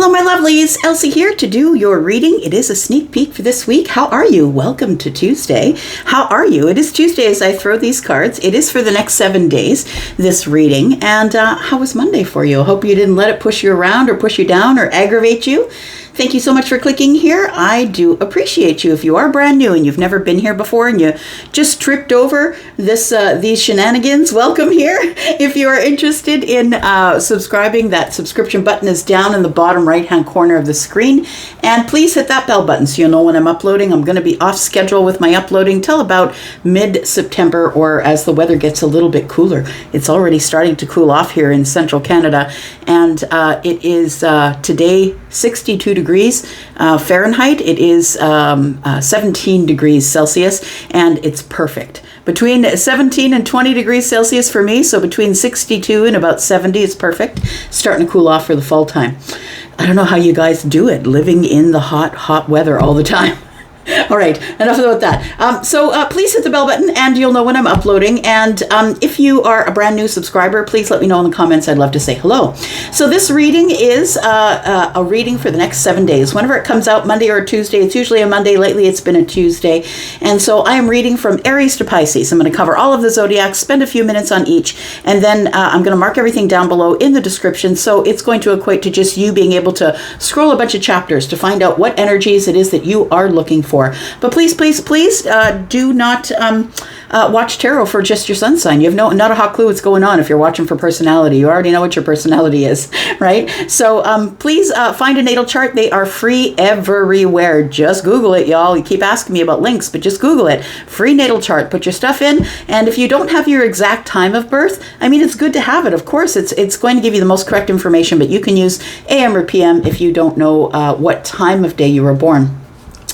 Hello, my lovelies. Elsie here to do your reading. It is a sneak peek for this week. How are you? Welcome to Tuesday. How are you? It is Tuesday as I throw these cards. It is for the next 7 days, this reading. And how was Monday for you? I hope you didn't let it push you around or push you down or aggravate you. Thank you so much for clicking here. I do appreciate you. If you are brand new and you've never been here before and you just tripped over these shenanigans, welcome here. If you are interested in subscribing, that subscription button is down in the bottom right-hand corner of the screen. And please hit that bell button so you'll know when I'm uploading. I'm going to be off schedule with my uploading till about mid-September, or as the weather gets a little bit cooler. It's already starting to cool off here in central Canada. And it is today 62 degrees Fahrenheit. It is 17 degrees Celsius, and it's perfect. Between 17 and 20 degrees Celsius for me, so between 62 and about 70 is perfect. Starting to cool off for the fall time. I don't know how you guys do it, living in the hot weather all the time. All right, enough about that. So please hit the bell button and you'll know when I'm uploading. And if you are a brand new subscriber, please let me know in the comments. I'd love to say hello. So this reading is a reading for the next 7 days. Whenever it comes out, Monday or Tuesday, it's usually a Monday. Lately, it's been a Tuesday. And so I am reading from Aries to Pisces. I'm going to cover all of the zodiacs, spend a few minutes on each, and then I'm going to mark everything down below in the description. So it's going to equate to just you being able to scroll a bunch of chapters to find out what energies it is that you are looking for. But please do not watch tarot for just your sun sign. You have not a hot clue what's going on if you're watching for personality. You already know what your personality is, right? So please find a natal chart. They are free everywhere. Just Google it, y'all. You keep asking me about links, but just Google it. Free natal chart. Put your stuff in. And if you don't have your exact time of birth, I mean, it's good to have it. Of course, it's going to give you the most correct information, but you can use AM or PM if you don't know what time of day you were born.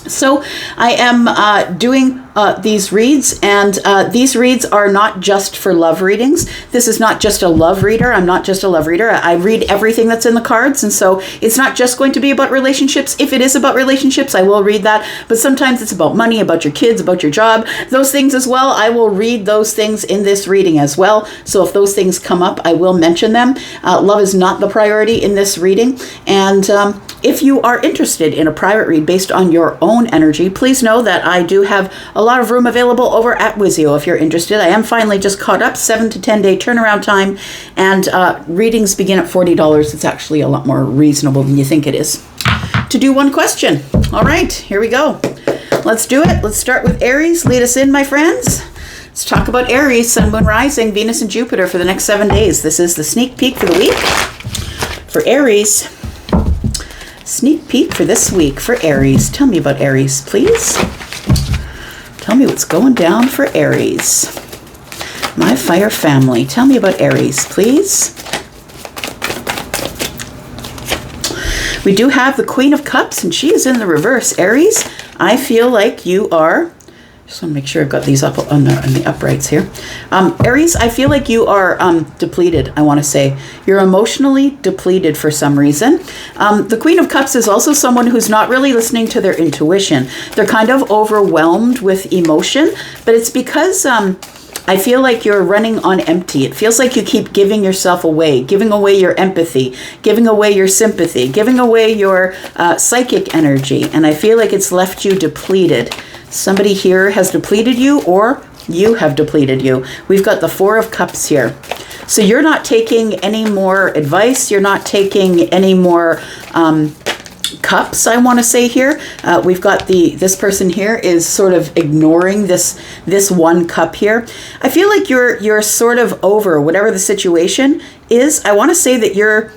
So I am doing these reads, and these reads are not just for love readings. This is not just a love reader. I'm not just a love reader. I read everything that's in the cards, and so it's not just going to be about relationships. If it is about relationships, I will read that, but sometimes it's about money, about your kids, about your job, those things as well. I will read those things in this reading as well. So if those things come up, I will mention them. Love is not the priority in this reading, and if you are interested in a private read based on your own energy, please know that I do have a lot of room available over at Wizio. If you're interested, I am finally just caught up, 7 to 10 day turnaround time, and readings begin at $40. It's actually a lot more reasonable than you think it is. To do one question. All right, here we go. Let's do it. Let's start with Aries. Lead us in, my friends. Let's talk about Aries, Sun, Moon, Rising, Venus, and Jupiter for the next 7 days. This is the sneak peek for the week for Aries. Sneak peek for this week for Aries. Tell me about Aries, please. Tell me what's going down for Aries. My fire family. Tell me about Aries, please. We do have the Queen of Cups, and she is in the reverse. Aries, I feel like you are... Just want to make sure I've got these up on the uprights here. Aries, I feel like you are depleted, I want to say. You're emotionally depleted for some reason. The Queen of Cups is also someone who's not really listening to their intuition. They're kind of overwhelmed with emotion, but it's because I feel like you're running on empty. It feels like you keep giving yourself away, giving away your empathy, giving away your sympathy, giving away your psychic energy, and I feel like it's left you depleted. Somebody here has depleted you, or you have depleted you. We've got the Four of Cups here. So you're not taking any more advice. You're not taking any more cups, I want to say here. We've got this person here is sort of ignoring this one cup here. I feel like you're sort of over whatever the situation is. I want to say that you're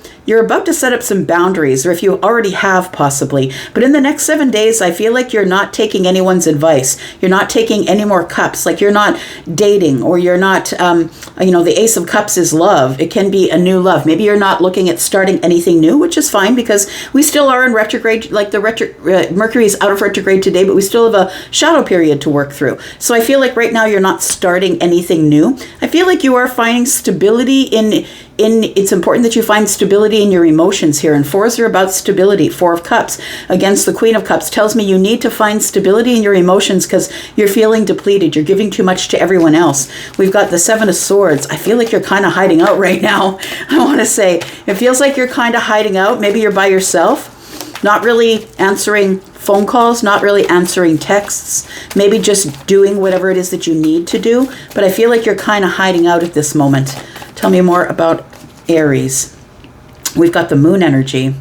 about to set up some boundaries, or if you already have, possibly. But in the next 7 days, I feel like you're not taking anyone's advice. You're not taking any more cups. Like you're not dating, or you're not, the Ace of Cups is love. It can be a new love. Maybe you're not looking at starting anything new, which is fine because we still are in retrograde. Like Mercury is out of retrograde today, but we still have a shadow period to work through. So I feel like right now you're not starting anything new. I feel like you are finding stability it's important that you find stability in your emotions here. And fours are about stability. Four of Cups against the Queen of Cups tells me you need to find stability in your emotions because you're feeling depleted. You're giving too much to everyone else. We've got the Seven of Swords. I feel like you're kind of hiding out right now. I want to say it feels like you're kind of hiding out. Maybe you're by yourself, not really answering phone calls, not really answering texts, maybe just doing whatever it is that you need to do. But I feel like you're kind of hiding out at this moment. Tell me more about Aries. We've got the moon energy.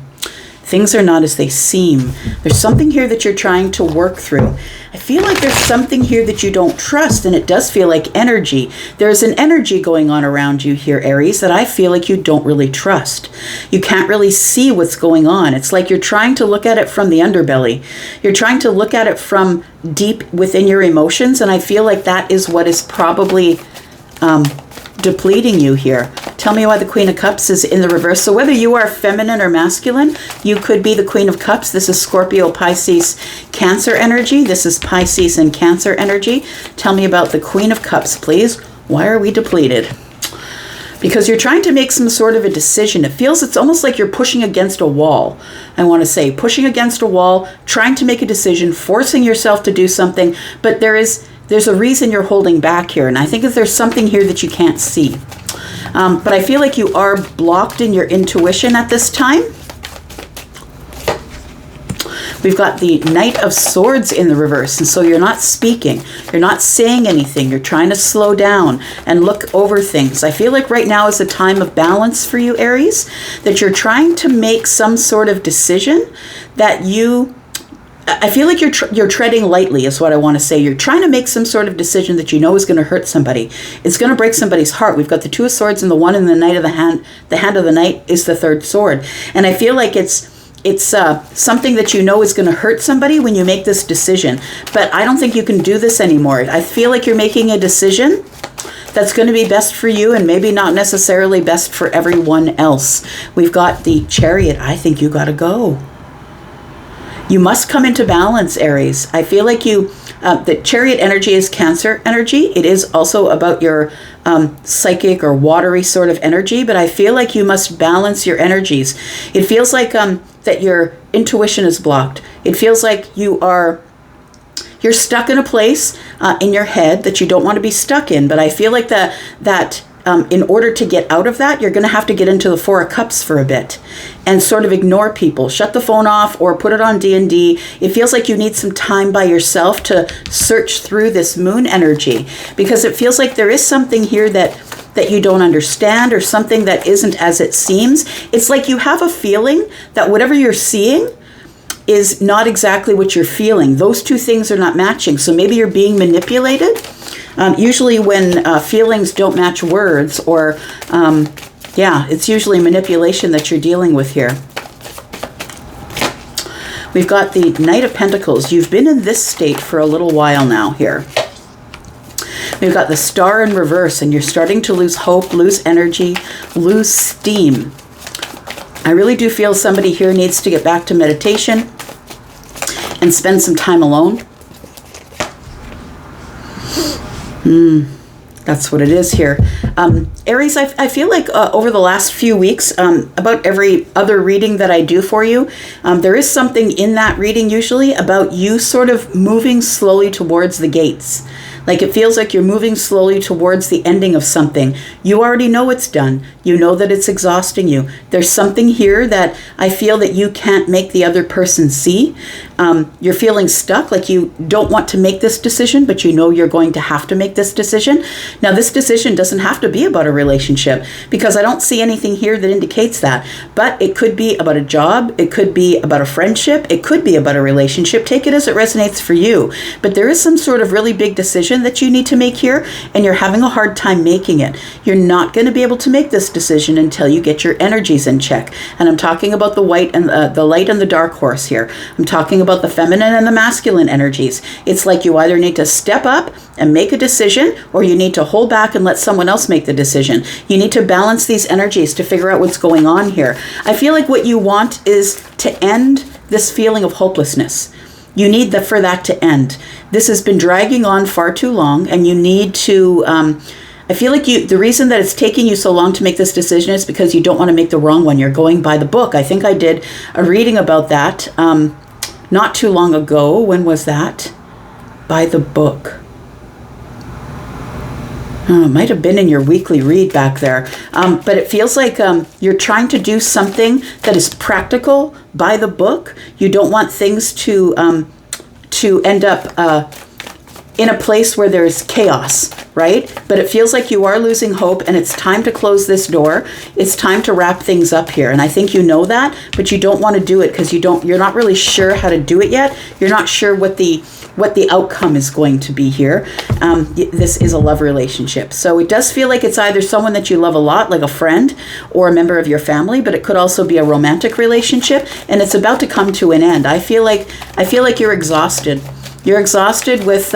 Things are not as they seem. There's something here that you're trying to work through. I feel like there's something here that you don't trust, and it does feel like energy. There's an energy going on around you here, Aries, that I feel like you don't really trust. You can't really see what's going on. It's like you're trying to look at it from the underbelly. You're trying to look at it from deep within your emotions, and I feel like that is what is probably depleting you here. Tell me why the Queen of Cups is in the reverse. So whether you are feminine or masculine, you could be the Queen of Cups. This is Scorpio, Pisces, Cancer energy. This is Pisces and Cancer energy. Tell me about the Queen of Cups, please. Why are we depleted? Because you're trying to make some sort of a decision. It's almost like you're pushing against a wall. I want to say pushing against a wall, trying to make a decision, forcing yourself to do something, but there's a reason you're holding back here. And I think that there's something here that you can't see. But I feel like you are blocked in your intuition at this time. We've got the Knight of Swords in the reverse. And so you're not speaking. You're not saying anything. You're trying to slow down and look over things. I feel like right now is a time of balance for you, Aries, that you're trying to make some sort of decision that I feel like you're treading lightly is what I want to say. You're trying to make some sort of decision that you know is going to hurt somebody. It's going to break somebody's heart. We've got the Two of Swords and the one in the Knight of the Hand. The Hand of the Knight is the third sword. And I feel like it's something that you know is going to hurt somebody when you make this decision. But I don't think you can do this anymore. I feel like you're making a decision that's going to be best for you and maybe not necessarily best for everyone else. We've got the Chariot. I think you got to go. You must come into balance, Aries. I feel like the Chariot energy is Cancer energy. It is also about your psychic or watery sort of energy, but I feel like you must balance your energies. It feels like that your intuition is blocked. It feels like you're stuck in a place in your head that you don't want to be stuck in, but I feel like that in order to get out of that, you're going to have to get into the Four of Cups for a bit and sort of ignore people. Shut the phone off or put it on D&D. It feels like you need some time by yourself to search through this moon energy because it feels like there is something here that you don't understand or something that isn't as it seems. It's like you have a feeling that whatever you're seeing is not exactly what you're feeling. Those two things are not matching. So maybe you're being manipulated. Usually when feelings don't match words or, it's usually manipulation that you're dealing with here. We've got the Knight of Pentacles. You've been in this state for a little while now here. We've got the Star in reverse, and you're starting to lose hope, lose energy, lose steam. I really do feel somebody here needs to get back to meditation and spend some time alone. That's what it is here. Aries, I feel like over the last few weeks, about every other reading that I do for you, there is something in that reading usually about you sort of moving slowly towards the gates. Like it feels like you're moving slowly towards the ending of something. You already know it's done. You know that it's exhausting you. There's something here that I feel that you can't make the other person see. You're feeling stuck, like you don't want to make this decision, but you know you're going to have to make this decision. Now, this decision doesn't have to be about a relationship because I don't see anything here that indicates that. But it could be about a job. It could be about a friendship. It could be about a relationship. Take it as it resonates for you. But there is some sort of really big decision that you need to make here, and you're having a hard time making it. You're not going to be able to make this decision until you get your energies in check. And I'm talking about the white and the light and the dark horse here. I'm talking about the feminine and the masculine energies. It's like you either need to step up and make a decision, or you need to hold back and let someone else make the decision. You need to balance these energies to figure out what's going on here. I feel like what you want is to end this feeling of hopelessness. You need for that to end. This has been dragging on far too long, and you need to I feel like the reason that it's taking you so long to make this decision is because you don't want to make the wrong one. You're going by the book. I think I did a reading about that not too long ago. When was that? By the book. Oh, it might have been in your weekly read back there. But it feels like you're trying to do something that is practical by the book. You don't want things to end up in a place where there's chaos, right? But it feels like you are losing hope, and it's time to close this door. It's time to wrap things up here. And I think you know that, but you don't want to do it because you're not really sure how to do it yet. You're not sure what the outcome is going to be here. This is a love relationship. So it does feel like it's either someone that you love a lot, like a friend or a member of your family, but it could also be a romantic relationship, and it's about to come to an end. I feel like you're exhausted. You're exhausted with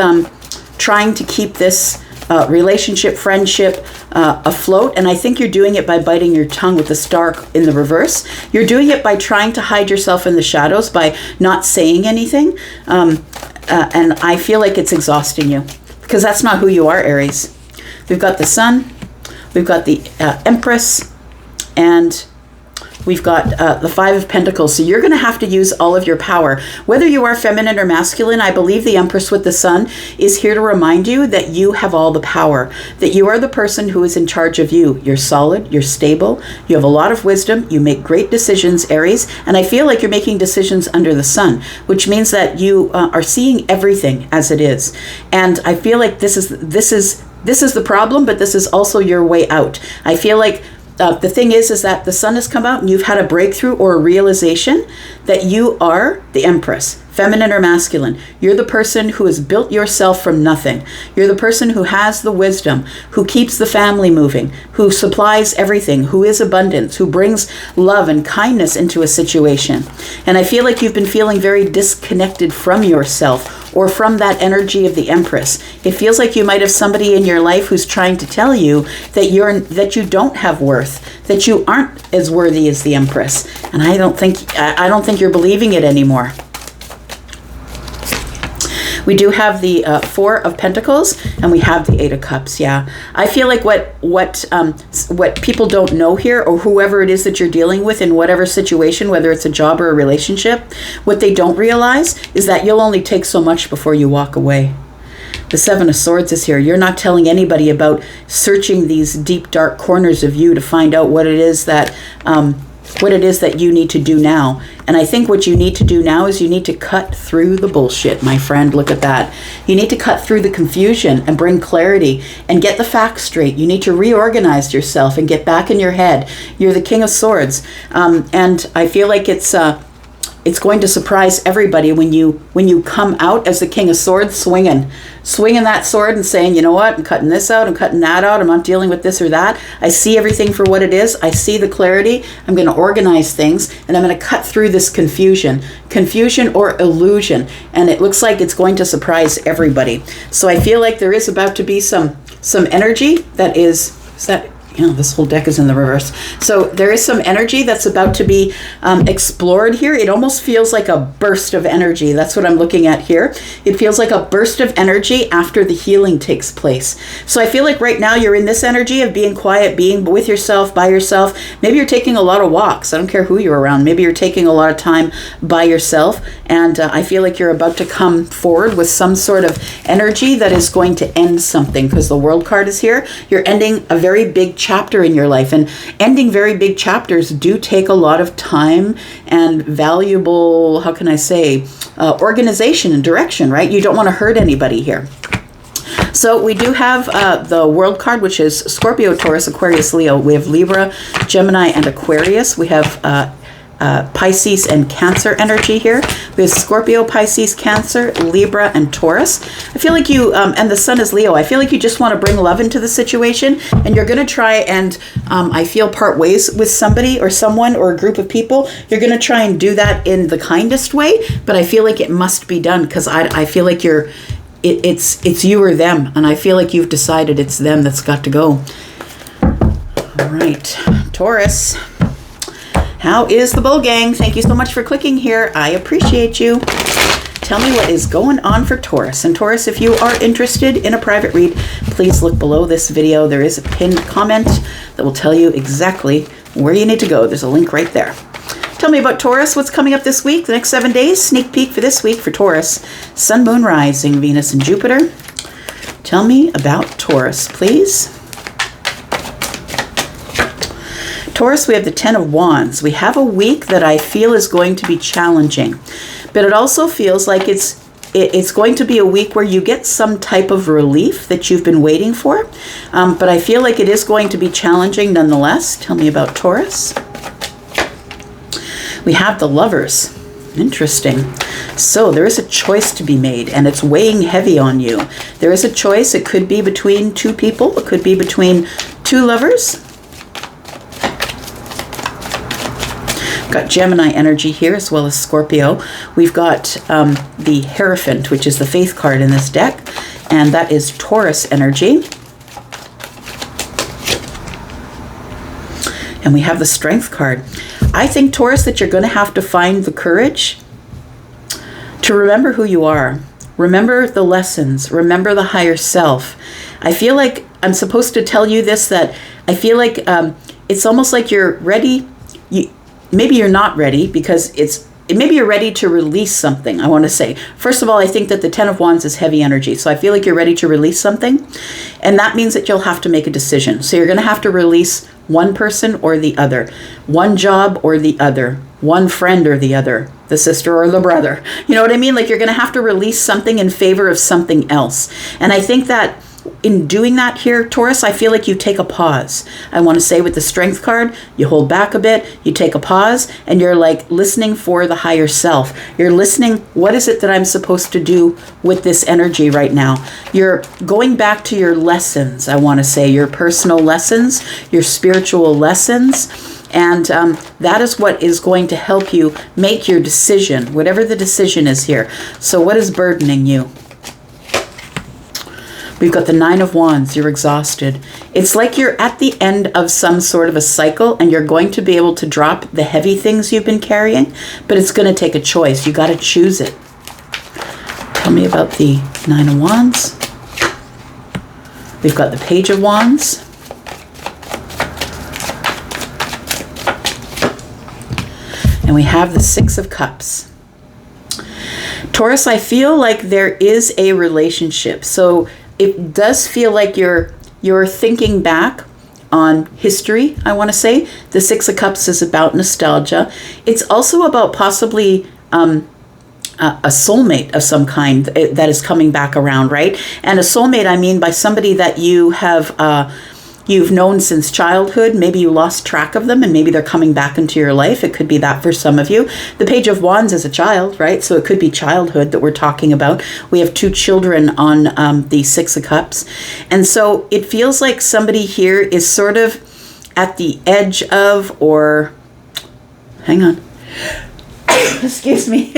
trying to keep this relationship, friendship afloat. And I think you're doing it by biting your tongue with the star in the reverse. You're doing it by trying to hide yourself in the shadows, by not saying anything. And I feel like it's exhausting you because that's not who you are, Aries. We've got the Sun, we've got the Empress, and we've got the Five of Pentacles. So you're going to have to use all of your power. Whether you are feminine or masculine, I believe the Empress with the Sun is here to remind you that you have all the power, that you are the person who is in charge of you. You're solid, you're stable, you have a lot of wisdom, you make great decisions, Aries, and I feel like you're making decisions under the sun, which means that you are seeing everything as it is. And I feel like this is the problem, but this is also your way out. I feel like the thing is that the sun has come out and you've had a breakthrough or a realization that you are the Empress, feminine or masculine. You're the person who has built yourself from nothing. You're the person who has the wisdom, who keeps the family moving, who supplies everything, who is abundance, who brings love and kindness into a situation. And I feel like you've been feeling very disconnected from yourself or from that energy of the Empress. It feels like you might have somebody in your life who's trying to tell you that you don't have worth, that you aren't as worthy as the Empress. And I don't think you're believing it anymore. We do have the Four of Pentacles, and we have the Eight of Cups. Yeah, I feel like what people don't know here, or whoever it is that you're dealing with in whatever situation, whether it's a job or a relationship, what they don't realize is that you'll only take so much before you walk away. The Seven of Swords is here. You're not telling anybody about searching these deep, dark corners of you to find out what it is that you need to do now. And I think what you need to do now is you need to cut through the bullshit, my friend. Look at that. You need to cut through the confusion and bring clarity and get the facts straight. You need to reorganize yourself and get back in your head. You're the King of Swords. And I feel like it's going to surprise everybody when you come out as the King of Swords, swinging that sword and saying, you know what, I'm cutting this out, I'm cutting that out, I'm not dealing with this or that. I see everything for what it is. I see the clarity. I'm going to organize things, and I'm going to cut through this confusion or illusion. And it looks like it's going to surprise everybody. So I feel like there is about to be some energy that is that. This whole deck is in the reverse. So there is some energy that's about to be explored here. It almost feels like a burst of energy. That's what I'm looking at here. It feels like a burst of energy after the healing takes place. So I feel like right now you're in this energy of being quiet, being with yourself, by yourself. Maybe you're taking a lot of walks. I don't care who you're around. Maybe you're taking a lot of time by yourself. And I feel like you're about to come forward with some sort of energy that is going to end something, because the World card is here. You're ending a very big chapter in your life, and ending very big chapters do take a lot of time and valuable, organization and direction, right? You don't want to hurt anybody here. So we do have the World card, which is Scorpio, Taurus, Aquarius, Leo. We have Libra, Gemini, and Aquarius. We have Pisces and Cancer energy here. We have Scorpio, Pisces, Cancer, Libra, and Taurus. I feel like you, and the Sun is Leo. I feel like you just want to bring love into the situation, and you're going to try and, I feel, part ways with somebody or someone or a group of people. You're going to try and do that in the kindest way, but I feel like it must be done, because I feel like it's you or them, and I feel like you've decided it's them that's got to go. All right, Taurus. How is the bull gang? Thank you so much for clicking here. I appreciate you. tell me what is going on for Taurus. And Taurus, if you are interested in a private read, please look below this video. There is a pinned comment that will tell you exactly where you need to go. There's a link right there. Tell me about Taurus, what's coming up this week, the next 7 days. Sneak peek for this week for Taurus. Sun, Moon, Rising, Venus, and Jupiter. Tell me about Taurus, please. Taurus, we have the Ten of Wands. We have a week that I feel is going to be challenging, but it also feels like it's going to be a week where you get some type of relief that you've been waiting for, but I feel like it is going to be challenging nonetheless. Tell me about Taurus. We have the Lovers. Interesting. So there is a choice to be made, and it's weighing heavy on you. There is a choice. It could be between two people. It could be between two lovers. Got Gemini energy here, as well as Scorpio. We've got the Hierophant, which is the Faith card in this deck, and that is Taurus energy. And we have the Strength card. I think, Taurus, that you're going to have to find the courage to remember who you are. Remember the lessons. Remember the higher self. I feel like I'm supposed to tell you this, that I feel like it's almost like you're ready. Maybe you're not ready, because maybe you're ready to release something, I want to say. First of all, I think that the Ten of Wands is heavy energy. So I feel like you're ready to release something. And that means that you'll have to make a decision. So you're going to have to release one person or the other, one job or the other, one friend or the other, the sister or the brother. You know what I mean? Like, you're going to have to release something in favor of something else. And I think that in doing that here, Taurus, I feel like you take a pause. I want to say with the Strength card, you hold back a bit, you take a pause, and you're like listening for the higher self. You're listening, what is it that I'm supposed to do with this energy right now? You're going back to your lessons, I want to say, your personal lessons, your spiritual lessons. And that is what is going to help you make your decision, whatever the decision is here. So what is burdening you? We've got the Nine of Wands. You're exhausted. It's like you're at the end of some sort of a cycle, and you're going to be able to drop the heavy things you've been carrying, but it's going to take a choice. You got to choose it. Tell me about the Nine of Wands. We've got the Page of Wands. And we have the Six of Cups. Taurus, I feel like there is a relationship. So it does feel like you're thinking back on history, I want to say. The Six of Cups is about nostalgia. It's also about possibly a soulmate of some kind that is coming back around, right? And a soulmate, I mean by somebody that you have you've known since childhood. Maybe you lost track of them, and maybe they're coming back into your life. It could be that for some of you. The Page of Wands is a child, right? So it could be childhood that we're talking about. We have two children on the Six of Cups. And so it feels like somebody here is sort of at the edge of, or hang on. Excuse me.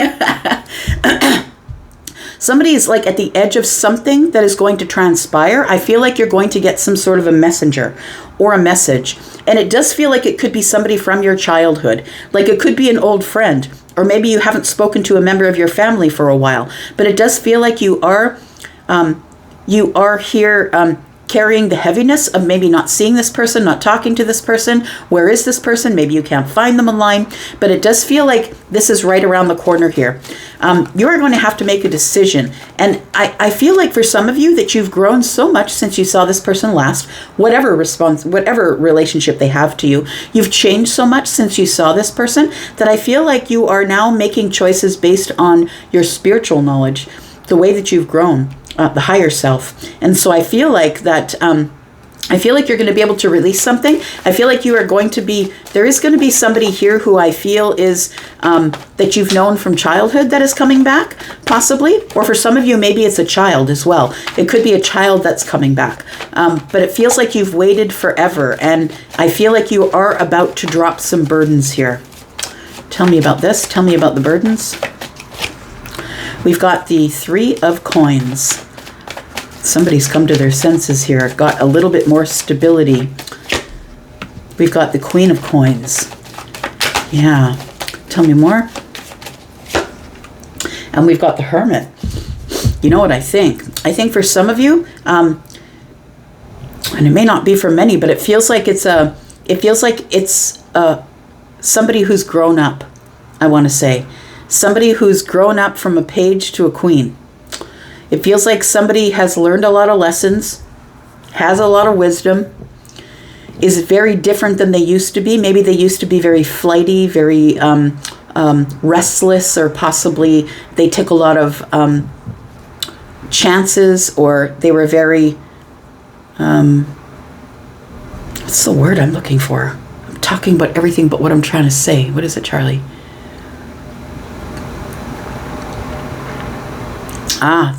Somebody is like at the edge of something that is going to transpire. I feel like you're going to get some sort of a messenger or a message. And it does feel like it could be somebody from your childhood. Like it could be an old friend, or maybe you haven't spoken to a member of your family for a while. But it does feel like you are here carrying the heaviness of maybe not seeing this person, not talking to this person. Where is this person? Maybe you can't find them online, but it does feel like this is right around the corner here. You are going to have to make a decision. And I feel like for some of you that you've grown so much since you saw this person last, whatever relationship they have to you, you've changed so much since you saw this person that I feel like you are now making choices based on your spiritual knowledge, the way that you've grown. The higher self. And so I feel like that, I feel like you're going to be able to release something. I feel like there is going to be somebody here who I feel is, that you've known from childhood that is coming back, possibly. Or for some of you, maybe it's a child as well. It could be a child that's coming back. But it feels like you've waited forever. And I feel like you are about to drop some burdens here. Tell me about this. Tell me about the burdens. We've got the Three of Coins. Somebody's come to their senses here, got a little bit more stability. We've got the Queen of Coins. Yeah, tell me more. And we've got the Hermit. You know what I think? I think for some of you, and it may not be for many, but it feels like it's somebody who's grown up, I want to say. Somebody who's grown up from a page to a queen. It feels like somebody has learned a lot of lessons, has a lot of wisdom, is very different than they used to be. Maybe they used to be very flighty, very restless, or possibly they took a lot of chances, or they were very, what's the word I'm looking for? I'm talking about everything but what I'm trying to say. What is it, Charlie?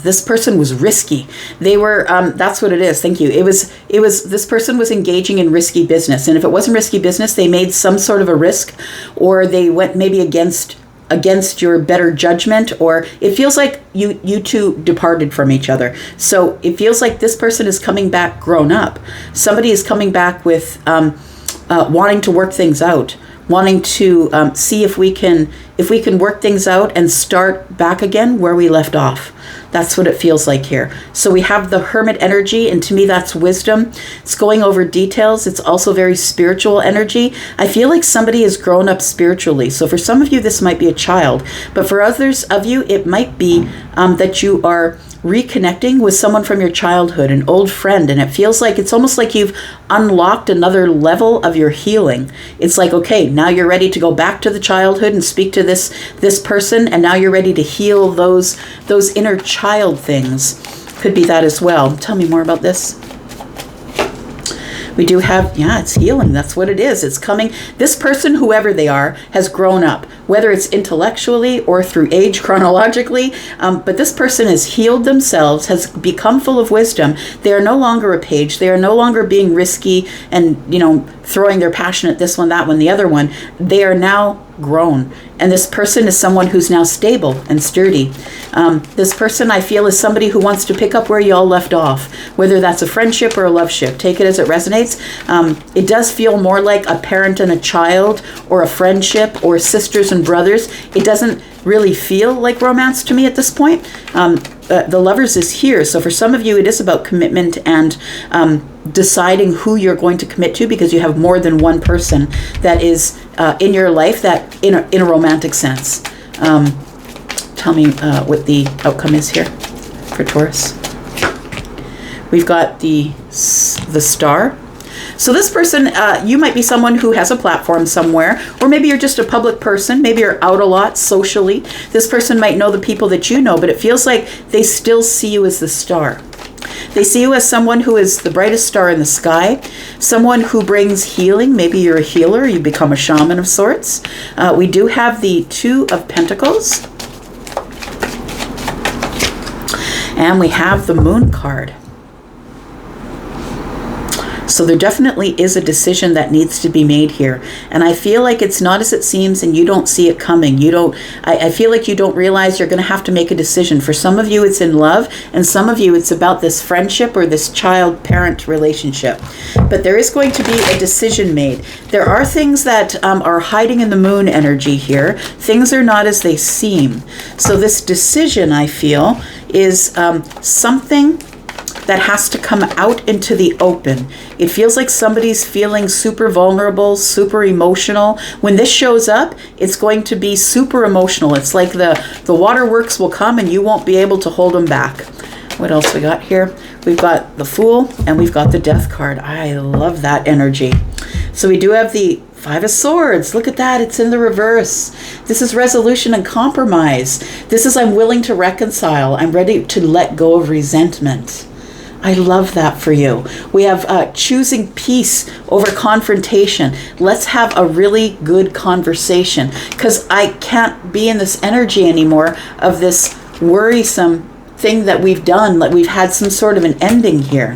This person was risky. They were, that's what it is. Thank you. It was, this person was engaging in risky business. And if it wasn't risky business, they made some sort of a risk, or they went maybe against your better judgment, or it feels like you two departed from each other. So it feels like this person is coming back grown up. Somebody is coming back with, wanting to work things out, wanting to see if we can work things out and start back again where we left off. That's what it feels like here. So we have the Hermit energy, and to me that's wisdom. It's going over details. It's also very spiritual energy. I feel like somebody has grown up spiritually. So for some of you, this might be a child, but for others of you, it might be that you are reconnecting with someone from your childhood, an old friend, and it feels like it's almost like you've unlocked another level of your healing. It's like, okay, now you're ready to go back to the childhood and speak to this person, and now you're ready to heal those inner child things. Could be that as well. Tell me more about this. We do have, it's healing. That's what it is. It's coming. This person, whoever they are, has grown up, whether it's intellectually or through age chronologically. But this person has healed themselves, has become full of wisdom. They are no longer a page. They are no longer being risky and, throwing their passion at this one, that one, the other one. They are now grown. And this person is someone who's now stable and sturdy. This person, I feel, is somebody who wants to pick up where you all left off, whether that's a friendship or a love ship. Take it as it resonates. It does feel more like a parent and a child, or a friendship, or sisters and brothers. It doesn't really feel like romance to me at this point. The Lovers is here. So for some of you, it is about commitment and deciding who you're going to commit to, because you have more than one person that is in your life, that in a romantic sense. Tell me what the outcome is here for Taurus. We've got the Star. So this person, you might be someone who has a platform somewhere, or maybe you're just a public person. Maybe you're out a lot socially. This person might know the people that you know, but it feels like they still see you as the star. They see you as someone who is the brightest star in the sky, someone who brings healing. Maybe you're a healer, you become a shaman of sorts. We do have the Two of Pentacles. And we have the Moon card. So there definitely is a decision that needs to be made here. And I feel like it's not as it seems, and you don't see it coming. I feel like you don't realize you're going to have to make a decision. For some of you, it's in love, and some of you, it's about this friendship or this child-parent relationship. But there is going to be a decision made. There are things that are hiding in the Moon energy here. Things are not as they seem. So this decision, I feel, is something that has to come out into the open. It feels like somebody's feeling super vulnerable, super emotional. When this shows up, it's going to be super emotional. It's like the waterworks will come and you won't be able to hold them back. What else we got here? We've got the Fool and we've got the Death card. I love that energy. So we do have the Five of Swords. Look at that. It's in the reverse. This is resolution and compromise. This is I'm willing to reconcile. I'm ready to let go of resentment. I love that for you. We have choosing peace over confrontation. Let's have a really good conversation, because I can't be in this energy anymore of this worrisome thing that we've done. Like we've had some sort of an ending here.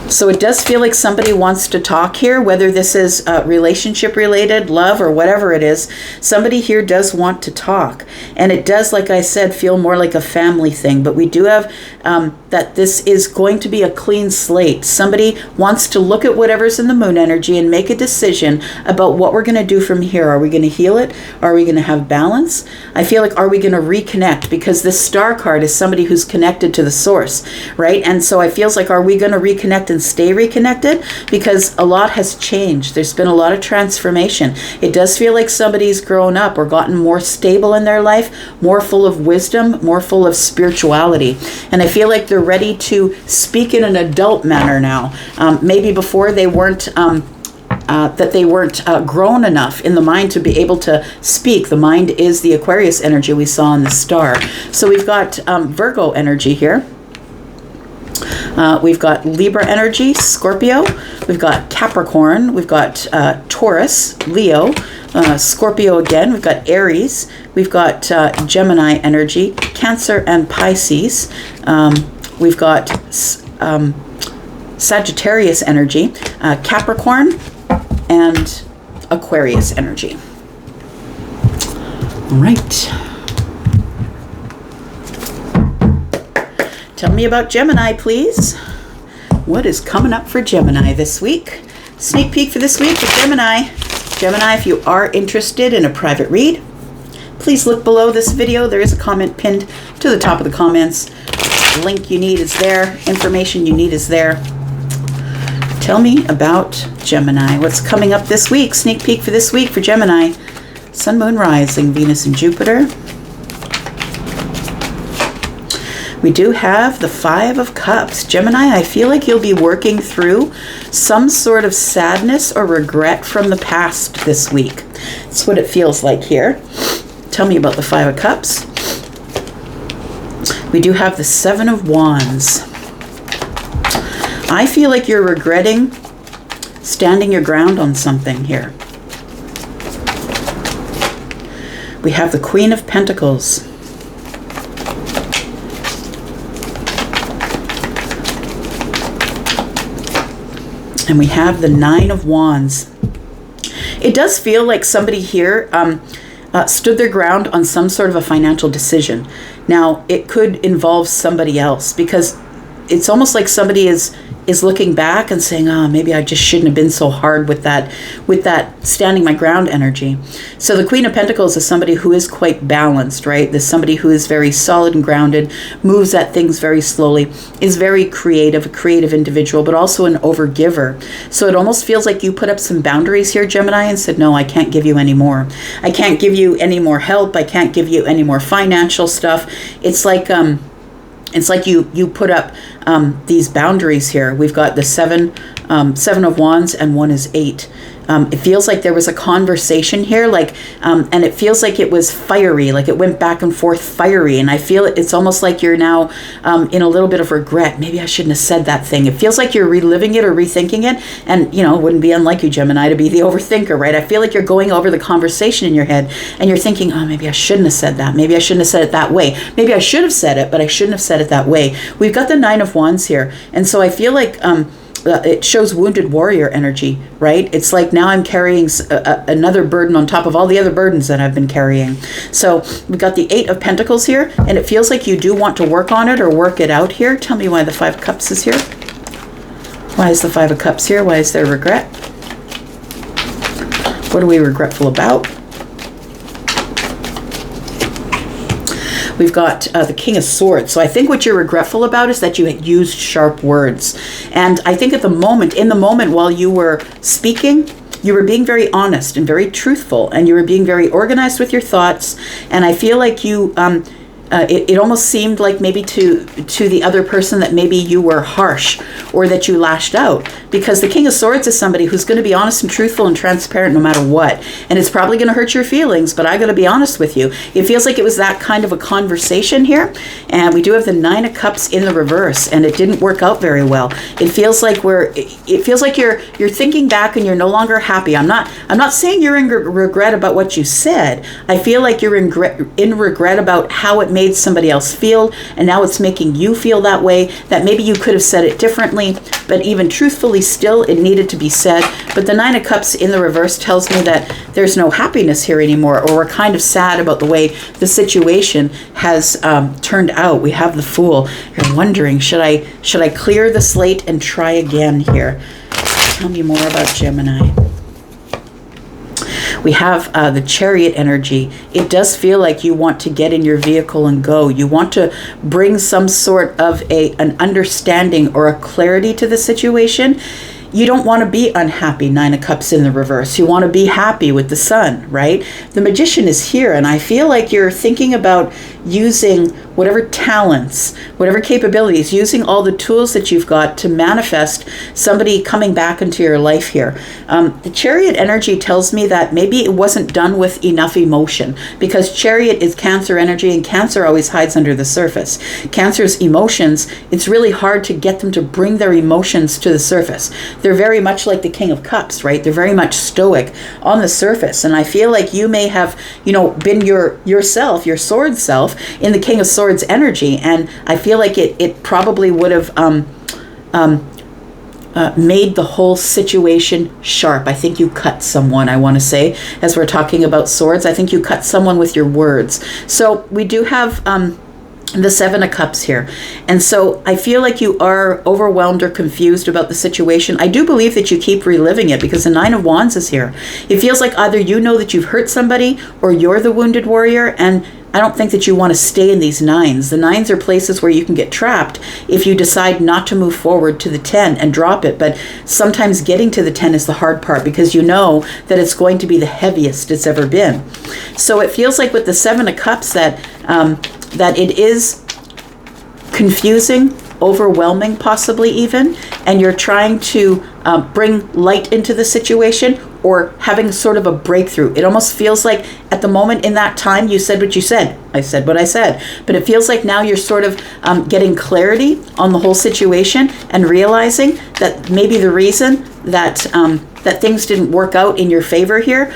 So it does feel like somebody wants to talk here, whether this is relationship related, love, or whatever it is. Somebody here does want to talk. And it does, like I said, feel more like a family thing. But we do have that this is going to be a clean slate. Somebody wants to look at whatever's in the moon energy and make a decision about what we're going to do from here. Are we going to heal it? Are we going to have balance? I feel like, are we going to reconnect? Because this star card is somebody who's connected to the source, right? And so I feels like, are we going to reconnect and stay reconnected? Because a lot has changed. There's been a lot of transformation. It does feel like somebody's grown up or gotten more stable in their life, more full of wisdom, more full of spirituality. And I feel like they're ready to speak in an adult manner now. Maybe before they weren't grown enough in the mind to be able to speak. The mind is the Aquarius energy we saw in the star. So we've got Virgo energy here. We've got Libra energy, Scorpio. We've got Capricorn. We've got Taurus, Leo, Scorpio again. We've got Aries. We've got Gemini energy, Cancer and Pisces. We've got Sagittarius energy, Capricorn, and Aquarius energy. All right. Tell me about Gemini, please. What is coming up for Gemini this week? Sneak peek for this week for Gemini. Gemini, if you are interested in a private read, please look below this video. There is a comment pinned to the top of the comments. The link you need is there. Information you need is there. Tell me about Gemini. What's coming up this week? Sneak peek for this week for Gemini. Sun, Moon, Rising, Venus, and Jupiter. We do have the Five of Cups. Gemini, I feel like you'll be working through some sort of sadness or regret from the past this week. That's what it feels like here. Tell me about the Five of Cups. We do have the Seven of Wands. I feel like you're regretting standing your ground on something here. We have the Queen of Pentacles. And we have the Nine of Wands. It does feel like somebody here stood their ground on some sort of a financial decision. Now, it could involve somebody else, because it's almost like somebody is looking back and saying, oh, maybe I just shouldn't have been so hard with that standing my ground energy. So the Queen of Pentacles is somebody who is quite balanced, right? There's somebody who is very solid and grounded, moves at things very slowly, is very creative, a creative individual, but also an overgiver. So it almost feels like you put up some boundaries here, Gemini, and said, no, I can't give you any more. I can't give you any more help. I can't give you any more financial stuff. It's like you put up these boundaries here. We've got the Seven of Wands, and one is 8. It feels like there was a conversation here, and it feels like it was fiery, like it went back and forth fiery. And I feel it's almost like you're now in a little bit of regret. Maybe I shouldn't have said that thing. It feels like you're reliving it or rethinking it. And, it wouldn't be unlike you, Gemini, to be the overthinker, right? I feel like you're going over the conversation in your head and you're thinking, oh, maybe I shouldn't have said that. Maybe I shouldn't have said it that way. Maybe I should have said it, but I shouldn't have said it that way. We've got the Nine of Wands here. And so I feel like it shows wounded warrior energy, right? It's like now I'm carrying another burden on top of all the other burdens that I've been carrying. So we've got the Eight of Pentacles here, and it feels like you do want to work on it or work it out here. Tell me why the Five of Cups is here. Why is the Five of Cups here? Why is there regret? What are we regretful about? We've got the King of Swords. So I think what you're regretful about is that you had used sharp words. And I think in the moment while you were speaking, you were being very honest and very truthful, and you were being very organized with your thoughts. And I feel like you, it almost seemed like maybe to the other person that maybe you were harsh or that you lashed out, because the King of Swords is somebody who's going to be honest and truthful and transparent no matter what. And it's probably going to hurt your feelings, but I got to be honest with you. It feels like it was that kind of a conversation here. And we do have the Nine of Cups in the reverse, and it didn't work out very well. It feels like you're thinking back and you're no longer happy. I'm not saying you're in regret about what you said. I feel like you're in regret about how it made somebody else feel, and now it's making you feel that way, that maybe you could have said it differently, but even truthfully still, it needed to be said. But the Nine of Cups in the reverse tells me that there's no happiness here anymore, or we're kind of sad about the way the situation has turned out. We have the Fool. You're wondering, should I clear the slate and try again here? Tell me more about Gemini. We have the Chariot energy. It does feel like you want to get in your vehicle and go. You want to bring some sort of an understanding or a clarity to the situation. You don't want to be unhappy, Nine of Cups in the reverse. You want to be happy with the Sun, right? The Magician is here, and I feel like you're thinking about using whatever talents, whatever capabilities, using all the tools that you've got to manifest somebody coming back into your life here. The Chariot energy tells me that maybe it wasn't done with enough emotion, because Chariot is Cancer energy, and Cancer always hides under the surface. Cancer's emotions, it's really hard to get them to bring their emotions to the surface. They're very much like the King of Cups, right? They're very much stoic on the surface. And I feel like you may have, been yourself, your sword self, in the King of Swords energy. And I feel like it probably would have made the whole situation sharp. I think you cut someone, I want to say, as we're talking about swords. I think you cut someone with your words. So we do have the Seven of Cups here. And so I feel like you are overwhelmed or confused about the situation. I do believe that you keep reliving it, because the Nine of Wands is here. It feels like either you know that you've hurt somebody, or you're the wounded warrior, and I don't think that you want to stay in these nines. The nines are places where you can get trapped if you decide not to move forward to the 10 and drop it. But sometimes getting to the 10 is the hard part, because you know that it's going to be the heaviest it's ever been. So it feels like with the Seven of Cups that it is confusing, overwhelming, possibly even, and you're trying to bring light into the situation, or having sort of a breakthrough. It almost feels like at the moment in that time you said what you said. I said what I said. But it feels like now you're sort of getting clarity on the whole situation, and realizing that maybe the reason that that things didn't work out in your favor here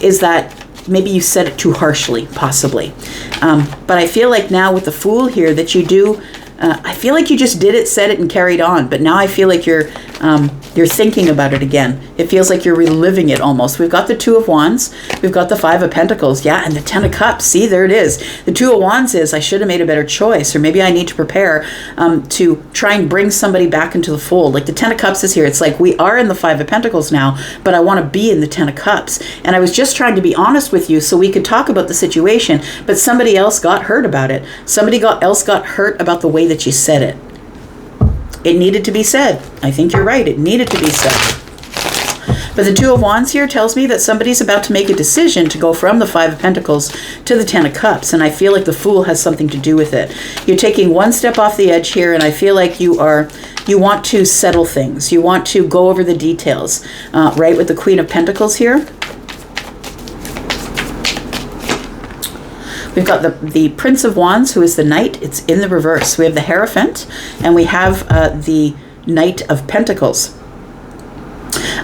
is that maybe you said it too harshly, possibly. But I feel like now with the Fool here that you do, I feel like you just did it, said it, and carried on. But now I feel like you're thinking about it again. It feels like you're reliving it almost. We've got the Two of Wands. We've got the Five of Pentacles. Yeah, and the Ten of Cups. See, there it is. The Two of Wands is, I should have made a better choice, or maybe I need to prepare to try and bring somebody back into the fold. Like the Ten of Cups is here. It's like we are in the Five of Pentacles now, but I want to be in the Ten of Cups. And I was just trying to be honest with you so we could talk about the situation, but somebody else got hurt about it. Somebody else got hurt about the way that you said it. It needed to be said. I think you're right. It needed to be said. But the Two of Wands here tells me that somebody's about to make a decision to go from the Five of Pentacles to the Ten of Cups. And I feel like the Fool has something to do with it. You're taking one step off the edge here, and I feel like you want to settle things. You want to go over the details, right? With the Queen of Pentacles here. We've got the Prince of Wands, who is the Knight. It's in the reverse. We have the Hierophant, and we have the Knight of Pentacles.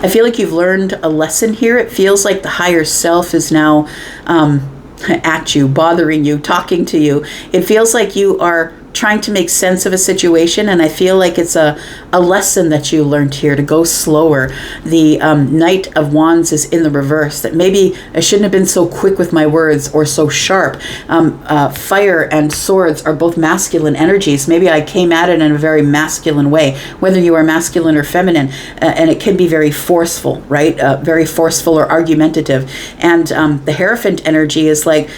I feel like you've learned a lesson here. It feels like the higher self is now at you, bothering you, talking to you. It feels like you are trying to make sense of a situation, and I feel like it's a lesson that you learned here to go slower. The Knight of Wands is in the reverse, that maybe I shouldn't have been so quick with my words or so sharp. Fire and swords are both masculine energies. Maybe I came at it in a very masculine way, whether you are masculine or feminine, and it can be very forceful, right? Very forceful or argumentative. And the Hierophant energy is like,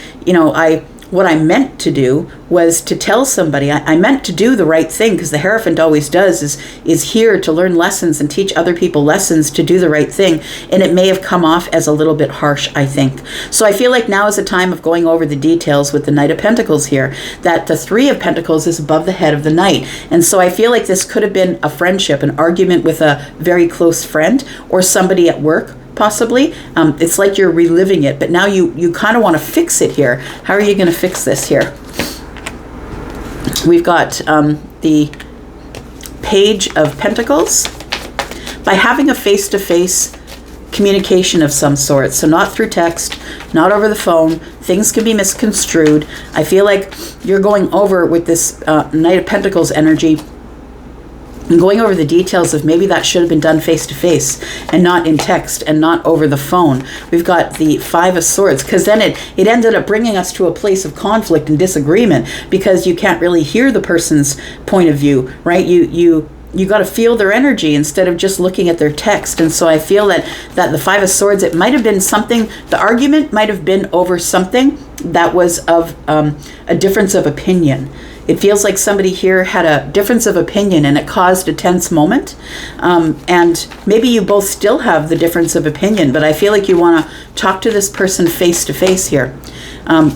what I meant to do was to tell somebody. I meant to do the right thing, because the Hierophant always does is here to learn lessons and teach other people lessons to do the right thing. And it may have come off as a little bit harsh, I think. So I feel like now is a time of going over the details with the Knight of Pentacles here, that the Three of Pentacles is above the head of the Knight. And so I feel like this could have been a friendship, an argument with a very close friend or somebody at work, possibly. It's like you're reliving it, but now you kind of want to fix it here. How are you going to fix this here? We've got the Page of Pentacles. By having a face-to-face communication of some sort. So not through text, not over the phone. Things can be misconstrued. I feel like you're going over with this Knight of Pentacles energy and going over the details of maybe that should have been done face-to-face and not in text and not over the phone. We've got the Five of Swords, because then it ended up bringing us to a place of conflict and disagreement, because you can't really hear the person's point of view, right? You got to feel their energy instead of just looking at their text. And so I feel that the Five of Swords, it might have been something, the argument might have been over something that was of a difference of opinion. It feels like somebody here had a difference of opinion and it caused a tense moment. And maybe you both still have the difference of opinion, but I feel like you want to talk to this person face to face here.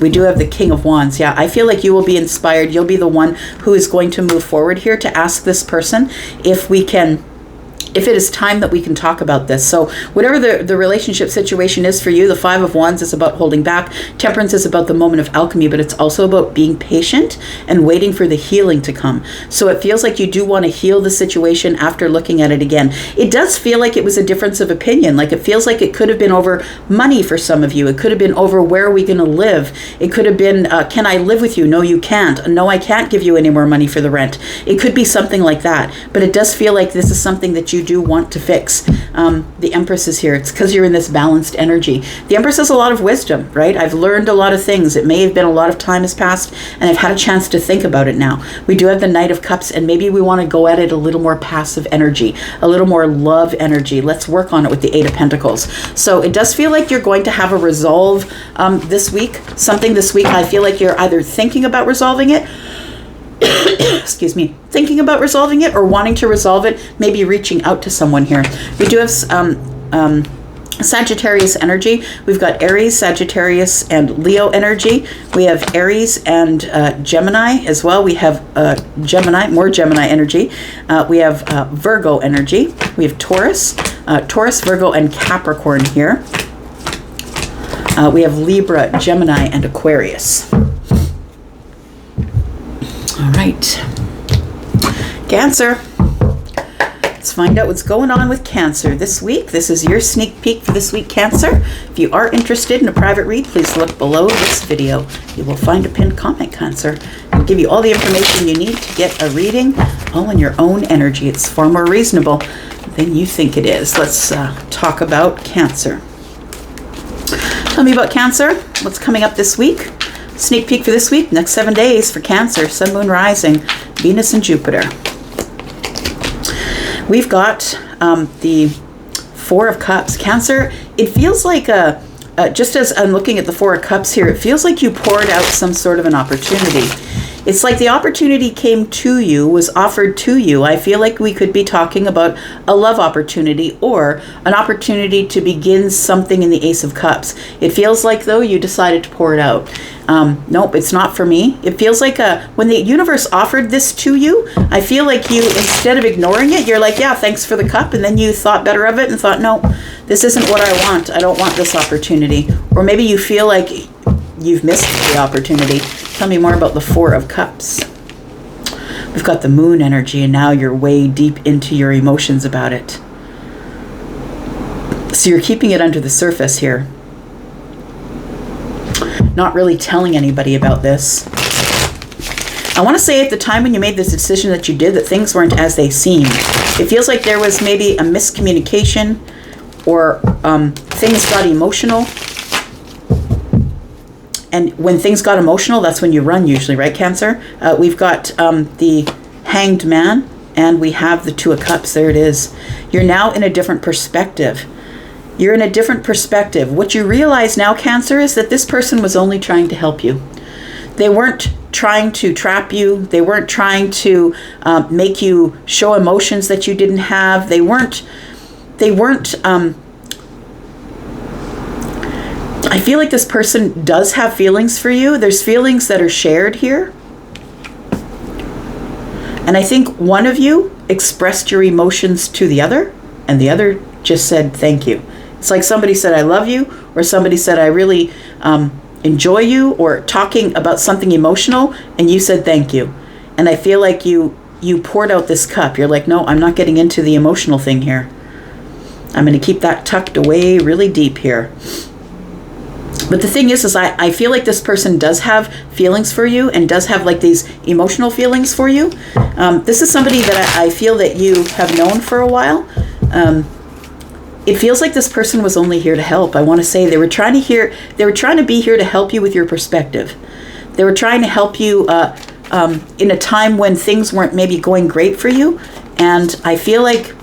We do have the King of Wands. Yeah, I feel like you will be inspired. You'll be the one who is going to move forward here to ask this person if it is time that we can talk about this. So whatever the relationship situation is for you, the Five of Wands is about holding back. Temperance is about the moment of alchemy, but it's also about being patient and waiting for the healing to come. So it feels like you do want to heal the situation after looking at it again. It does feel like it was a difference of opinion. Like it feels like it could have been over money for some of you. It could have been over where are we going to live. It could have been, can I live with you? No, you can't. No, I can't give you any more money for the rent. It could be something like that. But it does feel like this is something that you do want to fix. The Empress is here. It's because you're in this balanced energy. The Empress has a lot of wisdom, right? I've learned a lot of things. It may have been a lot of time has passed and I've had a chance to think about it now. We do have the Knight of Cups, and maybe we want to go at it a little more passive energy, a little more love energy. Let's work on it with the Eight of Pentacles. So it does feel like you're going to have a resolve this week. Something this week, I feel like you're either thinking about resolving it excuse me, thinking about resolving it or wanting to resolve it, maybe reaching out to someone here. We do have Sagittarius energy. We've got Aries, Sagittarius, and Leo energy. We have Aries and Gemini as well. We have Gemini, more Gemini energy. We have Virgo energy. We have Taurus, Virgo, and Capricorn here. We have Libra, Gemini, and Aquarius. All right, Cancer. Let's find out what's going on with Cancer this week. This is your sneak peek for this week, Cancer. If you are interested in a private read, please look below this video. You will find a pinned comment, Cancer. I'll give you all the information you need to get a reading, all in your own energy. It's far more reasonable than you think it is. Let's talk about Cancer. Tell me about Cancer. What's coming up this week? Sneak peek for this week, next 7 days for Cancer, Sun, Moon, Rising, Venus, and Jupiter. We've got the Four of Cups. Cancer, it feels like just as I'm looking at the Four of Cups here, it feels like you poured out some sort of an opportunity. It's like the opportunity came to you, was offered to you. I feel like we could be talking about a love opportunity or an opportunity to begin something in the Ace of Cups. It feels like, though, you decided to pour it out. Nope, it's not for me. It feels like when the universe offered this to you, I feel like you, instead of ignoring it, you're like, yeah, thanks for the cup. And then you thought better of it and thought, no, this isn't what I want. I don't want this opportunity. Or maybe you feel like you've missed the opportunity. Tell me more about the Four of Cups. We've got the Moon energy, and now you're way deep into your emotions about it. So you're keeping it under the surface here. Not really telling anybody about this. I want to say at the time when you made this decision that you did, that things weren't as they seemed. It feels like there was maybe a miscommunication, or things got emotional. And when things got emotional, that's when you run usually, right, Cancer? We've got the Hanged Man, and we have the Two of Cups. There it is. You're now in a different perspective. You're in a different perspective. What you realize now, Cancer, is that this person was only trying to help you. They weren't trying to trap you. They weren't trying to make you show emotions that you didn't have. They weren't I feel like this person does have feelings for you. There's feelings that are shared here. And I think one of you expressed your emotions to the other, and the other just said, thank you. It's like somebody said, I love you, or somebody said, I really enjoy you, or talking about something emotional, and you said, thank you. And I feel like you poured out this cup. You're like, no, I'm not getting into the emotional thing here. I'm going to keep that tucked away really deep here. But the thing is I feel like this person does have feelings for you and does have like these emotional feelings for you. This is somebody that I feel that you have known for a while. It feels like this person was only here to help. I want to say they were trying to be here to help you with your perspective. They were trying to help you in a time when things weren't maybe going great for you. And I feel like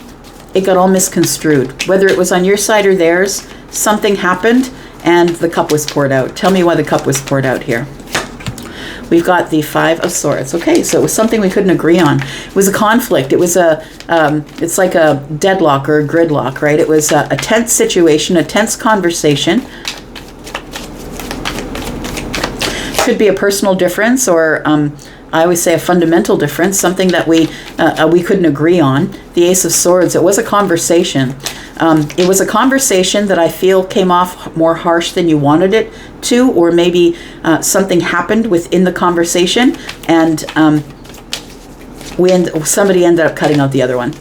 it got all misconstrued. Whether it was on your side or theirs, something happened and the cup was poured out. Tell me why the cup was poured out here. We've got the 5 of Swords. Okay, so it was something we couldn't agree on. It was a conflict. It was it's like a deadlock or a gridlock, right? It was a tense situation, a tense conversation. Could be a personal difference, or I always say a fundamental difference, something that we couldn't agree on. The Ace of Swords, it was a conversation. It was a conversation that I feel came off more harsh than you wanted it to, or maybe something happened within the conversation, and somebody ended up cutting out the other one.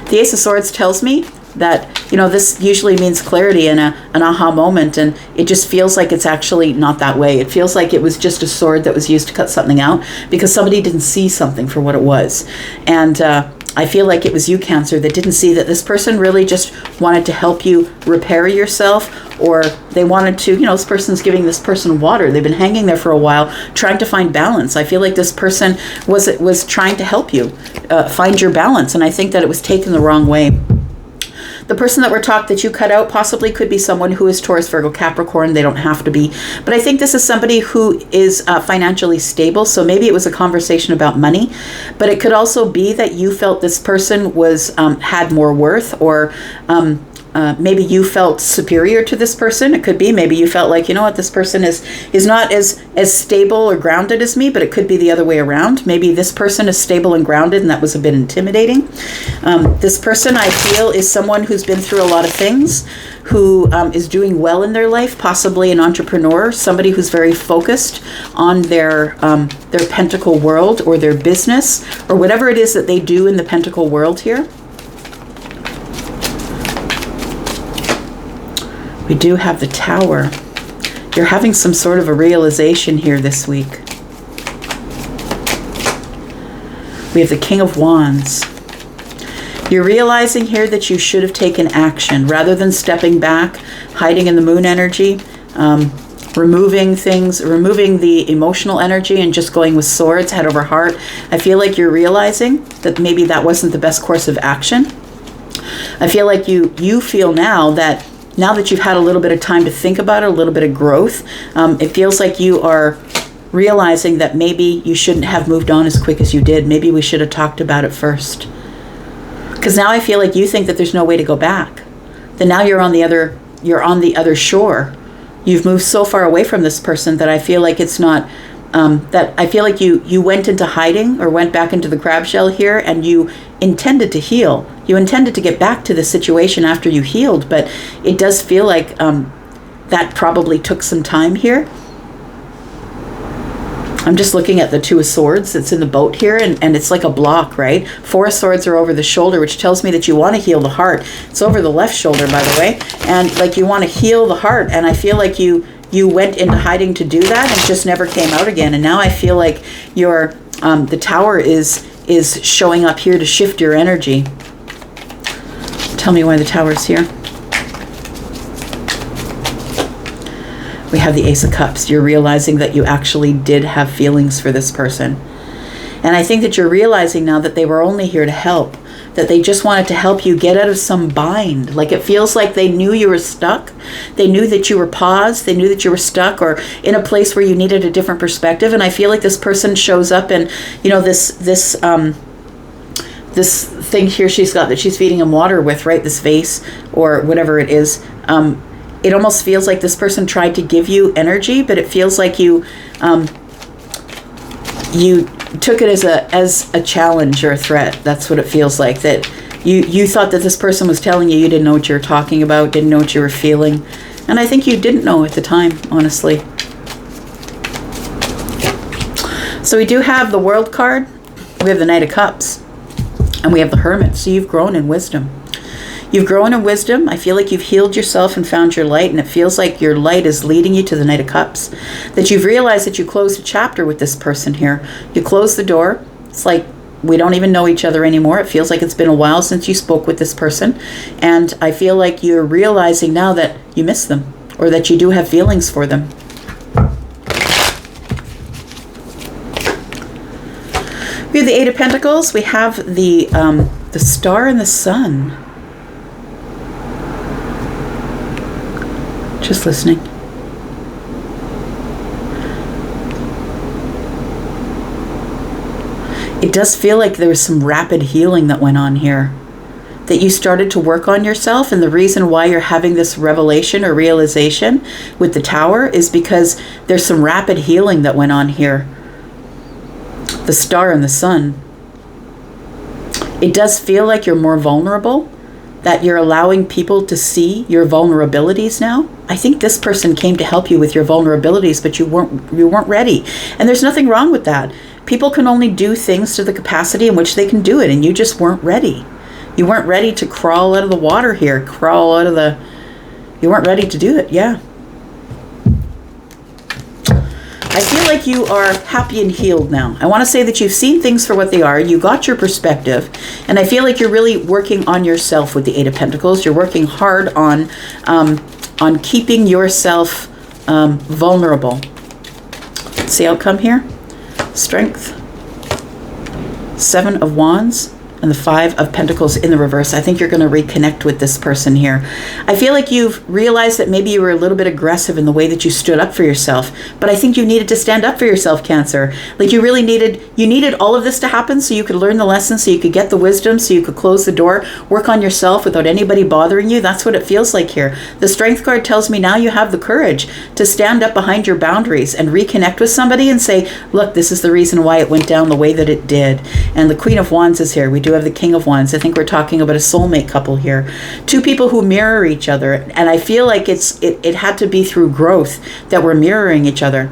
The Ace of Swords tells me that, this usually means clarity and an aha moment, and it just feels like it's actually not that way. It feels like it was just a sword that was used to cut something out because somebody didn't see something for what it was. And I feel like it was you, Cancer, that didn't see that this person really just wanted to help you repair yourself, or they wanted to, this person's giving this person water. They've been hanging there for a while trying to find balance. I feel like this person was trying to help you find your balance, and I think that it was taken the wrong way. The person that you cut out possibly could be someone who is Taurus, Virgo, Capricorn. They don't have to be. But I think this is somebody who is financially stable. So maybe it was a conversation about money. But it could also be that you felt this person had more worth, or maybe you felt superior to this person. It could be maybe you felt like, this person is not as stable or grounded as me, but it could be the other way around. Maybe this person is stable and grounded, and that was a bit intimidating. This person, I feel, is someone who's been through a lot of things, who is doing well in their life, possibly an entrepreneur, somebody who's very focused on their pentacle world or their business or whatever it is that they do in the pentacle world here. We do have the Tower. You're having some sort of a realization here this week. We have the King of Wands. You're realizing here that you should have taken action rather than stepping back, hiding in the moon energy, removing the emotional energy and just going with swords, head over heart. I feel like you're realizing that maybe that wasn't the best course of action. I feel like you feel now that you've had a little bit of time to think about it, a little bit of growth, it feels like you are realizing that maybe you shouldn't have moved on as quick as you did. Maybe we should have talked about it first. Because now I feel like you think that there's no way to go back. That now you're on the other shore. You've moved so far away from this person that I feel like it's not, that I feel like you went into hiding or went back into the crab shell here, and you intended to heal. You intended to get back to the situation after you healed, but it does feel like that probably took some time here. I'm just looking at the 2 of Swords that's in the boat here, and it's like a block, right? 4 of Swords are over the shoulder, which tells me that you want to heal the heart. It's over the left shoulder, by the way, and like you want to heal the heart, and I feel like you went into hiding to do that and just never came out again. And now I feel like the Tower is showing up here to shift your energy. Tell me why the Tower's here. We have the Ace of Cups. You're realizing that you actually did have feelings for this person. And I think that you're realizing now that they were only here to help, that they just wanted to help you get out of some bind. Like it feels like they knew you were stuck. They knew that you were paused. They knew that you were stuck or in a place where you needed a different perspective. And I feel like this person shows up and, this thing here she's got that she's feeding him water with, right? This vase or whatever it is. It almost feels like this person tried to give you energy, but it feels like you took it as a challenge or a threat. That's what it feels like. That you thought that this person was telling you didn't know what you were talking about, didn't know what you were feeling. And I think you didn't know at the time, honestly. So we do have the World card. We have the Knight of Cups. And we have the Hermit. So you've grown in wisdom. You've grown in wisdom. I feel like you've healed yourself and found your light, and it feels like your light is leading you to the Knight of Cups. That you've realized that you closed a chapter with this person here. You closed the door. It's like we don't even know each other anymore. It feels like it's been a while since you spoke with this person. And I feel like you're realizing now that you miss them, or that you do have feelings for them. We have the Eight of Pentacles. We have the Star and the Sun. Just listening. It does feel like there was some rapid healing that went on here. That you started to work on yourself, and the reason why you're having this revelation or realization with the Tower is because there's some rapid healing that went on here. The Star and the Sun. It does feel like you're more vulnerable, that you're allowing people to see your vulnerabilities now. I think this person came to help you with your vulnerabilities, but you weren't ready. And there's nothing wrong with that. People can only do things to the capacity in which they can do it, and you just weren't ready. You weren't ready to crawl out of the water here, you weren't ready to do it, yeah. I feel like you are happy and healed now. I want to say that you've seen things for what they are. You got your perspective. And I feel like you're really working on yourself with the Eight of Pentacles. You're working hard on keeping yourself vulnerable. What's the outcome here? Strength. Seven of Wands. And the Five of Pentacles in the reverse. I think you're going to reconnect with this person here. I feel like you've realized that maybe you were a little bit aggressive in the way that you stood up for yourself. But I think you needed to stand up for yourself, Cancer. Like you needed all of this to happen so you could learn the lesson, so you could get the wisdom, so you could close the door, work on yourself without anybody bothering you. That's what it feels like here. The Strength card tells me now you have the courage to stand up behind your boundaries and reconnect with somebody and say, look, this is the reason why it went down the way that it did. And the Queen of Wands is here. We do have the King of Wands. I think we're talking about a soulmate couple here. Two people who mirror each other. And I feel like it had to be through growth that we're mirroring each other.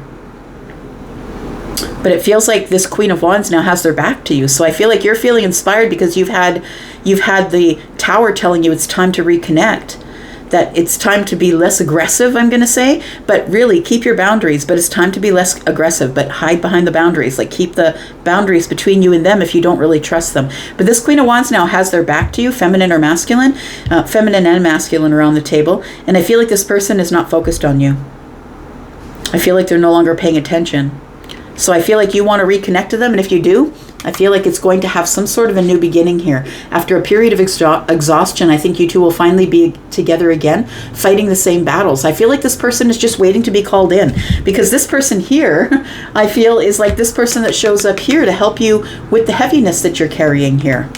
But it feels like this Queen of Wands now has their back to you. So I feel like you're feeling inspired because you've had the Tower telling you it's time to reconnect. That it's time to be less aggressive, I'm going to say, but really keep your boundaries, but it's time to be less aggressive, but hide behind the boundaries, like keep the boundaries between you and them if you don't really trust them. But this Queen of Wands now has their back to you, feminine or masculine, feminine and masculine around the table, and I feel like this person is not focused on you. I feel like they're no longer paying attention. So I feel like you want to reconnect to them, and if you do, I feel like it's going to have some sort of a new beginning here. After a period of exhaustion, I think you two will finally be together again, fighting the same battles. I feel like this person is just waiting to be called in, because this person here, I feel, is like this person that shows up here to help you with the heaviness that you're carrying here.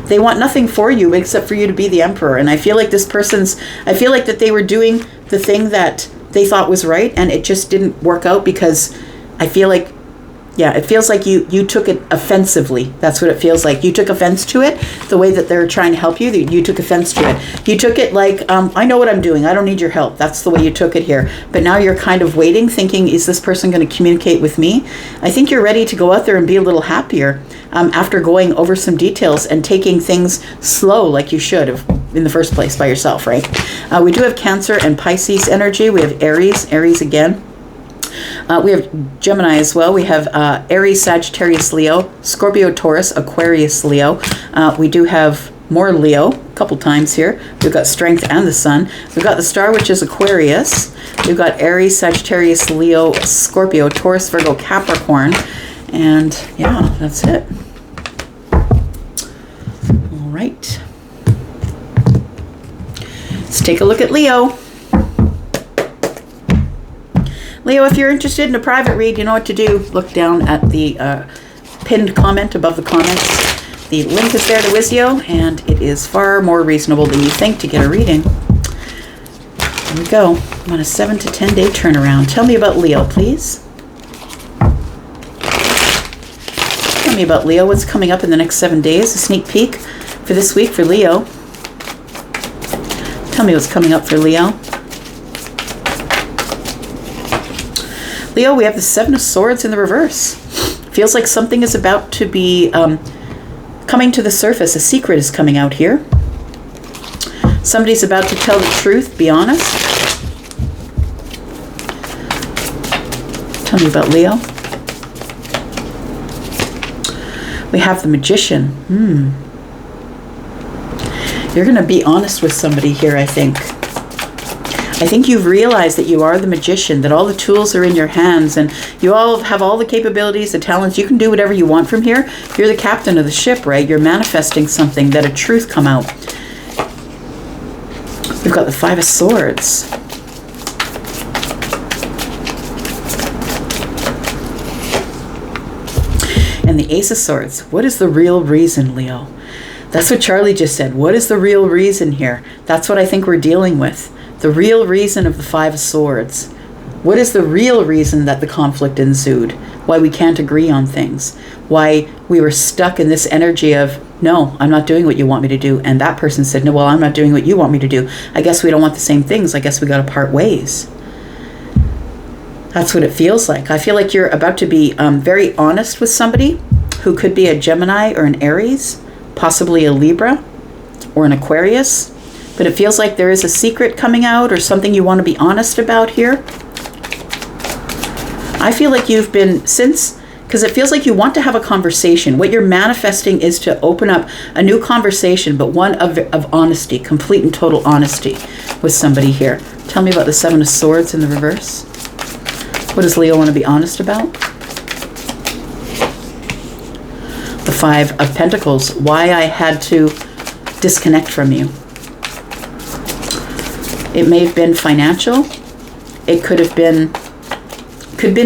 They want nothing for you except for you to be the Emperor. And I feel like I feel like that they were doing the thing that they thought was right, and it just didn't work out because I feel like, yeah, it feels like you took it offensively. That's what it feels like. You took offense to it, the way that they're trying to help you. You took offense to it. You took it like, I know what I'm doing. I don't need your help. That's the way you took it here. But now you're kind of waiting, thinking, is this person going to communicate with me? I think you're ready to go out there and be a little happier after going over some details and taking things slow like you should have in the first place by yourself, right? We do have Cancer and Pisces energy. We have Aries again. We have Gemini as well. We have Aries, Sagittarius, Leo, Scorpio, Taurus, Aquarius, Leo. We do have more Leo a couple times here. We've got Strength and the Sun. We've got the Star, which is Aquarius. We've got Aries, Sagittarius, Leo, Scorpio, Taurus, Virgo, Capricorn. And yeah, that's it. All right. Let's take a look at Leo. Leo, if you're interested in a private read, you know what to do. Look down at the pinned comment above the comments. The link is there to Wizio, and it is far more reasonable than you think to get a reading. Here we go. I'm on a 7 to 10 day turnaround. Tell me about Leo, please. Tell me about Leo. What's coming up in the next 7 days? A sneak peek for this week for Leo. Tell me what's coming up for Leo. Leo, we have the Seven of Swords in the reverse. Feels like something is about to be coming to the surface. A secret is coming out here. Somebody's about to tell the truth. Be honest. Tell me about Leo. We have the Magician. You're going to be honest with somebody here, I think. I think you've realized that you are the magician, that all the tools are in your hands, and you all have all the capabilities, the talents. You can do whatever you want from here. You're the captain of the ship, right? You're manifesting something, that a truth come out. We've got the Five of Swords. And the Ace of Swords. What is the real reason, Leo? That's what Charlie just said. What is the real reason here? That's what I think we're dealing with. The real reason of the Five of Swords. What is the real reason that the conflict ensued? Why we can't agree on things? Why we were stuck in this energy of, no, I'm not doing what you want me to do. And that person said, no, well, I'm not doing what you want me to do. I guess we don't want the same things. I guess we got to part ways. That's what it feels like. I feel like you're about to be very honest with somebody who could be a Gemini or an Aries, possibly a Libra or an Aquarius. But it feels like there is a secret coming out or something you want to be honest about here. I feel like you've been, because it feels like you want to have a conversation. What you're manifesting is to open up a new conversation, but one of honesty, complete and total honesty with somebody here. Tell me about the Seven of Swords in the reverse. What does Leo want to be honest about? The Five of Pentacles. Why I had to disconnect from you. It may have been financial. It could have been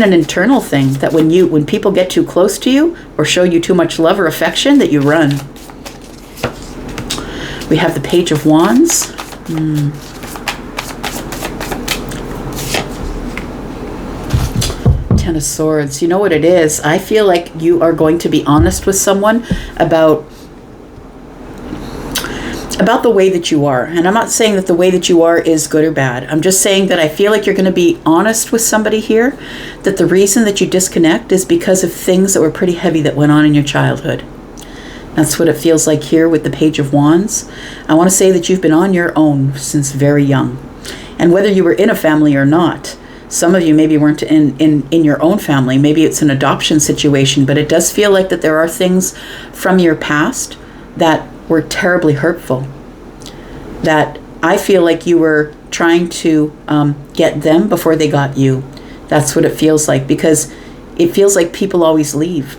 an internal thing that when people get too close to you or show you too much love or affection, that you run. We have the Page of Wands. Ten of Swords. You know what it is? I feel like you are going to be honest with someone about the way that you are. And I'm not saying that the way that you are is good or bad. I'm just saying that I feel like you're going to be honest with somebody here, that the reason that you disconnect is because of things that were pretty heavy that went on in your childhood. That's what it feels like here with the Page of Wands. I want to say that you've been on your own since very young. And whether you were in a family or not, some of you maybe weren't in your own family. Maybe it's an adoption situation, but it does feel like that there are things from your past that were terribly hurtful, that I feel like you were trying to get them before they got you. That's what it feels like, because it feels like people always leave,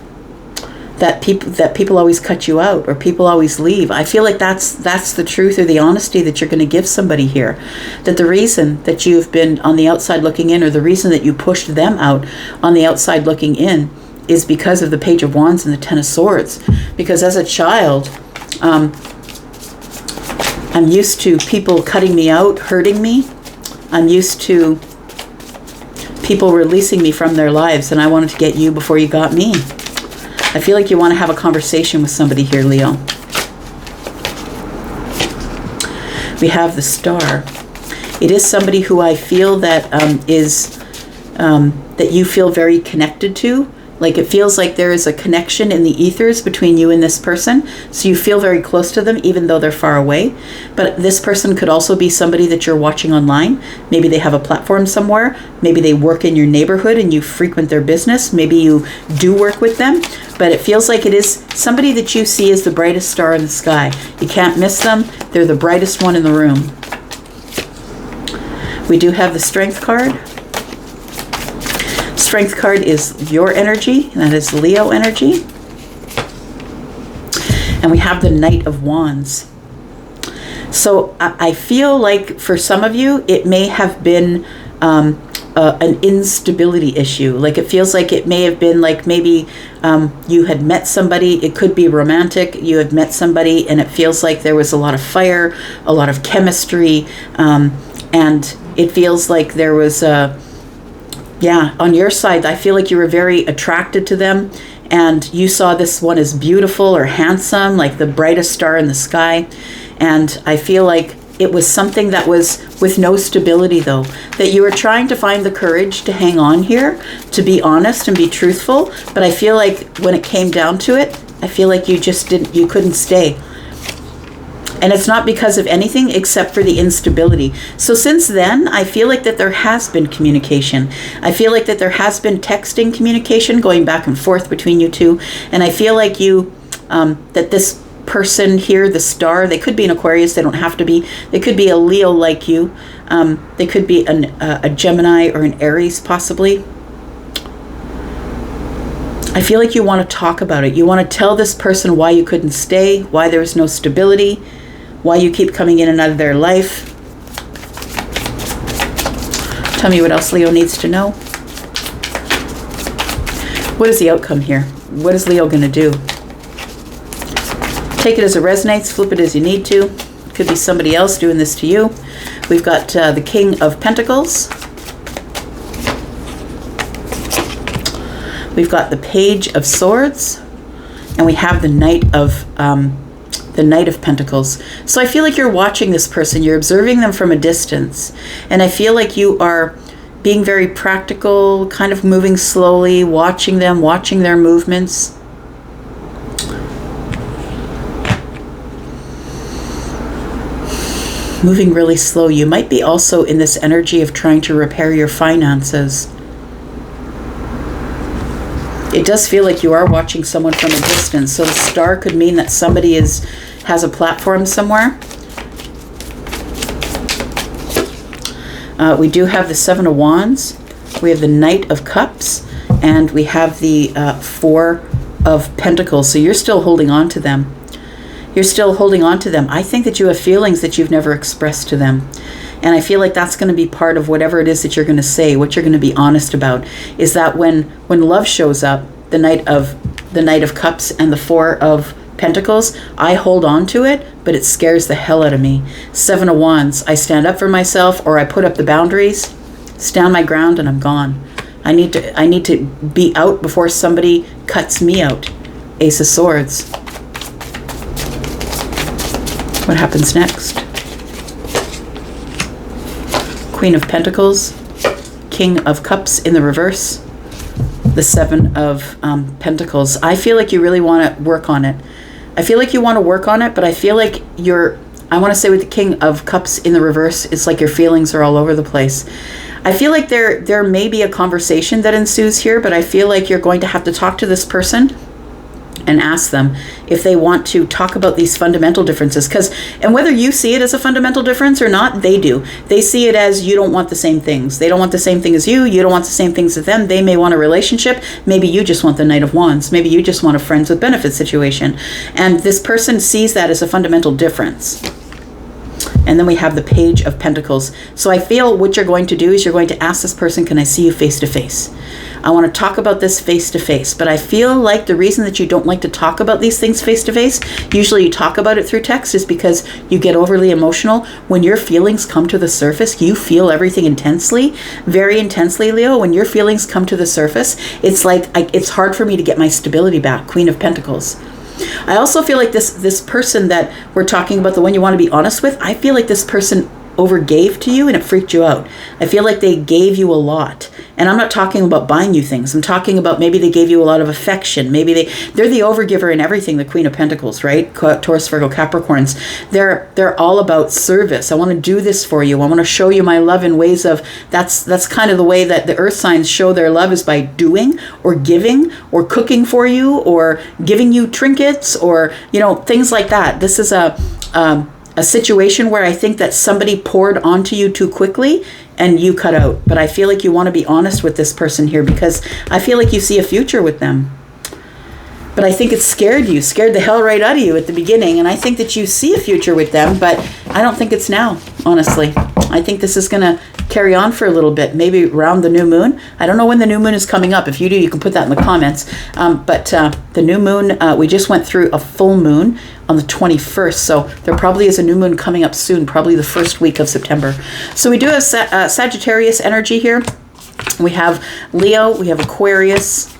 that people always cut you out, or people always leave. I feel like that's the truth or the honesty that you're going to give somebody here, that the reason that you've been on the outside looking in, or the reason that you pushed them out on the outside looking in, is because of the Page of Wands and the Ten of Swords. Because as a child, I'm used to people cutting me out, hurting me. I'm used to people releasing me from their lives, and I wanted to get you before you got me. I feel like you want to have a conversation with somebody here, Leo. We have the Star. It is somebody who I feel that that you feel very connected to. Like it feels like there is a connection in the ethers between you and this person. So you feel very close to them, even though they're far away. But this person could also be somebody that you're watching online. Maybe they have a platform somewhere. Maybe they work in your neighborhood and you frequent their business. Maybe you do work with them. But it feels like it is somebody that you see as the brightest star in the sky. You can't miss them. They're the brightest one in the room. We do have the Strength card. Strength card is your energy, and that is Leo energy. And we have the Knight of Wands. So I feel like for some of you, it may have been an instability issue. Like it feels like it may have been like maybe you had met somebody. It could be romantic. You had met somebody and it feels like there was a lot of fire, a lot of chemistry. And it feels like there was on your side, I feel like you were very attracted to them and you saw this one as beautiful or handsome, like the brightest star in the sky. And I feel like it was something that was with no stability though, that you were trying to find the courage to hang on here, to be honest and be truthful. But I feel like when it came down to it, I feel like you couldn't stay. And it's not because of anything except for the instability. So since then, I feel like that there has been communication. I feel like that there has been texting communication going back and forth between you two. And I feel like that this person here, the star, they could be an Aquarius, they don't have to be. They could be a Leo like you. They could be a Gemini or an Aries possibly. I feel like you want to talk about it. You want to tell this person why you couldn't stay, why there was no stability, why you keep coming in and out of their life. Tell me what else Leo needs to know. What is the outcome here? What is Leo going to do? Take it as it resonates, flip it as you need to. Could be somebody else doing this to you. We've got the King of Pentacles. We've got the Page of Swords, and we have the Knight of Pentacles. So I feel like you're watching this person, you're observing them from a distance, and I feel like you are being very practical, kind of moving slowly, watching them, watching their movements. Moving really slow. You might be also in this energy of trying to repair your finances. It does feel like you are watching someone from a distance. So the star could mean that somebody has a platform somewhere. We do have the Seven of Wands. We have the Knight of Cups. And we have the Four of Pentacles. So you're still holding on to them. You're still holding on to them. I think that you have feelings that you've never expressed to them. And I feel like that's going to be part of whatever it is that you're going to say, what you're going to be honest about, is that when love shows up, the Knight of Cups and the Four of Pentacles, I hold on to it, but it scares the hell out of me. Seven of Wands, I stand up for myself, or I put up the boundaries, stand my ground, and I'm gone. I need to be out before somebody cuts me out. Ace of Swords. What happens next? Queen of Pentacles, King of Cups in the reverse, the Seven of Pentacles. I feel like you really want to work on it. I feel like you want to work on it, but I feel like I want to say with the King of Cups in the reverse, it's like your feelings are all over the place. I feel like there may be a conversation that ensues here, but I feel like you're going to have to talk to this person and ask them if they want to talk about these fundamental differences. And whether you see it as a fundamental difference or not, they do. They see it as you don't want the same things. They don't want the same thing as you. You don't want the same things as them. They may want a relationship. Maybe you just want the Knight of Wands. Maybe you just want a friends with benefits situation. And this person sees that as a fundamental difference. And then we have the Page of Pentacles. So I feel what you're going to do is you're going to ask this person, can I see you face to face? I want to talk about this face to face. But I feel like the reason that you don't like to talk about these things face to face, usually you talk about it through text, is because you get overly emotional. When your feelings come to the surface, you feel everything intensely, very intensely, Leo. When your feelings come to the surface, it's like it's hard for me to get my stability back. Queen of Pentacles. I also feel like this person that we're talking about, the one you want to be honest with, I feel like this person overgave to you and it freaked you out. I feel like they gave you a lot. And I'm not talking about buying you things. I'm talking about maybe they gave you a lot of affection. Maybe they're the overgiver in everything, the Queen of Pentacles, right? Taurus, Virgo, Capricorns. They're all about service. I want to do this for you. I want to show you my love in ways of, that's kind of the way that the earth signs show their love, is by doing or giving or cooking for you or giving you trinkets or, things like that. This is a situation where I think that somebody poured onto you too quickly and you cut out. But I feel like you want to be honest with this person here, because I feel like you see a future with them. But I think it scared the hell right out of you at the beginning. And I think that you see a future with them, but I don't think it's now, honestly. I think this is going to carry on for a little bit, maybe around the new moon. I don't know when the new moon is coming up. If you do, you can put that in the comments. But the new moon, we just went through a full moon on the 21st. So there probably is a new moon coming up soon, probably the first week of September. So we do have Sagittarius energy here. We have Leo, we have Aquarius,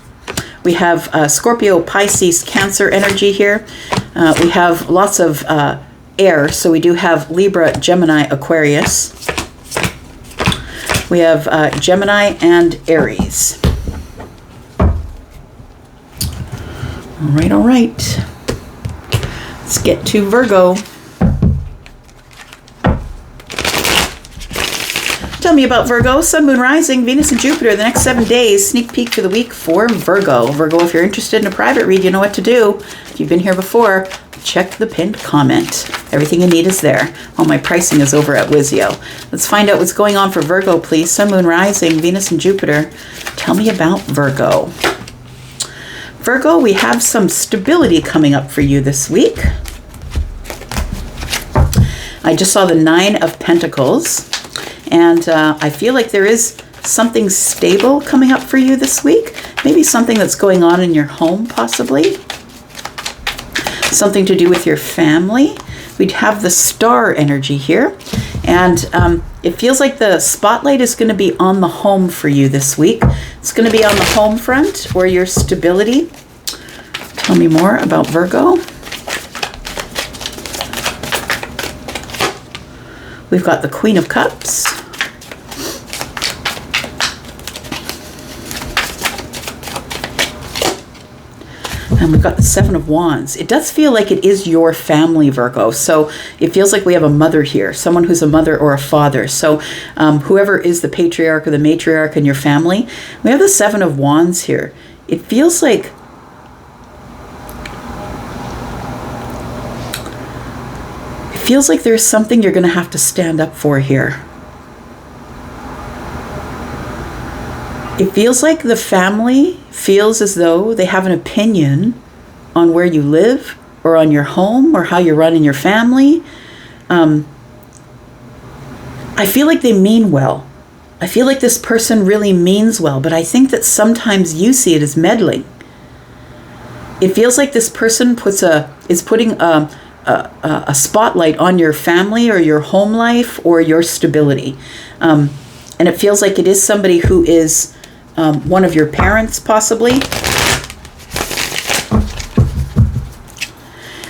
we have Scorpio, Pisces, Cancer energy here. We have lots of air. So we do have Libra, Gemini, Aquarius. We have Gemini and Aries. All right. Let's get to Virgo. Tell me about Virgo, Sun, Moon, Rising, Venus, and Jupiter, the next 7 days. Sneak peek for the week for Virgo. Virgo, if you're interested in a private read, you know what to do. If you've been here before, check the pinned comment. Everything you need is there. All my pricing is over at Wizio. Let's find out what's going on for Virgo, please. Sun, Moon, Rising, Venus, and Jupiter. Tell me about Virgo. Virgo, we have some stability coming up for you this week. I just saw the 9 of Pentacles, and I feel like there is something stable coming up for you this week. Maybe something that's going on in your home, possibly. Something to do with your family. We'd have the star energy here, and it feels like the spotlight is going to be on the home for you this week. It's going to be on the home front or your stability. Tell me more about Virgo. We've got the Queen of Cups. And we've got the 7 of Wands. It does feel like it is your family, Virgo. So it feels like we have a mother here, someone who's a mother or a father. So whoever is the patriarch or the matriarch in your family, we have the 7 of Wands here. It feels like there's something you're going to have to stand up for here. It feels like the family feels as though they have an opinion on where you live or on your home or how you're running your family. I feel like they mean well. I feel like this person really means well, but I think that sometimes you see it as meddling. It feels like this person is putting a spotlight on your family or your home life or your stability. And it feels like it is somebody who is one of your parents, possibly.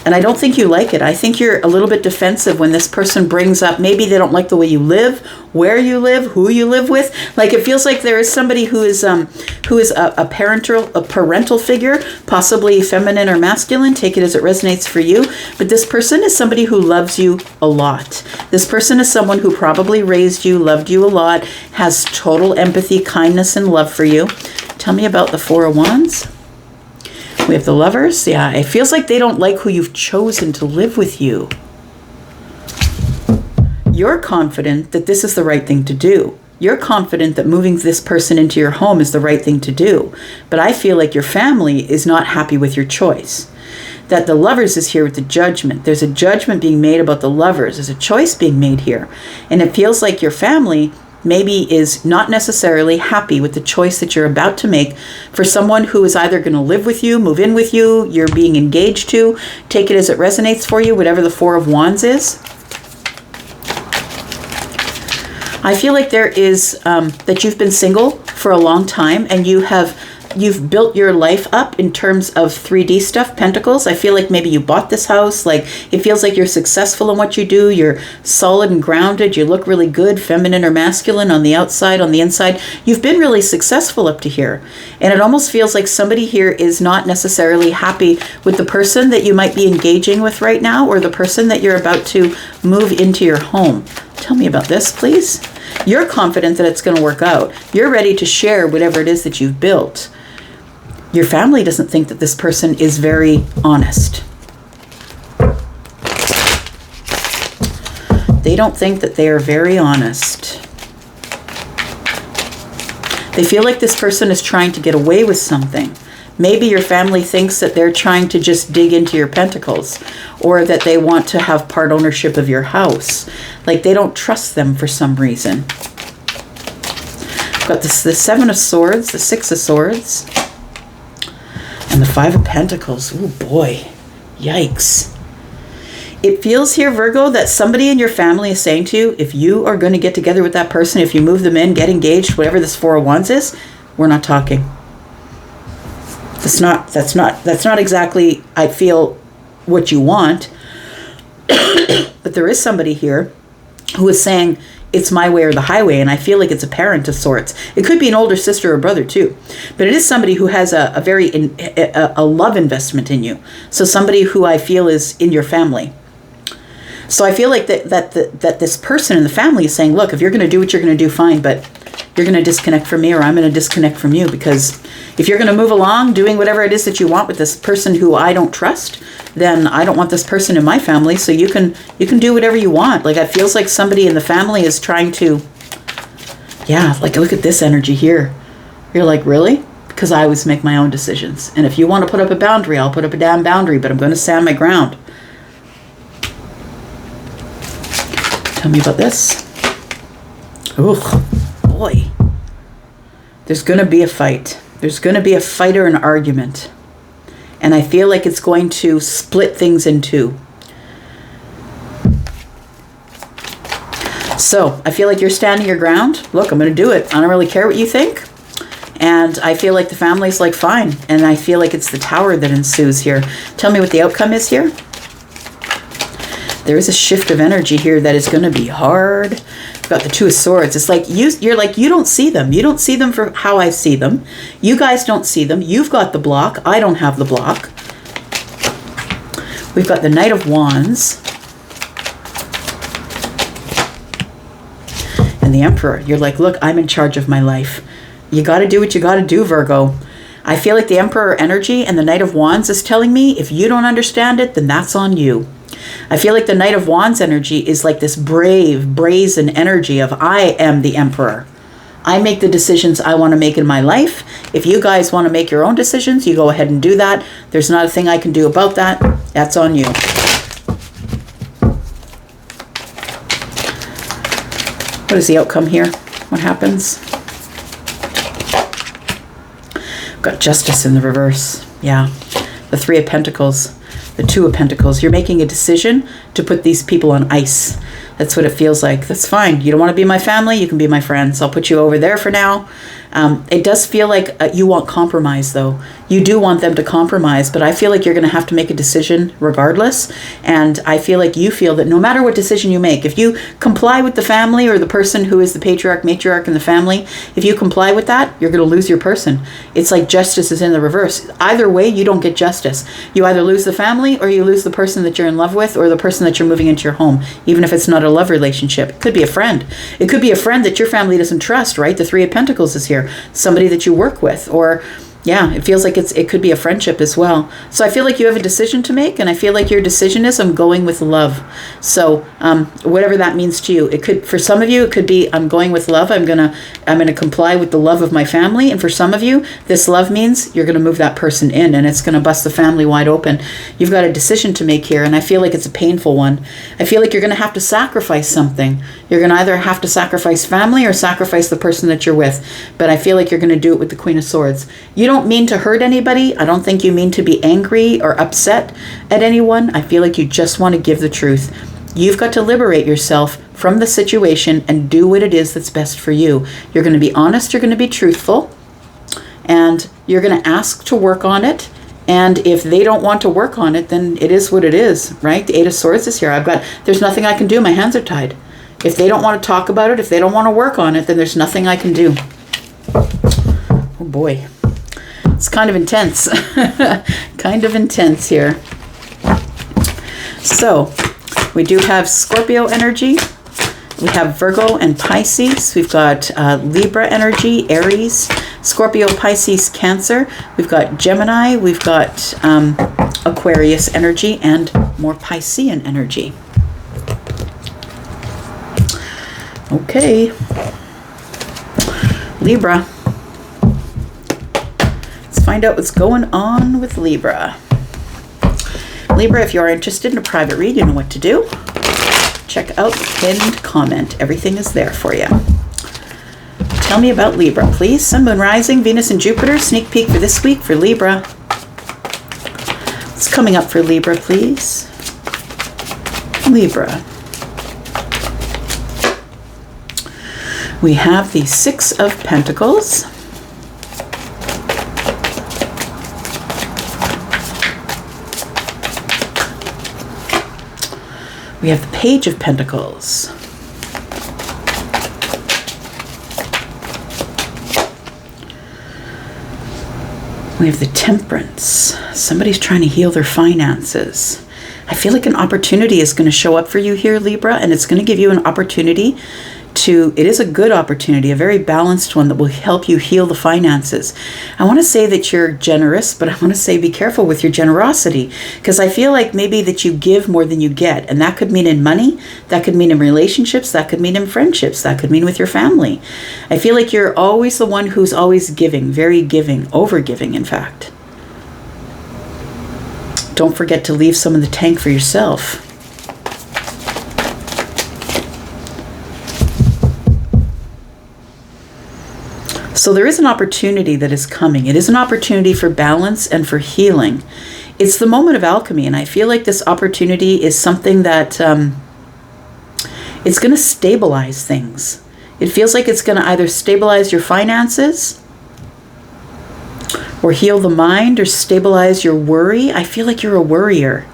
And I don't think you like it. I think you're a little bit defensive when this person brings up, maybe they don't like the way you live, where you live, who you live with. Like, it feels like there is somebody who is a parental figure, possibly feminine or masculine. Take it as it resonates for you. But this person is somebody who loves you a lot. This person is someone who probably raised you, loved you a lot, has total empathy, kindness, and love for you. Tell me about the 4 of Wands. We have the Lovers. Yeah, it feels like they don't like who you've chosen to live with you. You're confident that this is the right thing to do. You're confident that moving this person into your home is the right thing to do. But I feel like your family is not happy with your choice. That the Lovers is here with the Judgment. There's a judgment being made about the Lovers. There's a choice being made here. And it feels like your family maybe is not necessarily happy with the choice that you're about to make for someone who is either going to live with you, move in with you, you're being engaged to. Take it as it resonates for you, whatever the 4 of Wands is. I feel like there is, that you've been single for a long time and you've built your life up in terms of 3D stuff, Pentacles. I feel like maybe you bought this house. Like, it feels like you're successful in what you do. You're solid and grounded. You look really good, feminine or masculine on the outside, on the inside. You've been really successful up to here. And it almost feels like somebody here is not necessarily happy with the person that you might be engaging with right now or the person that you're about to move into your home. Tell me about this, please. You're confident that it's going to work out. You're ready to share whatever it is that you've built. Your family doesn't think that this person is very honest. They don't think that they are very honest. They feel like this person is trying to get away with something. Maybe your family thinks that they're trying to just dig into your pentacles or that they want to have part ownership of your house. Like, they don't trust them for some reason. I've got the 7 of Swords, the 6 of Swords, and the 5 of Pentacles. Oh boy, yikes. It feels here, Virgo, that somebody in your family is saying to you, if you are going to get together with that person, if you move them in, get engaged, whatever this 4 of Wands is, we're not talking. That's not exactly, I feel, what you want. But there is somebody here who is saying, it's my way or the highway, and I feel like it's a parent of sorts. It could be an older sister or brother too, but it is somebody who has a love investment in you. So somebody who I feel is in your family. So I feel like that this person in the family is saying, look, if you're going to do what you're going to do, fine, but you're going to disconnect from me, or I'm going to disconnect from you, because if you're going to move along doing whatever it is that you want with this person who I don't trust, then I don't want this person in my family. So you can do whatever you want. Like, it feels like somebody in the family is trying to, yeah, like, look at this energy here. You're like, really? Because I always make my own decisions. And if you want to put up a boundary, I'll put up a damn boundary, but I'm going to stand my ground. Tell me about this. Ugh, boy. There's going to be a fight. There's going to be a fight or an argument. And I feel like it's going to split things in two. So I feel like you're standing your ground. Look, I'm going to do it. I don't really care what you think. And I feel like the family's like, fine. And I feel like it's the Tower that ensues here. Tell me what the outcome is here. There is a shift of energy here that is going to be hard. We've got the Two of Swords. It's like you're like, you don't see them. You don't see them for how I see them. You guys don't see them. You've got the block. I don't have the block. We've got the Knight of Wands. And the Emperor. You're like, look, I'm in charge of my life. You got to do what you got to do, Virgo. I feel like the Emperor energy and the Knight of Wands is telling me, if you don't understand it, then that's on you. I feel like the Knight of Wands energy is like this brave, brazen energy of, I am the Emperor. I make the decisions I want to make in my life. If you guys want to make your own decisions, you go ahead and do that. There's not a thing I can do about that. That's on you. What is the outcome here? What happens? Got Justice in the reverse. Yeah. The Three of Pentacles. The Two of Pentacles. You're making a decision to put these people on ice. That's what it feels like. That's fine. You don't want to be my family? You can be my friends. I'll put you over there for now. It does feel like you want compromise, though. You do want them to compromise, but I feel like you're going to have to make a decision regardless. And I feel like you feel that no matter what decision you make, if you comply with the family or the person who is the patriarch, matriarch in the family, if you comply with that, you're going to lose your person. It's like justice is in the reverse. Either way, you don't get justice. You either lose the family or you lose the person that you're in love with or the person that you're moving into your home, even if it's not a love relationship. It could be a friend. It could be a friend that your family doesn't trust, right? The Three of Pentacles is here. Somebody that you work with, or yeah, it feels like it could be a friendship as well. So I feel like you have a decision to make, and I feel like your decision is, I'm going with love. So whatever that means to you, it could, for some of you, it could be, I'm going with love. I'm gonna comply with the love of my family. And for some of you, this love means you're gonna move that person in, and it's gonna bust the family wide open. You've got a decision to make here, and I feel like it's a painful one. I feel like you're gonna have to sacrifice something. You're gonna either have to sacrifice family or sacrifice the person that you're with. But I feel like you're gonna do it with the Queen of Swords. You don't mean to hurt anybody. I don't think you mean to be angry or upset at anyone. I feel like you just want to give the truth. You've got to liberate yourself from the situation and do what it is that's best for you. You're going to be honest. You're going to be truthful. And you're going to ask to work on it. And if they don't want to work on it, then it is what it is, right? The Eight of Swords is here. There's nothing I can do. My hands are tied. If they don't want to talk about it, if they don't want to work on it, then there's nothing I can do. Oh boy. It's kind of intense. Kind of intense here. So, we do have Scorpio energy. We have Virgo and Pisces. We've got Libra energy, Aries, Scorpio, Pisces, Cancer. We've got Gemini. We've got Aquarius energy and more Piscean energy. Okay. Libra. Find out what's going on with Libra. Libra, if you are interested in a private read, you know what to do. Check out the pinned comment. Everything is there for you. Tell me about Libra, please. Sun, Moon, Rising, Venus, and Jupiter. Sneak peek for this week for Libra. What's coming up for Libra, please? Libra. We have the Six of Pentacles. We have the Page of Pentacles. We have the Temperance. Somebody's trying to heal their finances. I feel like an opportunity is going to show up for you here, Libra, and it's going to give you an opportunity to, it is a good opportunity, a very balanced one that will help you heal the finances. I want to say that you're generous, but I want to say be careful with your generosity, because I feel like maybe that you give more than you get, and that could mean in money, that could mean in relationships, that could mean in friendships, that could mean with your family. I feel like you're always the one who's always giving, very giving, over giving, in fact. Don't forget to leave some in the tank for yourself. So there is an opportunity that is coming. It is an opportunity for balance and for healing. It's the moment of alchemy, and I feel like this opportunity is something that it's going to stabilize things. It feels like it's going to either stabilize your finances or heal the mind or stabilize your worry. I feel like you're a worrier.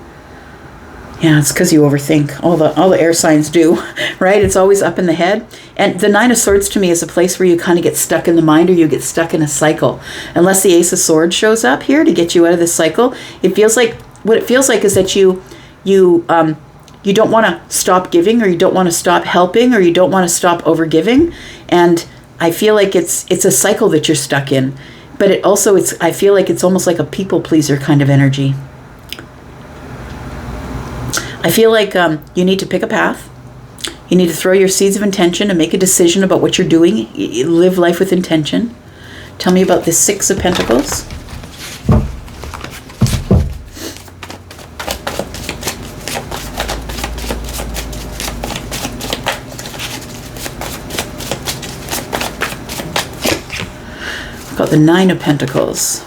Yeah, it's because you overthink. All the air signs do, right? It's always up in the head. And the Nine of Swords to me is a place where you kind of get stuck in the mind, or you get stuck in a cycle. Unless the Ace of Swords shows up here to get you out of this cycle, it feels like, what it feels like is that you don't want to stop giving, or you don't want to stop helping, or you don't want to stop overgiving. And I feel like it's a cycle that you're stuck in. But it also, I feel like it's almost like a people pleaser kind of energy. I feel like you need to pick a path. You need to throw your seeds of intention and make a decision about what you're doing. Live life with intention. Tell me about the Six of Pentacles. I've got the Nine of Pentacles.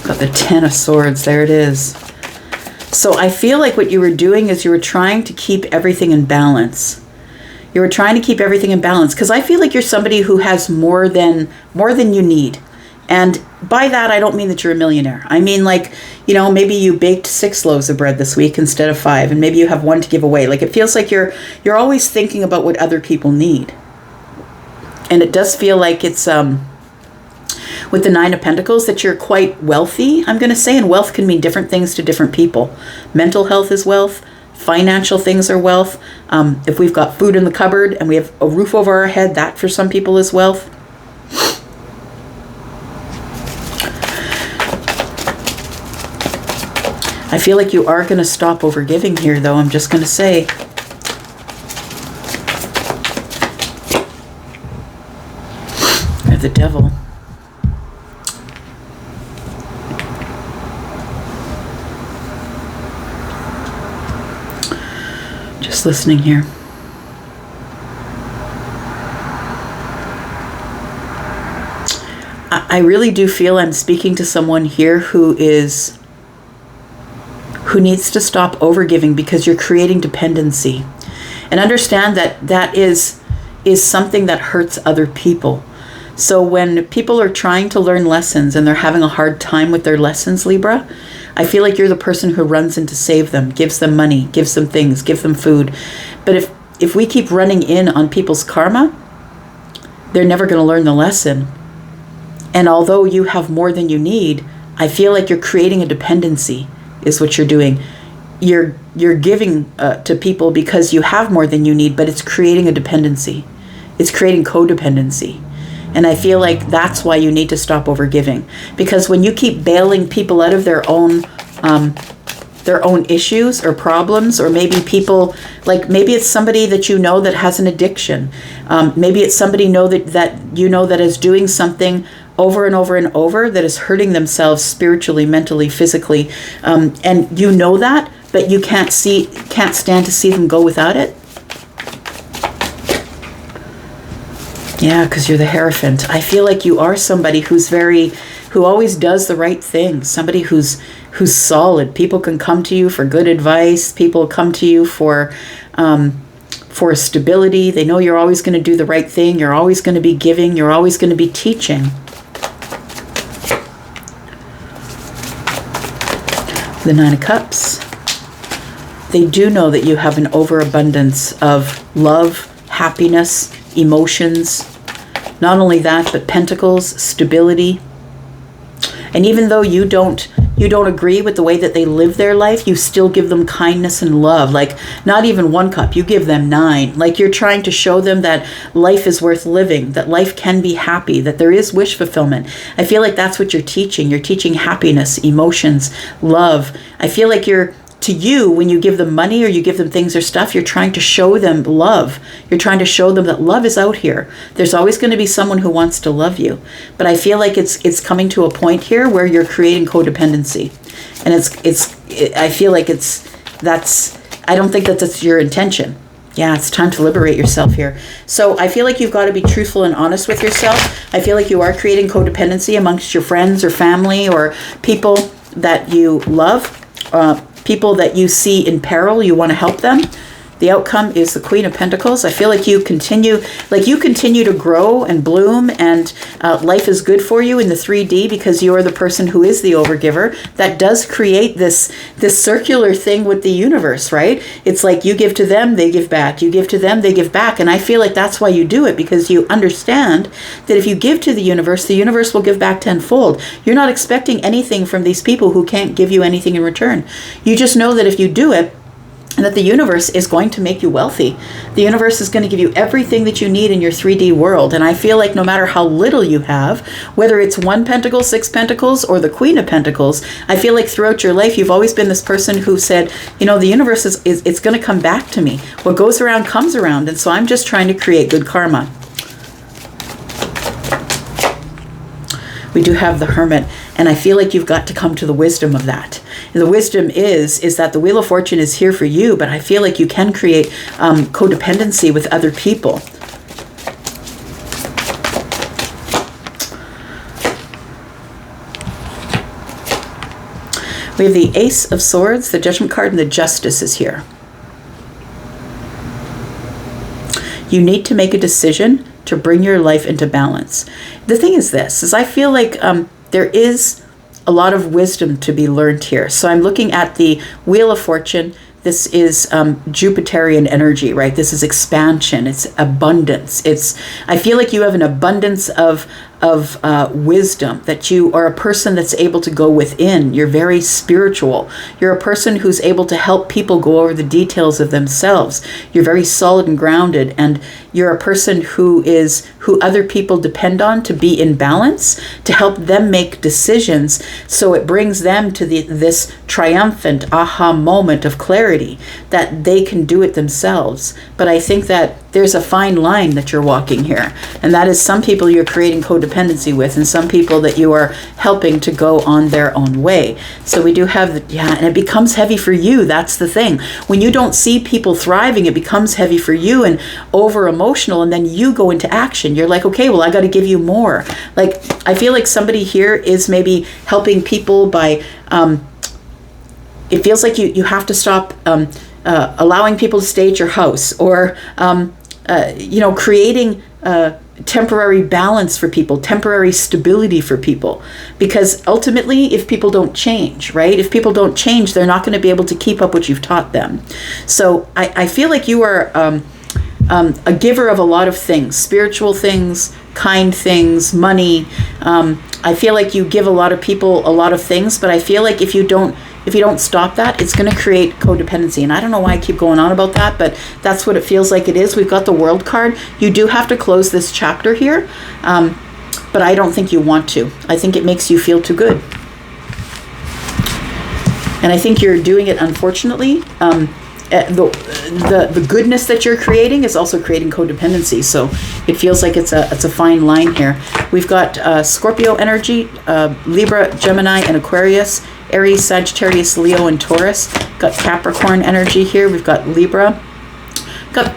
Got the Ten of Swords. There it is. So I feel like what you were doing is you were trying to keep everything in balance. You were trying to keep everything in balance, because I feel like you're somebody who has more than you need. And by that, I don't mean that you're a millionaire. I mean, like, maybe you baked 6 loaves of bread this week instead of 5, and maybe you have 1 to give away. Like, it feels like you're always thinking about what other people need. And it does feel like it's with the Nine of Pentacles that you're quite wealthy, I'm going to say, and wealth can mean different things to different people. Mental health is wealth. Financial things are wealth. If we've got food in the cupboard and we have a roof over our head, that for some people is wealth. I feel like you are going to stop overgiving here, though. I'm just going to say. I have the Devil. Just listening here. I really do feel I'm speaking to someone here who needs to stop overgiving, because you're creating dependency. And understand that is something that hurts other people. So when people are trying to learn lessons and they're having a hard time with their lessons, Libra, I feel like you're the person who runs in to save them, gives them money, gives them things, gives them food. But if we keep running in on people's karma, they're never going to learn the lesson. And although you have more than you need, I feel like you're creating a dependency, is what you're doing. You're giving to people because you have more than you need, but it's creating a dependency. It's creating codependency. And I feel like that's why you need to stop overgiving. Because when you keep bailing people out of their own issues or problems, or maybe people, like maybe it's somebody that you know that has an addiction. Maybe it's somebody that is doing something over and over and over that is hurting themselves spiritually, mentally, physically. And you know that, but you can't stand to see them go without it. Yeah, because you're the Hierophant. I feel like you are somebody who always does the right thing. Somebody who's solid. People can come to you for good advice. People come to you for stability. They know you're always going to do the right thing. You're always going to be giving. You're always going to be teaching. The Nine of Cups. They do know that you have an overabundance of love, happiness, emotions. Not only that, but pentacles, stability. And even though you don't agree with the way that they live their life, you still give them kindness and love. Like, not even 1 cup, you give them 9. Like, you're trying to show them that life is worth living, that life can be happy, that there is wish fulfillment. I feel like that's what you're teaching. You're teaching happiness, emotions, love. I feel like to you, when you give them money or you give them things or stuff, you're trying to show them love. You're trying to show them that love is out here. There's always going to be someone who wants to love you. But I feel like it's coming to a point here where you're creating codependency. And I feel like I don't think that that's your intention. Yeah, it's time to liberate yourself here. So I feel like you've got to be truthful and honest with yourself. I feel like you are creating codependency amongst your friends or family or people that you love. People that you see in peril, you want to help them. The outcome is the Queen of Pentacles. I feel like you continue to grow and bloom, and life is good for you in the 3D because you are the person who is the overgiver. That does create this circular thing with the universe, right? It's like you give to them, they give back. You give to them, they give back. And I feel like that's why you do it, because you understand that if you give to the universe will give back tenfold. You're not expecting anything from these people who can't give you anything in return. You just know that if you do it, and that the universe is going to make you wealthy. The universe is going to give you everything that you need in your 3D world. And I feel like no matter how little you have, whether it's 1 pentacle, 6 pentacles, or the Queen of Pentacles, I feel like throughout your life, you've always been this person who said, the universe it's going to come back to me. What goes around comes around. And so I'm just trying to create good karma. We do have the Hermit, and I feel like you've got to come to the wisdom of that. And the wisdom is that the Wheel of Fortune is here for you, but I feel like you can create codependency with other people. We have the Ace of Swords, the Judgment card, and the Justice is here. You need to make a decision to bring your life into balance. The thing is I feel like there is a lot of wisdom to be learned here. So I'm looking at the Wheel of Fortune. This is Jupiterian energy, right? This is expansion. It's abundance. I feel like you have an abundance of wisdom, that you are a person that's able to go within. You're very spiritual. You're a person who's able to help people go over the details of themselves. You're very solid and grounded, and you're a person who other people depend on to be in balance, to help them make decisions. So it brings them to this triumphant aha moment of clarity that they can do it themselves. But I think that there's a fine line that you're walking here. And that is some people you're creating codependency with, and some people that you are helping to go on their own way. So we do have, and it becomes heavy for you. That's the thing. When you don't see people thriving, it becomes heavy for you and over emotional, and then you go into action. You're like, okay, well, I got to give you more. Like, I feel like somebody here is maybe helping people by, it feels like you have to stop allowing people to stay at your house, or creating temporary balance for people, temporary stability for people. Because ultimately, if people don't change, right? If people don't change, they're not going to be able to keep up what you've taught them. So I feel like you are a giver of a lot of things, spiritual things, kind things, money. I feel like you give a lot of people a lot of things, but I feel like if you don't stop that, it's going to create codependency. And I don't know why I keep going on about that, but that's what it feels like it is. We've got the World card. You do have to close this chapter here, but I don't think you want to. I think it makes you feel too good. And I think you're doing it, unfortunately. The goodness that you're creating is also creating codependency. So it feels like it's a fine line here. We've got Scorpio energy, Libra, Gemini, and Aquarius. Aries, Sagittarius, Leo, and Taurus. Got Capricorn energy here. We've got Libra. Got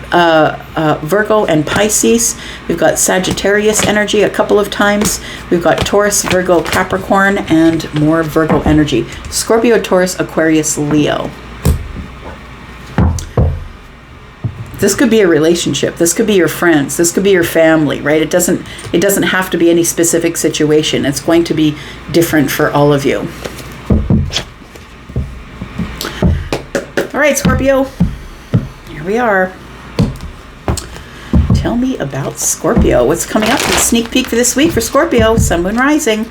Virgo and Pisces. We've got Sagittarius energy a couple of times. We've got Taurus, Virgo, Capricorn, and more Virgo energy. Scorpio, Taurus, Aquarius, Leo. This could be a relationship. This could be your friends. This could be your family, right? It doesn't have to be any specific situation. It's going to be different for all of you. All right, Scorpio, here we are. Tell me about Scorpio. What's coming up? The sneak peek for this week for Scorpio, Sun, Moon, Rising.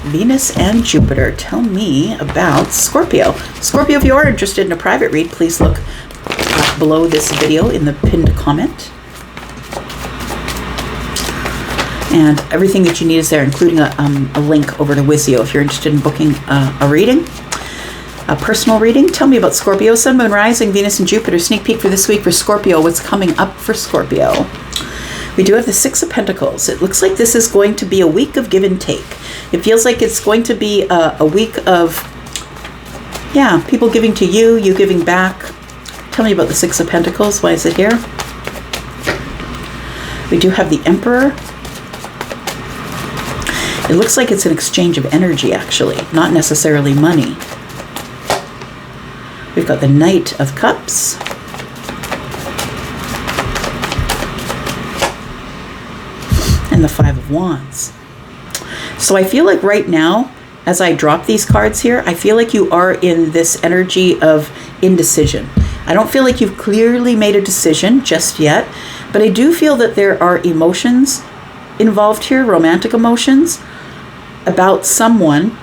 Venus and Jupiter. Tell me about Scorpio. Scorpio, if you are interested in a private read, please look below this video in the pinned comment. And everything that you need is there, including a link over to Wizio if you're interested in booking a reading, a personal reading. Tell me about Scorpio. Sun, Moon, Rising, Venus, and Jupiter. Sneak peek for this week for Scorpio. What's coming up for Scorpio? We do have the Six of Pentacles. It looks like this is going to be a week of give and take. It feels like it's going to be a week of, yeah, people giving to you, you giving back. Tell me about the Six of Pentacles. Why is it here? We do have the Emperor. It looks like it's an exchange of energy, actually, not necessarily money. We've got the Knight of Cups. And the Five of Wands. So I feel like right now, as I drop these cards here, I feel like you are in this energy of indecision. I don't feel like you've clearly made a decision just yet, but I do feel that there are emotions involved here, romantic emotions, about someone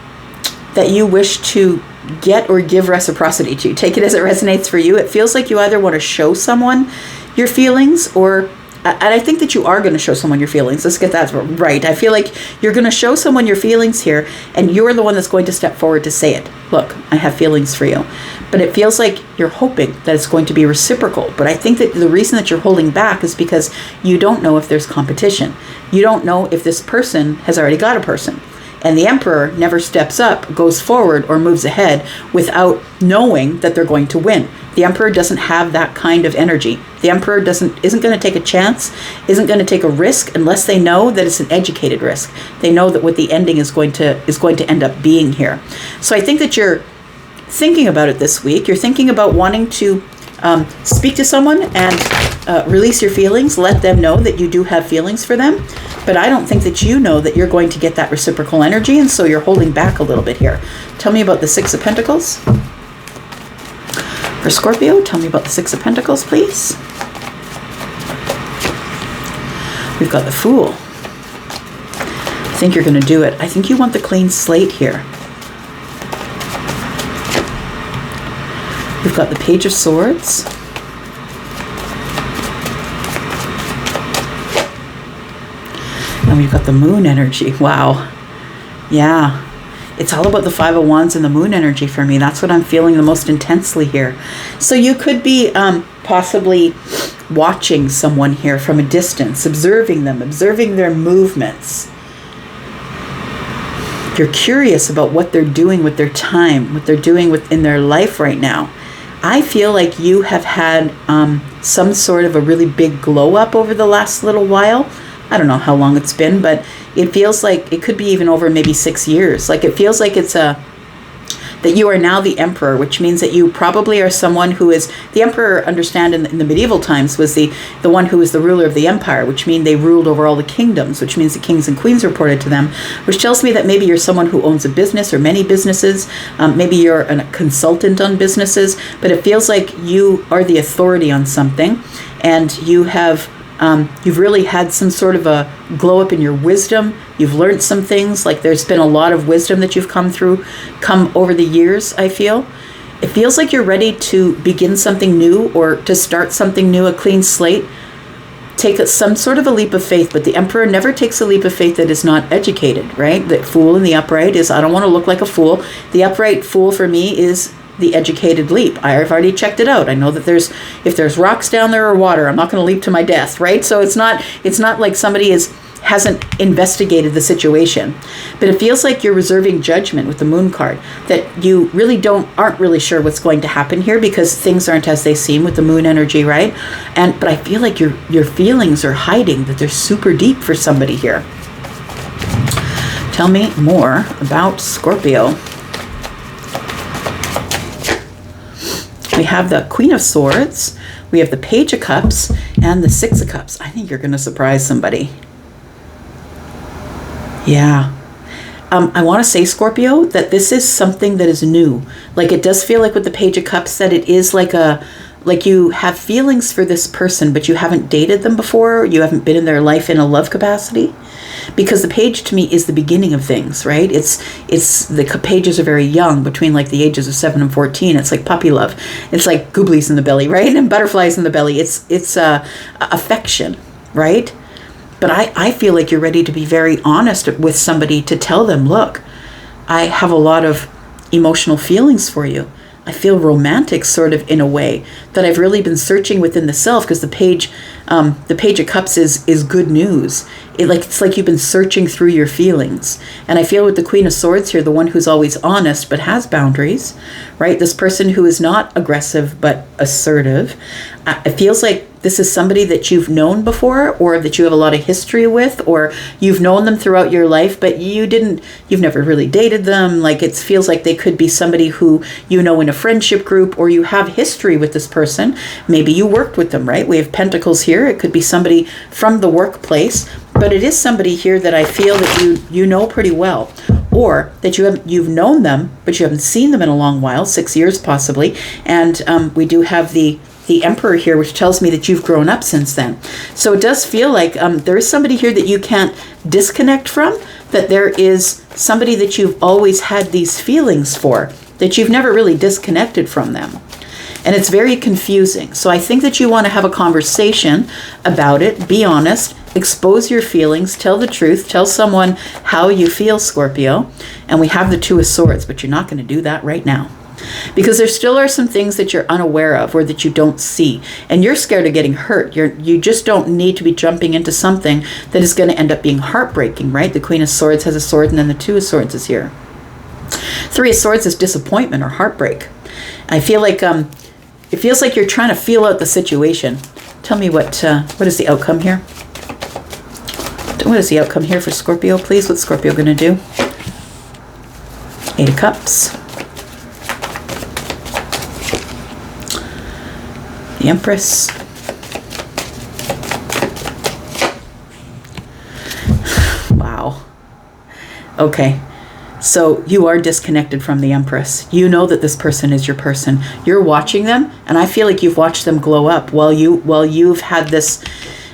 that you wish to get or give reciprocity to. Take it as it resonates for you. It feels like you either want to show someone your feelings, or, and I think that you are going to show someone your feelings. Let's get that right. I feel like you're going to show someone your feelings here, and you're the one that's going to step forward to say it. Look, I have feelings for you. But it feels like you're hoping that it's going to be reciprocal. But I think that the reason that you're holding back is because you don't know if there's competition. You don't know if this person has already got a person. And the Emperor never steps up, goes forward, or moves ahead without knowing that they're going to win. The Emperor doesn't have that kind of energy. The Emperor isn't going to take a chance, isn't going to take a risk unless they know that it's an educated risk. They know that what the ending is going to end up being here. So I think that you're thinking about it this week. You're thinking about wanting to speak to someone and release your feelings, let them know that you do have feelings for them. But I don't think that you know that you're going to get that reciprocal energy, and so you're holding back a little bit here. Tell me about the Six of Pentacles. For Scorpio, tell me about the Six of Pentacles, please. We've got the Fool. I think you're going to do it. I think you want the clean slate here. We've got the Page of Swords. And we've got the Moon energy. Wow. Yeah. It's all about the Five of Wands and the Moon energy for me. That's what I'm feeling the most intensely here. So you could be possibly watching someone here from a distance, observing them, observing their movements. You're curious about what they're doing with their time, what they're doing in their life right now. I feel like you have had some sort of a really big glow up over the last little while. I don't know how long it's been, but it feels like it could be even over maybe 6 years. Like it feels like it's that you are now the Emperor, which means that you probably are someone who is, the Emperor, understand in the medieval times, was the one who was the ruler of the empire, which means they ruled over all the kingdoms, which means the kings and queens reported to them, which tells me that maybe you're someone who owns a business or many businesses. Maybe you're a consultant on businesses, but it feels like you are the authority on something, and you have you've really had some sort of a glow up in your wisdom. You've learned some things. Like there's been a lot of wisdom that you've come over the years, I feel. It feels like you're ready to begin something new, or to start something new, a clean slate. Take some sort of a leap of faith, but the Emperor never takes a leap of faith that is not educated, right? The Fool and the Upright is, I don't want to look like a fool. The Upright Fool for me is the educated leap. I've already checked it out. I know that if there's rocks down there or water, I'm not going to leap to my death, right? So it's not like somebody hasn't investigated the situation. But it feels like you're reserving judgment with the Moon card, that you really aren't really sure what's going to happen here, because things aren't as they seem with the Moon energy, right? But I feel like your feelings are hiding, that they're super deep for somebody here. Tell me more about Scorpio. We have the Queen of Swords, we have the Page of Cups, and the Six of Cups. I think you're going to surprise somebody. Yeah. I want to say, Scorpio, that this is something that is new. Like, it does feel like with the Page of Cups that it is like a like you have feelings for this person, but you haven't dated them before. You haven't been in their life in a love capacity. Because the page to me is the beginning of things, right? It's the pages are very young, between like the ages of 7 and 14. It's like puppy love. It's like gooblies in the belly, right? And butterflies in the belly. It's affection, right? But I feel like you're ready to be very honest with somebody, to tell them, look, I have a lot of emotional feelings for you. I feel romantic, sort of, in a way that I've really been searching within the self, because the Page of Cups is good news. It's like you've been searching through your feelings. And I feel with the Queen of Swords here, the one who's always honest but has boundaries, right? This person who is not aggressive but assertive. It feels like this is somebody that you've known before, or that you have a lot of history with, or you've known them throughout your life, but you've never really dated them. Like, it feels like they could be somebody who you know in a friendship group, or you have history with this person. Maybe you worked with them, right? We have Pentacles here. It could be somebody from the workplace, but it is somebody here that I feel that you know pretty well, or that you've known them, but you haven't seen them in a long while, 6 years possibly. And we do have the Emperor here, which tells me that you've grown up since then. So it does feel like there is somebody here that you can't disconnect from, that there is somebody that you've always had these feelings for, that you've never really disconnected from them. And it's very confusing. So I think that you want to have a conversation about it, be honest, expose your feelings, tell the truth, tell someone how you feel, Scorpio. And we have the Two of Swords, but you're not going to do that right now. Because there still are some things that you're unaware of, or that you don't see, and you're scared of getting hurt. You just don't need to be jumping into something that is going to end up being heartbreaking, right? The Queen of Swords has a sword, and then the Two of Swords is here. Three of Swords is disappointment or heartbreak. I feel like it feels like you're trying to feel out the situation. Tell me what is the outcome here? What is the outcome here for Scorpio, please? What's Scorpio going to do? Eight of Cups. The Empress. Wow. Okay. So you are disconnected from the Empress. You know that this person is your person. You're watching them, and I feel like you've watched them glow up while you've had this,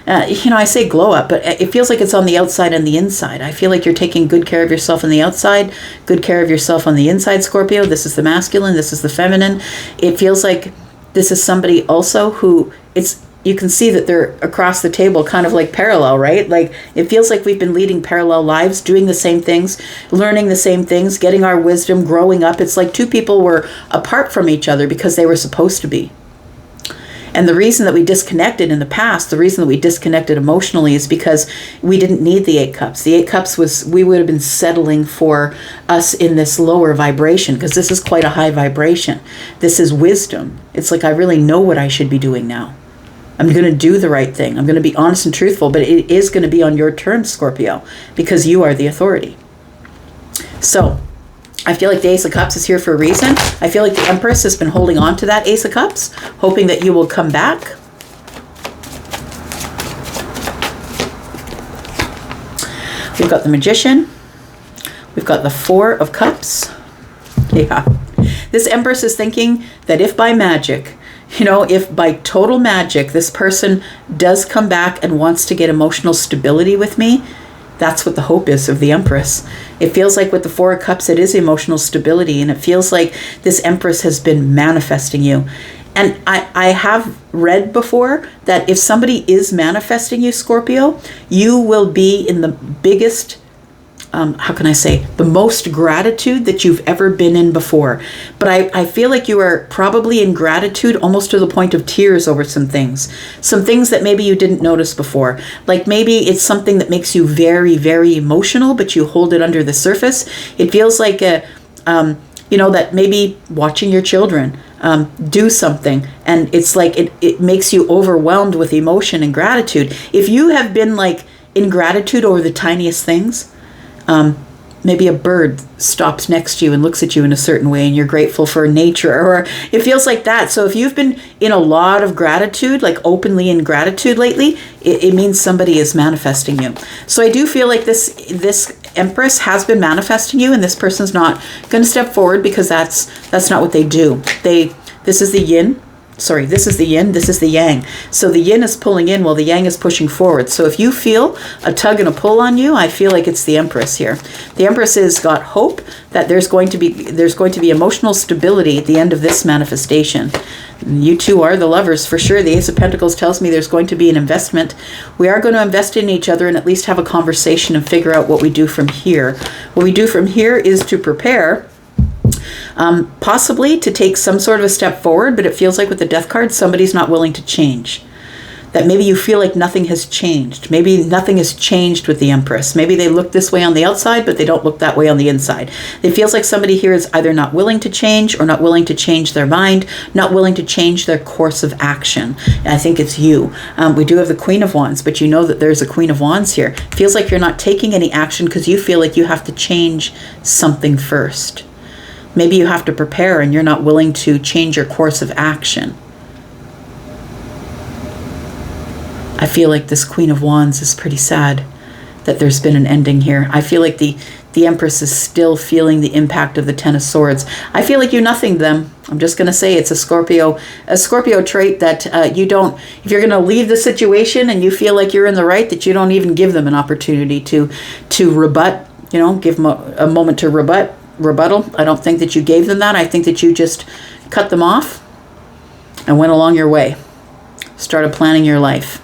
I say glow up, but it feels like it's on the outside and the inside. I feel like you're taking good care of yourself on the outside, good care of yourself on the inside, Scorpio. This is the masculine, this is the feminine. It feels like this is somebody also who you can see that they're across the table, kind of like parallel, right? Like, it feels like we've been leading parallel lives, doing the same things, learning the same things, getting our wisdom, growing up. It's like two people were apart from each other because they were supposed to be. And the reason that we disconnected in the past, the reason that we disconnected emotionally, is because we didn't need the Eight Cups. The Eight Cups we would have been settling for us in this lower vibration, because this is quite a high vibration. This is wisdom. It's like, I really know what I should be doing now. I'm going to do the right thing. I'm going to be honest and truthful, but it is going to be on your terms, Scorpio, because you are the authority. So I feel like the Ace of Cups is here for a reason. I feel like the Empress has been holding on to that Ace of Cups, hoping that you will come back. We've got the Magician. We've got the Four of Cups. Yeah. This Empress is thinking that if by magic, if by total magic, this person does come back and wants to get emotional stability with me, that's what the hope is of the Empress. It feels like with the Four of Cups, it is emotional stability, and it feels like this Empress has been manifesting you. And I have read before that if somebody is manifesting you, Scorpio, you will be in the biggest, the most gratitude that you've ever been in before. But I feel like you are probably in gratitude almost to the point of tears over some things that maybe you didn't notice before. Like, maybe it's something that makes you very, very emotional, but you hold it under the surface. It feels like that maybe watching your children do something, and it's like it makes you overwhelmed with emotion and gratitude. If you have been like in gratitude over the tiniest things, maybe a bird stops next to you and looks at you in a certain way, and you're grateful for nature, or it feels like that. So if you've been in a lot of gratitude, like openly in gratitude lately, it means somebody is manifesting you. So I do feel like this Empress has been manifesting you, and this person's not going to step forward, because that's not what they do. This is the yin, Sorry, this is the yin, this is the yang. So the yin is pulling in while the yang is pushing forward. So if you feel a tug and a pull on you, I feel like it's the Empress here. The Empress has got hope that there's going to be emotional stability at the end of this manifestation. You two are the lovers for sure. The Ace of Pentacles tells me there's going to be an investment. We are going to invest in each other and at least have a conversation and figure out what we do from here. What we do from here is to prepare, possibly to take some sort of a step forward, but it feels like with the Death card, somebody's not willing to change. That maybe you feel like nothing has changed. Maybe nothing has changed with the Empress. Maybe they look this way on the outside, but they don't look that way on the inside. It feels like somebody here is either not willing to change or not willing to change their mind, not willing to change their course of action. And I think it's you. We do have the Queen of Wands, but you know that there's a Queen of Wands here. It feels like you're not taking any action because you feel like you have to change something first. Maybe you have to prepare and you're not willing to change your course of action. I feel like this Queen of Wands is pretty sad that there's been an ending here. I feel like the Empress is still feeling the impact of the Ten of Swords. I feel like you nothinged them. I'm just going to say it's a Scorpio trait that you don't, if you're going to leave the situation and you feel like you're in the right, that you don't even give them an opportunity to rebut, you know, give them a moment to rebuttal. I don't think that you gave them that. I think that you just cut them off and went along your way, started planning your life.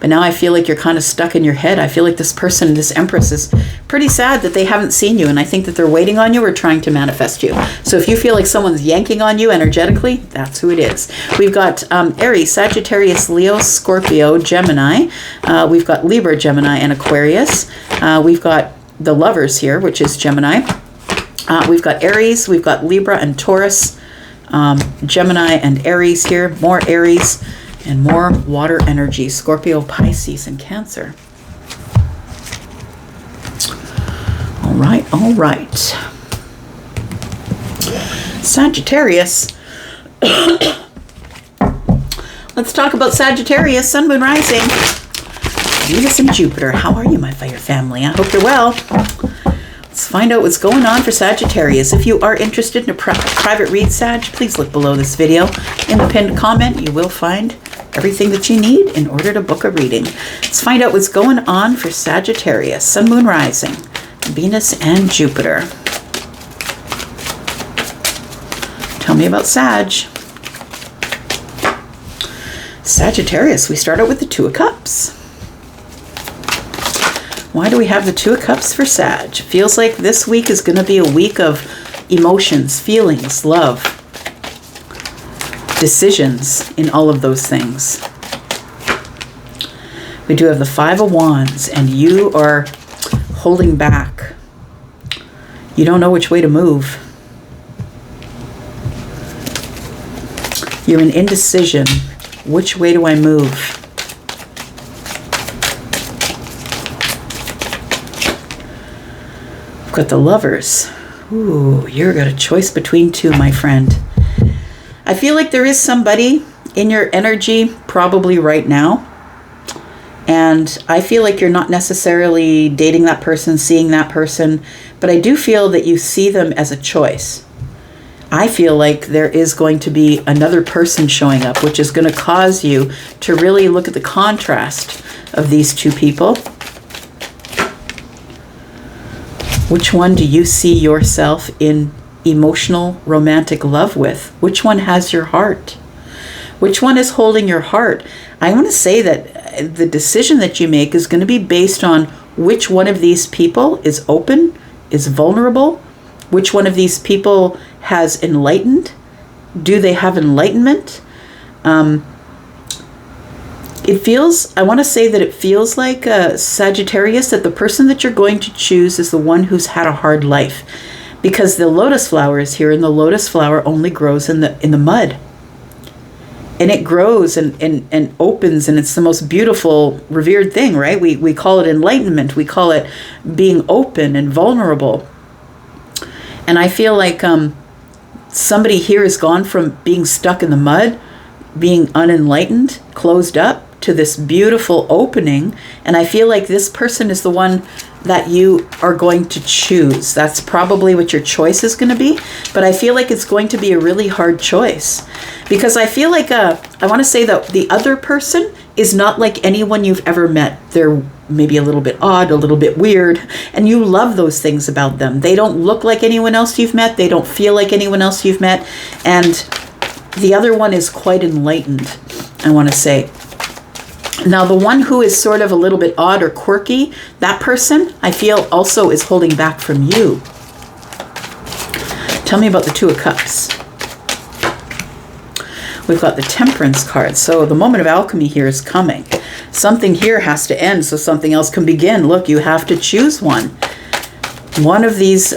But now I feel like you're kind of stuck in your head. I feel like this person, this Empress, is pretty sad that they haven't seen you, and I think that they're waiting on you or trying to manifest you. So if you feel like someone's yanking on you energetically, that's who it is. We've got Aries, Sagittarius, Leo, Scorpio, Gemini. We've got Libra, Gemini, and Aquarius. We've got the Lovers here, which is Gemini. We've got Aries, we've got Libra and Taurus, Gemini and Aries here, more Aries and more water energy, Scorpio, Pisces, and Cancer. All right, all right. Sagittarius. Let's talk about Sagittarius, Sun, Moon, Rising, Venus, and Jupiter. How are you, my fire family? I hope you're well. Let's find out what's going on for Sagittarius. If you are interested in a private read, Sag, please look below this video. In the pinned comment, you will find everything that you need in order to book a reading. Let's find out what's going on for Sagittarius, Sun, Moon, Rising, Venus, and Jupiter. Tell me about Sag. Sagittarius, we start out with the Two of Cups. Why do we have the Two of Cups for Sag? Feels like this week is going to be a week of emotions, feelings, love, decisions in all of those things. We do have the Five of Wands, and you are holding back. You don't know which way to move. You're in indecision. Which way do I move? Got the Lovers. Ooh, you've got a choice between two, my friend. I feel like there is somebody in your energy probably right now. And I feel like you're not necessarily dating that person, seeing that person, but I do feel that you see them as a choice. I feel like there is going to be another person showing up, which is going to cause you to really look at the contrast of these two people. Which one do you see yourself in emotional, romantic love with? Which one has your heart? Which one is holding your heart? I want to say that the decision that you make is going to be based on which one of these people is open, is vulnerable, which one of these people has enlightened. Do they have enlightenment? I want to say that it feels like Sagittarius, that the person that you're going to choose is the one who's had a hard life, because the lotus flower is here, and the lotus flower only grows in the mud, and it grows and opens, and it's the most beautiful, revered thing, right? We call it enlightenment. We call it being open and vulnerable. And I feel like somebody here has gone from being stuck in the mud, being unenlightened, closed up, to this beautiful opening. And I feel like this person is the one that you are going to choose. That's probably what your choice is going to be. But I feel like it's going to be a really hard choice, because I feel like I want to say that the other person is not like anyone you've ever met. They're maybe a little bit odd, a little bit weird, and you love those things about them. They don't look like anyone else you've met. They don't feel like anyone else you've met. And the other one is quite enlightened, I want to say. Now, the one who is sort of a little bit odd or quirky, that person, I feel, also is holding back from you. Tell me about the Two of Cups. We've got the Temperance card. So the moment of alchemy here is coming. Something here has to end so something else can begin. Look, you have to choose one. One of these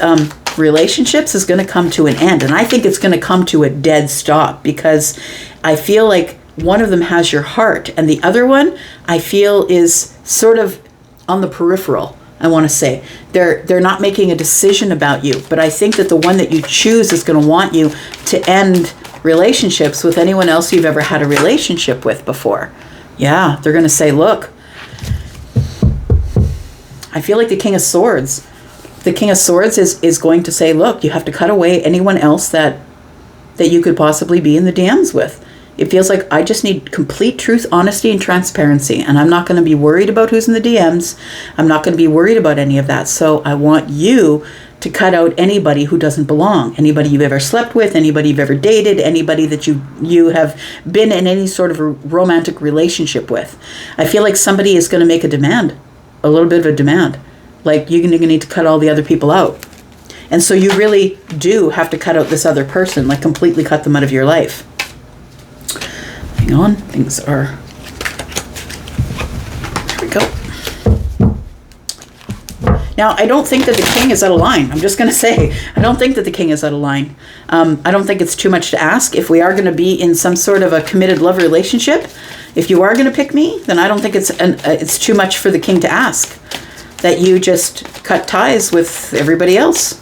relationships is going to come to an end. And I think it's going to come to a dead stop, because I feel like one of them has your heart, and the other one, I feel, is sort of on the peripheral, I want to say. They're not making a decision about you, but I think that the one that you choose is going to want you to end relationships with anyone else you've ever had a relationship with before. Yeah, they're going to say, look, I feel like the King of Swords. The King of Swords is going to say, look, you have to cut away anyone else that you could possibly be in the DMs with. It feels like I just need complete truth, honesty, and transparency. And I'm not going to be worried about who's in the DMs. I'm not going to be worried about any of that. So I want you to cut out anybody who doesn't belong. Anybody you've ever slept with, anybody you've ever dated, anybody that you have been in any sort of a romantic relationship with. I feel like somebody is going to make a demand, a little bit of a demand. Like, you're going to need to cut all the other people out. And so you really do have to cut out this other person, like completely cut them out of your life. Hang on, things are, there we go. Now, I don't think that the King is out of line. I'm just going to say, I don't think that the King is out of line. I don't think it's too much to ask. If we are going to be in some sort of a committed love relationship, if you are going to pick me, then I don't think it's too much for the King to ask that you just cut ties with everybody else.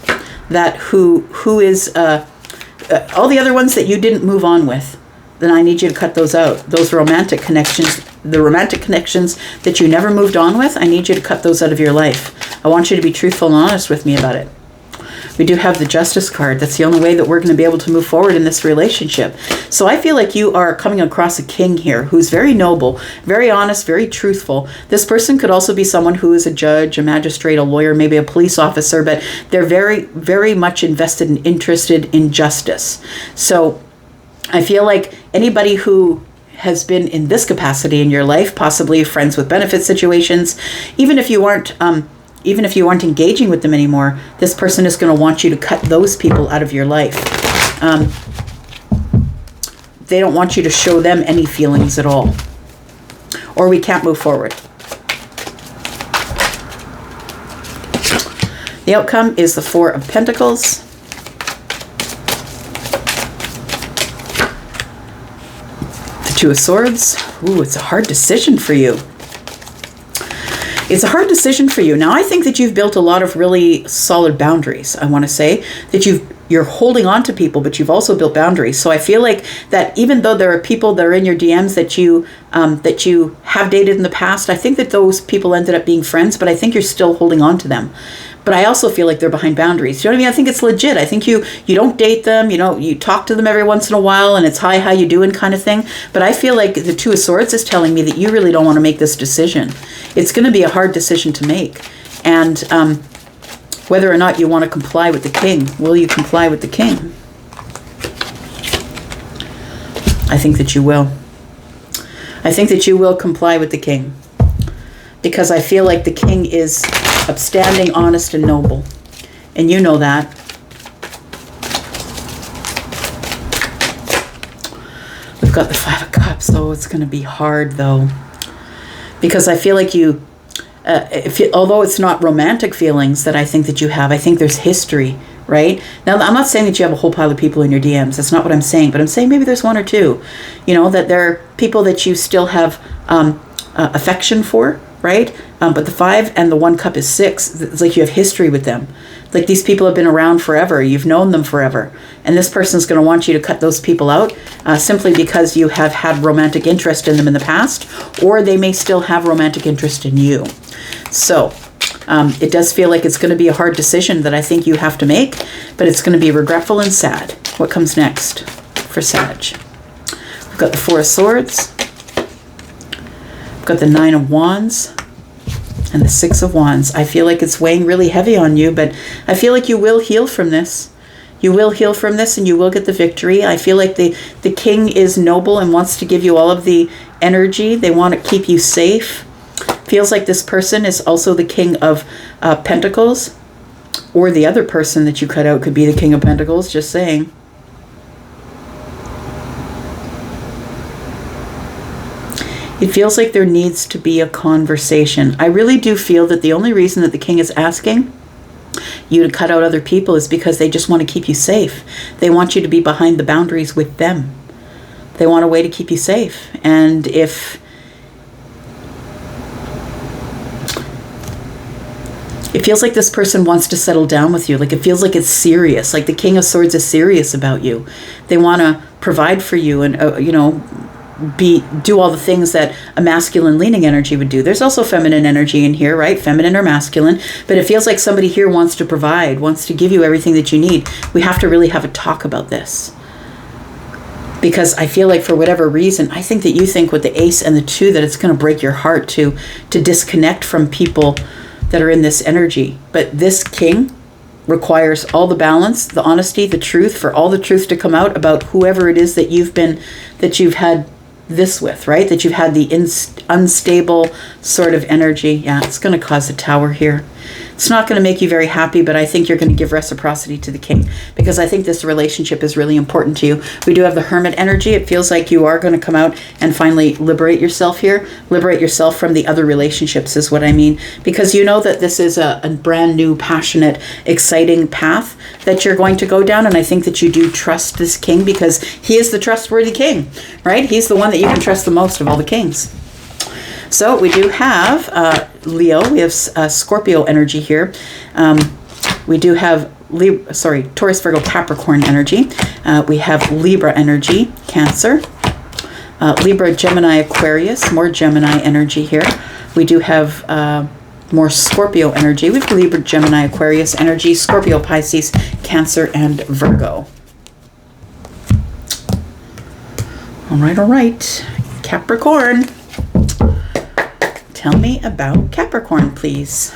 That who is all the other ones that you didn't move on with, then I need you to cut those out. Those romantic connections, the romantic connections that you never moved on with, I need you to cut those out of your life. I want you to be truthful and honest with me about it. We do have the Justice card. That's the only way that we're going to be able to move forward in this relationship. So I feel like you are coming across a king here who's very noble, very honest, very truthful. This person could also be someone who is a judge, a magistrate, a lawyer, maybe a police officer, but they're very, very much invested and interested in justice. So I feel like anybody who has been in this capacity in your life, possibly friends with benefit situations, even if you aren't engaging with them anymore, this person is going to want you to cut those people out of your life. They don't want you to show them any feelings at all, or we can't move forward. The outcome is the Four of Pentacles. The Two of Swords. Ooh, it's a hard decision for you. It's a hard decision for you. Now, I think that you've built a lot of really solid boundaries. I want to say that you're holding on to people, but you've also built boundaries. So I feel like that even though there are people that are in your DMs that you have dated in the past, I think that those people ended up being friends, but I think you're still holding on to them. But I also feel like they're behind boundaries. You know what I mean? I think it's legit. I think you don't date them. You talk to them every once in a while, and it's hi, how you doing kind of thing. But I feel like the Two of Swords is telling me that you really don't want to make this decision. It's going to be a hard decision to make. And whether or not you want to comply with the King. Will you comply with the King? I think that you will. I think that you will comply with the King. Because I feel like the King is upstanding, honest, and noble. And you know that. We've got the Five of Cups, though. It's going to be hard, though. Because I feel like although it's not romantic feelings that I think that you have, I think there's history, right? Now, I'm not saying that you have a whole pile of people in your DMs. That's not what I'm saying. But I'm saying maybe there's one or two. That there are people that you still have affection for, right? But the 5 and the 1 cup is 6. It's like you have history with them. Like these people have been around forever. You've known them forever. And this person's going to want you to cut those people out simply because you have had romantic interest in them in the past, or they may still have romantic interest in you. So it does feel like it's going to be a hard decision that I think you have to make, but it's going to be regretful and sad. What comes next for Sag? We've got the 4 of Swords. We've got the 9 of Wands. And the 6 of Wands. I feel like it's weighing really heavy on you, but I feel like you will heal from this. You will heal from this and you will get the victory. I feel like the king is noble and wants to give you all of the energy. They want to keep you safe. Feels like this person is also the King of Pentacles, or the other person that you cut out could be the King of Pentacles, just saying. It feels like there needs to be a conversation. I really do feel that the only reason that the king is asking you to cut out other people is because they just want to keep you safe. They want you to be behind the boundaries with them. They want a way to keep you safe. And if it feels like this person wants to settle down with you, like it feels like it's serious, like the King of Swords is serious about you. They want to provide for you and, you know, do all the things that a masculine leaning energy would do. There's also feminine energy in here, right? Feminine or masculine, but it feels like somebody here wants to provide, wants to give you everything that you need. We have to really have a talk about this, because I feel like for whatever reason, I think that you think with the Ace and the 2 that it's going to break your heart to disconnect from people that are in this energy. But this king requires all the balance, the honesty, the truth, for all the truth to come out about whoever it is that you've had this with, right? That you've had the unstable sort of energy. Yeah, it's going to cause a Tower here. It's not going to make you very happy, but I think you're going to give reciprocity to the king, because I think this relationship is really important to you. We do have the Hermit energy. It feels like you are going to come out and finally liberate yourself here. Liberate yourself from the other relationships is what I mean, because you know that this is a brand new, passionate, exciting path that you're going to go down. And I think that you do trust this king because he is the trustworthy king, right? He's the one that you can trust the most of all the kings. So we do have Leo. We have Scorpio energy here. We do have Taurus, Virgo, Capricorn energy. We have Libra energy, Cancer. Libra, Gemini, Aquarius. More Gemini energy here. We do have more Scorpio energy. We have Libra, Gemini, Aquarius energy. Scorpio, Pisces, Cancer, and Virgo. All right. Capricorn. Tell me about Capricorn, please.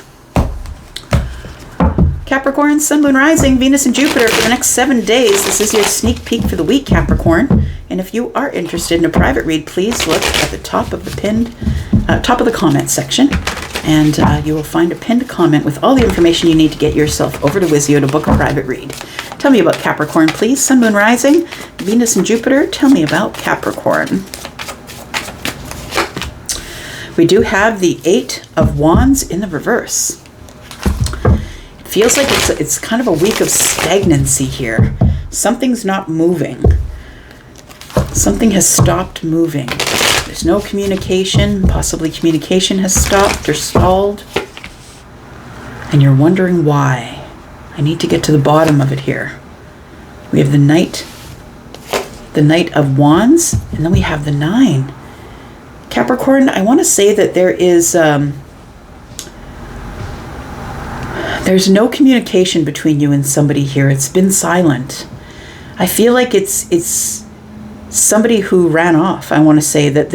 Capricorn, Sun, Moon, Rising, Venus, and Jupiter for the next 7 days. This is your sneak peek for the week, Capricorn. And if you are interested in a private read, please look at the top of the top of the comment section, and you will find a pinned comment with all the information you need to get yourself over to Wizio to book a private read. Tell me about Capricorn, please. Sun, Moon, Rising, Venus, and Jupiter. Tell me about Capricorn. We do have the 8 of Wands in the reverse. It feels like it's kind of a week of stagnancy here. Something's not moving. Something has stopped moving. There's no communication. Possibly communication has stopped or stalled. And you're wondering why. I need to get to the bottom of it here. We have the Knight of Wands, and then we have the 9. Capricorn, I want to say that there's no communication between you and somebody here. It's been silent. I feel like it's somebody who ran off. I want to say that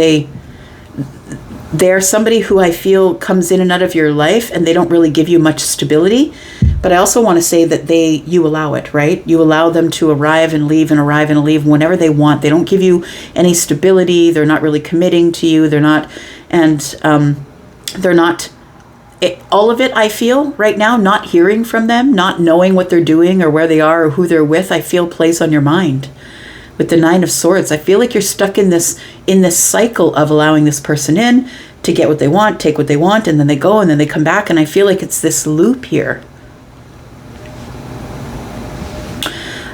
they're somebody who I feel comes in and out of your life, and they don't really give you much stability. But I also want to say that you allow it, right? You allow them to arrive and leave and arrive and leave whenever they want. They don't give you any stability. They're not really committing to you. They're not, all of it, I feel right now, not hearing from them, not knowing what they're doing or where they are or who they're with, I feel plays on your mind. With the 9 of Swords, I feel like you're stuck in this cycle of allowing this person in to get what they want, take what they want, and then they go and then they come back. And I feel like it's this loop here.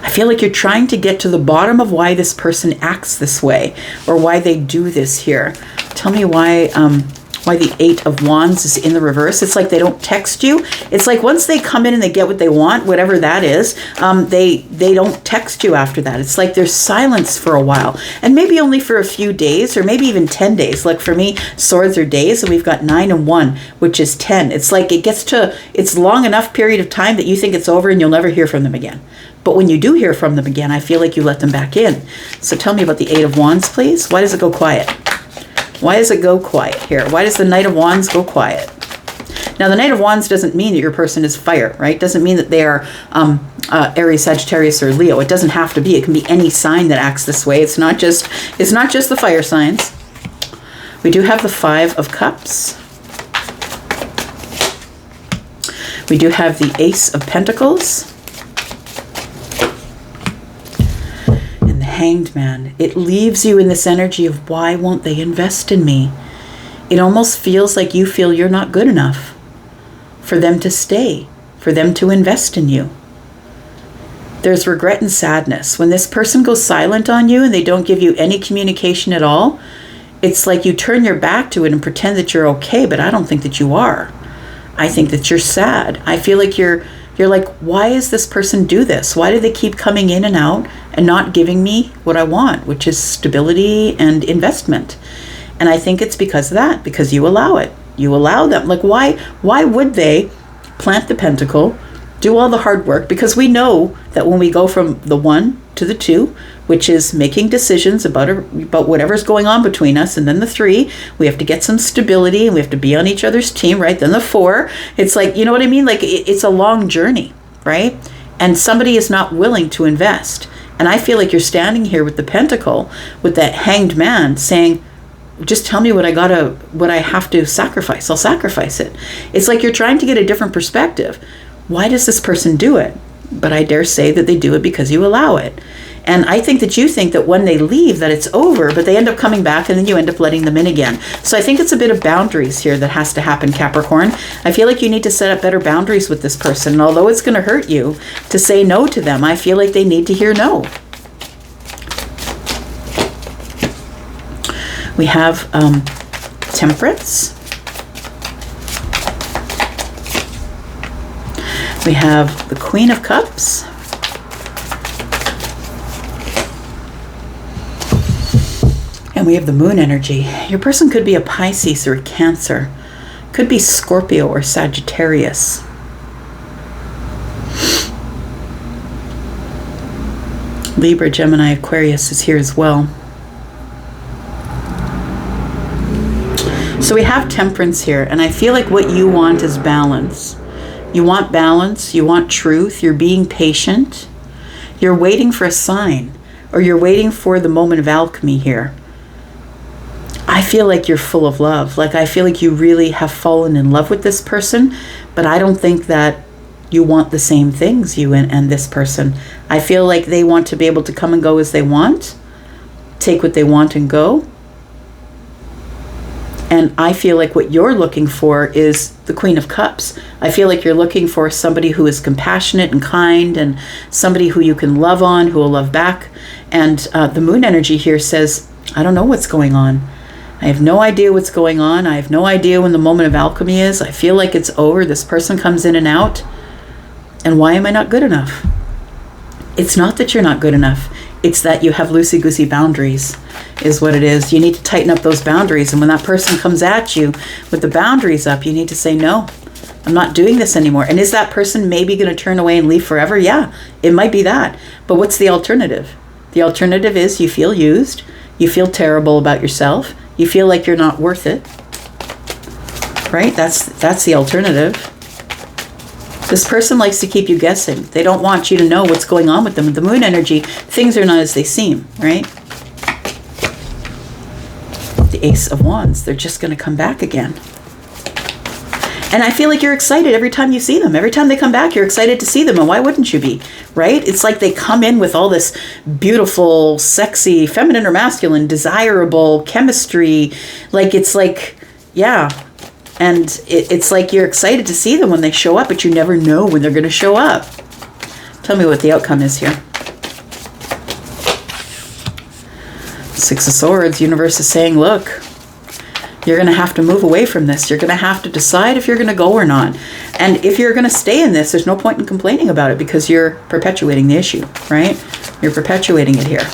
I feel like you're trying to get to the bottom of why this person acts this way or why they do this here. Tell me why why the Eight of Wands is in the reverse. It's like they don't text you. It's like once they come in and they get what they want, whatever that is, they don't text you after that. It's like there's silence for a while, and maybe only for a few days, or maybe even 10 days. Like for me, swords are days, and we've got 9 and 1, which is 10. It's like it's long enough period of time that you think it's over and you'll never hear from them again. But when you do hear from them again, I feel like you let them back in. So tell me about the Eight of Wands, please. Why does it go quiet? Why does it go quiet here? Why does the Knight of Wands go quiet? Now, the Knight of Wands doesn't mean that your person is fire, right? Doesn't mean that they are Aries, Sagittarius, or Leo. It doesn't have to be. It can be any sign that acts this way. It's not just the fire signs. We do have the Five of Cups. We do have the Ace of Pentacles. Hanged Man. It leaves you in this energy of, why won't they invest in me? It almost feels like you feel you're not good enough for them to stay, for them to invest in you. There's regret and sadness. When this person goes silent on you and they don't give you any communication at all, it's like you turn your back to it and pretend that you're okay, but I don't think that you are. I think that you're sad. I feel like you're like, why is this person do this? Why do they keep coming in and out and not giving me what I want, which is stability and investment? And I think it's because of that, because you allow it. You allow them. Like, why would they plant the pentacle, do all the hard work? Because we know that when we go from the 1 to the 2, which is making decisions about whatever's going on between us, and then the 3, we have to get some stability and we have to be on each other's team, right? Then the 4, it's like, you know what I mean? Like it's a long journey, right? And somebody is not willing to invest. And I feel like you're standing here with the pentacle, with that Hanged Man, saying, just tell me what I have to sacrifice. I'll sacrifice it. It's like you're trying to get a different perspective. Why does this person do it? But I dare say that they do it because you allow it. And I think that you think that when they leave that it's over, but they end up coming back and then you end up letting them in again. So I think it's a bit of boundaries here that has to happen, Capricorn. I feel like you need to set up better boundaries with this person. And although it's going to hurt you to say no to them, I feel like they need to hear no. We have Temperance. We have the Queen of Cups. And we have the Moon energy. Your person could be a Pisces or a Cancer. Could be Scorpio or Sagittarius. Libra, Gemini, Aquarius is here as well. So we have Temperance here, and I feel like what you want is balance. You want balance, you want truth, you're being patient, you're waiting for a sign, or you're waiting for the moment of alchemy here. I feel like you're full of love. Like I feel like you really have fallen in love with this person, but I don't think that you want the same things, you and this person. I feel like they want to be able to come and go as they want, take what they want and go. And I feel like what you're looking for is the Queen of Cups. I feel like you're looking for somebody who is compassionate and kind, and somebody who you can love on, who will love back. And the Moon energy here says, I don't know what's going on. I have no idea what's going on. I have no idea when the moment of alchemy is. I feel like it's over. This person comes in and out. And why am I not good enough? It's not that you're not good enough. It's that you have loosey-goosey boundaries is what it is. You need to tighten up those boundaries. And when that person comes at you with the boundaries up, you need to say, no, I'm not doing this anymore. And is that person maybe going to turn away and leave forever? Yeah, it might be that. But what's the alternative? The alternative is you feel used. You feel terrible about yourself. You feel like you're not worth it. Right? That's the alternative. This person likes to keep you guessing. They don't want you to know what's going on with them. With the Moon energy, things are not as they seem, right? The Ace of Wands, they're just going to come back again. And I feel like you're excited every time you see them. Every time they come back, you're excited to see them. And why wouldn't you be, right? It's like they come in with all this beautiful, sexy, feminine or masculine, desirable chemistry. Like, it's like, yeah. And it's like you're excited to see them when they show up, but you never know when they're going to show up. Tell me what the outcome is here. Six of Swords. Universe is saying, look, You're going to have to move away from this. You're going to have to decide if you're going to go or not. And if you're going to stay in this, there's no point in complaining about it because you're perpetuating the issue, right? You're perpetuating it here.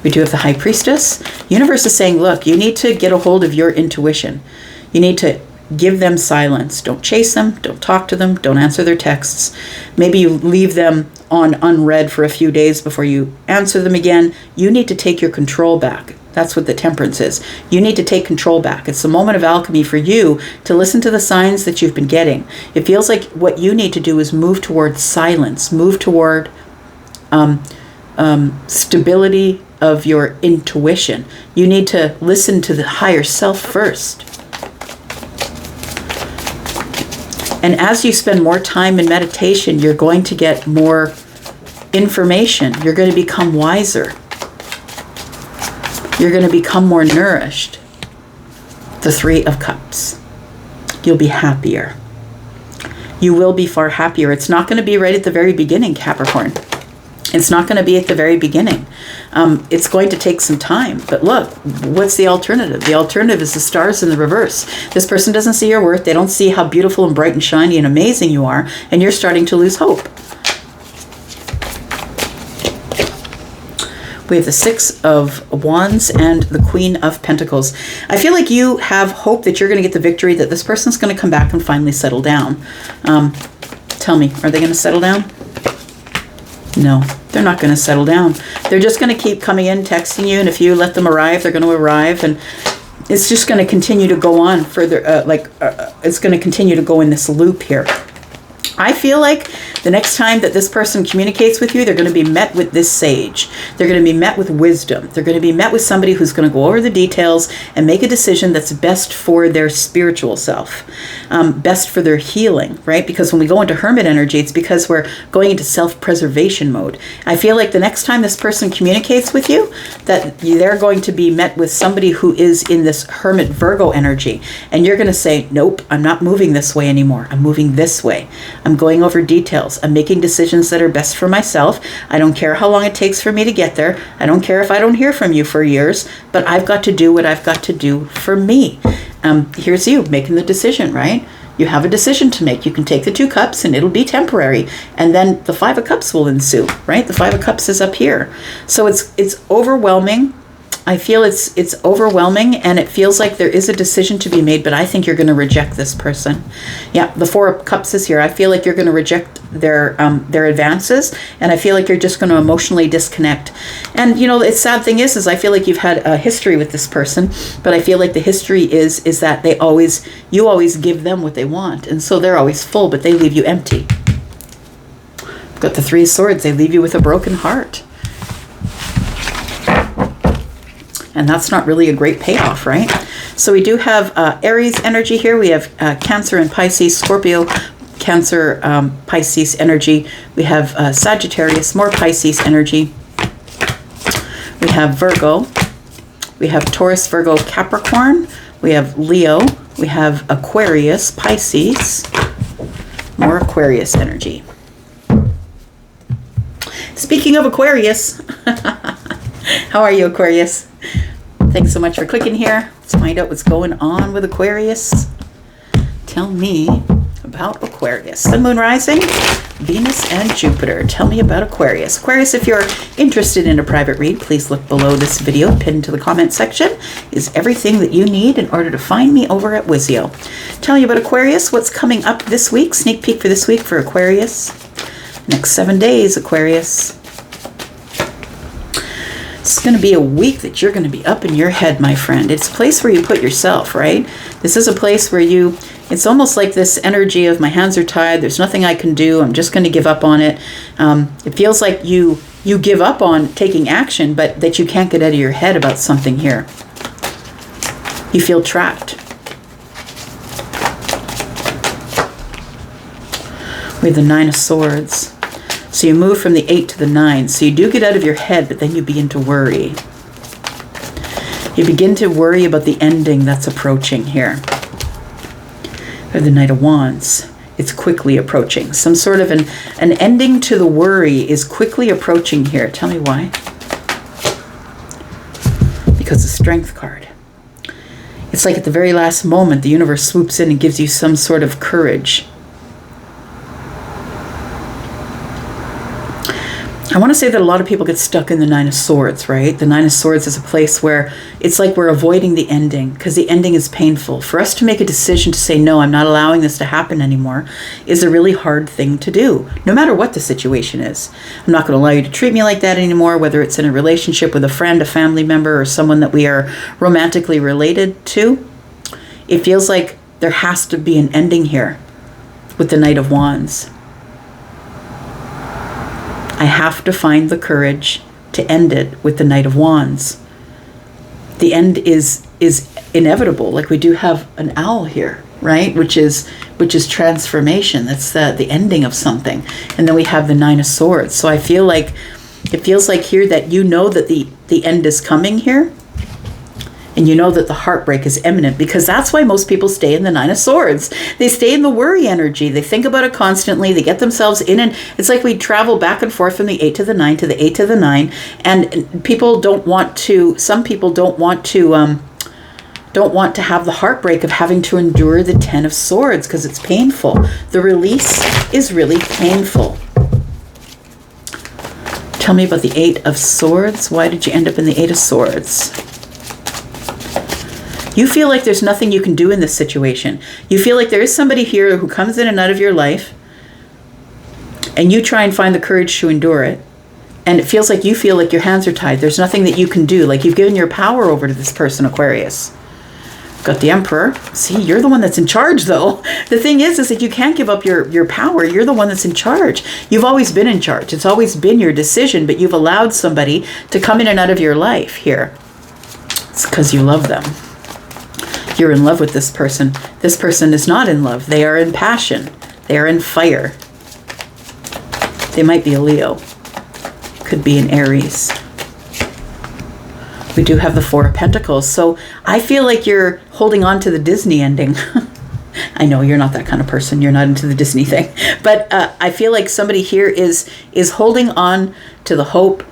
We do have the High Priestess. Universe is saying, look, you need to get a hold of your intuition. You need to give them silence. Don't chase them. Don't talk to them. Don't answer their texts. Maybe you leave them on unread for a few days before you answer them again. You need to take your control back. That's what the Temperance is. You need to take control back. It's a moment of alchemy for you to listen to the signs that you've been getting. It feels like what you need to do is move toward silence, move toward stability of your intuition. You need to listen to the higher self first. And as you spend more time in meditation, you're going to get more information. You're going to become wiser. You're going to become more nourished. The Three of Cups. You'll be happier. You will be far happier. It's not going to be right at the very beginning, Capricorn. It's not going to be at the very beginning. It's going to take some time. But look, what's the alternative? The alternative is the stars in the reverse. This person doesn't see your worth. They don't see how beautiful and bright and shiny and amazing you are. And you're starting to lose hope. We have the Six of Wands and the Queen of Pentacles. I feel like you have hope that you're going to get the victory, that this person's going to come back and finally settle down. Tell me, are they going to settle down? No, they're not going to settle down. They're just going to keep coming in, texting you, and if you let them arrive, they're going to arrive, and it's just going to continue to go on further, it's going to continue to go in this loop here. I feel like the next time that this person communicates with you, they're going to be met with this sage. They're going to be met with wisdom. They're going to be met with somebody who's going to go over the details and make a decision that's best for their spiritual self, best for their healing, right? Because when we go into hermit energy, it's because we're going into self-preservation mode. I feel like the next time this person communicates with you, that they're going to be met with somebody who is in this hermit Virgo energy. And you're going to say, nope, I'm not moving this way anymore. I'm moving this way. I'm going over details. I'm making decisions that are best for myself. I don't care how long it takes for me to get there. I don't care if I don't hear from you for years, but I've got to do what I've got to do for me. Here's you making the decision, right? You have a decision to make. You can take the Two Cups and it'll be temporary. And then the Five of Cups will ensue, right? The Five of Cups is up here. So it's overwhelming. I feel it's overwhelming, and it feels like there is a decision to be made, but I think you're going to reject this person. Yeah, the Four of Cups is here. I feel like you're going to reject their advances, and I feel like you're just going to emotionally disconnect. And you know, the sad thing is I feel like you've had a history with this person, but I feel like the history is that you always give them what they want, and so they're always full, but they leave you empty. Got the Three of Swords. They leave you with a broken heart. And that's not really a great payoff, right? So we do have Aries energy here. We have Cancer and Pisces, Scorpio, Cancer, Pisces energy. We have Sagittarius, more Pisces energy. We have Virgo. We have Taurus, Virgo, Capricorn. We have Leo. We have Aquarius, Pisces. More Aquarius energy. Speaking of Aquarius, how are you, Aquarius? Thanks so much for clicking here. Let's find out what's going on with Aquarius. Tell me about Aquarius. Sun, Moon, Rising, Venus, and Jupiter. Tell me about Aquarius. Aquarius, if you're interested in a private read, please look below this video. Pinned to the comment section is everything that you need in order to find me over at Wizio. Tell you about Aquarius, what's coming up this week. Sneak peek for this week for Aquarius. Next 7 days, Aquarius. It's going to be a week that you're going to be up in your head, my friend. It's a place where you put yourself, right? This is a place where it's almost like this energy of my hands are tied. There's nothing I can do. I'm just going to give up on it. It feels like you give up on taking action, but that you can't get out of your head about something here. You feel trapped. We have the Nine of Swords. So you move from the 8 to the 9. So you do get out of your head, but then you begin to worry. You begin to worry about the ending that's approaching here. Or the Knight of Wands. It's quickly approaching. Some sort of an ending to the worry is quickly approaching here. Tell me why. Because the Strength card. It's like at the very last moment, the universe swoops in and gives you some sort of courage. I want to say that a lot of people get stuck in the Nine of Swords, right? The Nine of Swords is a place where it's like we're avoiding the ending because the ending is painful. For us to make a decision to say, no, I'm not allowing this to happen anymore, is a really hard thing to do, no matter what the situation is. I'm not going to allow you to treat me like that anymore, whether it's in a relationship with a friend, a family member, or someone that we are romantically related to. It feels like there has to be an ending here with the Knight of Wands. I have to find the courage to end it with the Knight of Wands. The end is inevitable. Like we do have an owl here, right? Which is transformation. That's the ending of something. And then we have the Nine of Swords. So I feel like it feels like here that you know that the end is coming here. And you know that the heartbreak is imminent, because that's why most people stay in the Nine of Swords. They stay in the worry energy. They think about it constantly. They get themselves in, and it's like we travel back and forth from the 8 to the 9 to the 8 to the 9. And people don't want to, some people don't want to have the heartbreak of having to endure the 10 of Swords because it's painful. The release is really painful. Tell me about the 8 of Swords. Why did you end up in the 8 of Swords? You feel like there's nothing you can do in this situation. You feel like there is somebody here who comes in and out of your life, and you try and find the courage to endure it. And it feels like you feel like your hands are tied. There's nothing that you can do. Like you've given your power over to this person, Aquarius. Got the Emperor. See, you're the one that's in charge, though. The thing is that you can't give up your power. You're the one that's in charge. You've always been in charge. It's always been your decision, but you've allowed somebody to come in and out of your life here. It's because you love them. You're in love with this person. This person is not in love. They are in passion. They are in fire. They might be a Leo. Could be an Aries. We do have the Four of Pentacles. So I feel like you're holding on to the Disney ending. I know you're not that kind of person. You're not into the Disney thing. But I feel like somebody here is holding on to the hope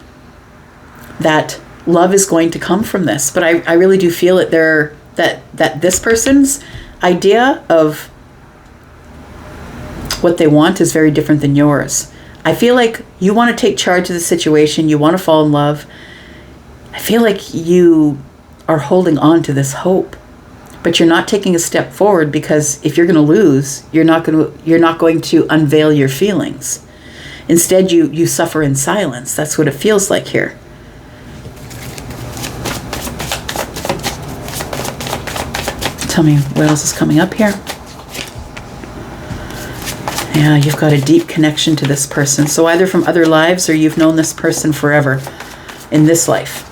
that love is going to come from this. But I really do feel it there. That this person's idea of what they want is very different than yours. I feel like you want to take charge of the situation. You want to fall in love. I feel like you are holding on to this hope, but you're not taking a step forward, because if you're going to lose, you're not going to unveil your feelings. Instead, you suffer in silence. That's what it feels like here. Tell me what else is coming up here. Yeah, you've got a deep connection to this person. So either from other lives, or you've known this person forever in this life.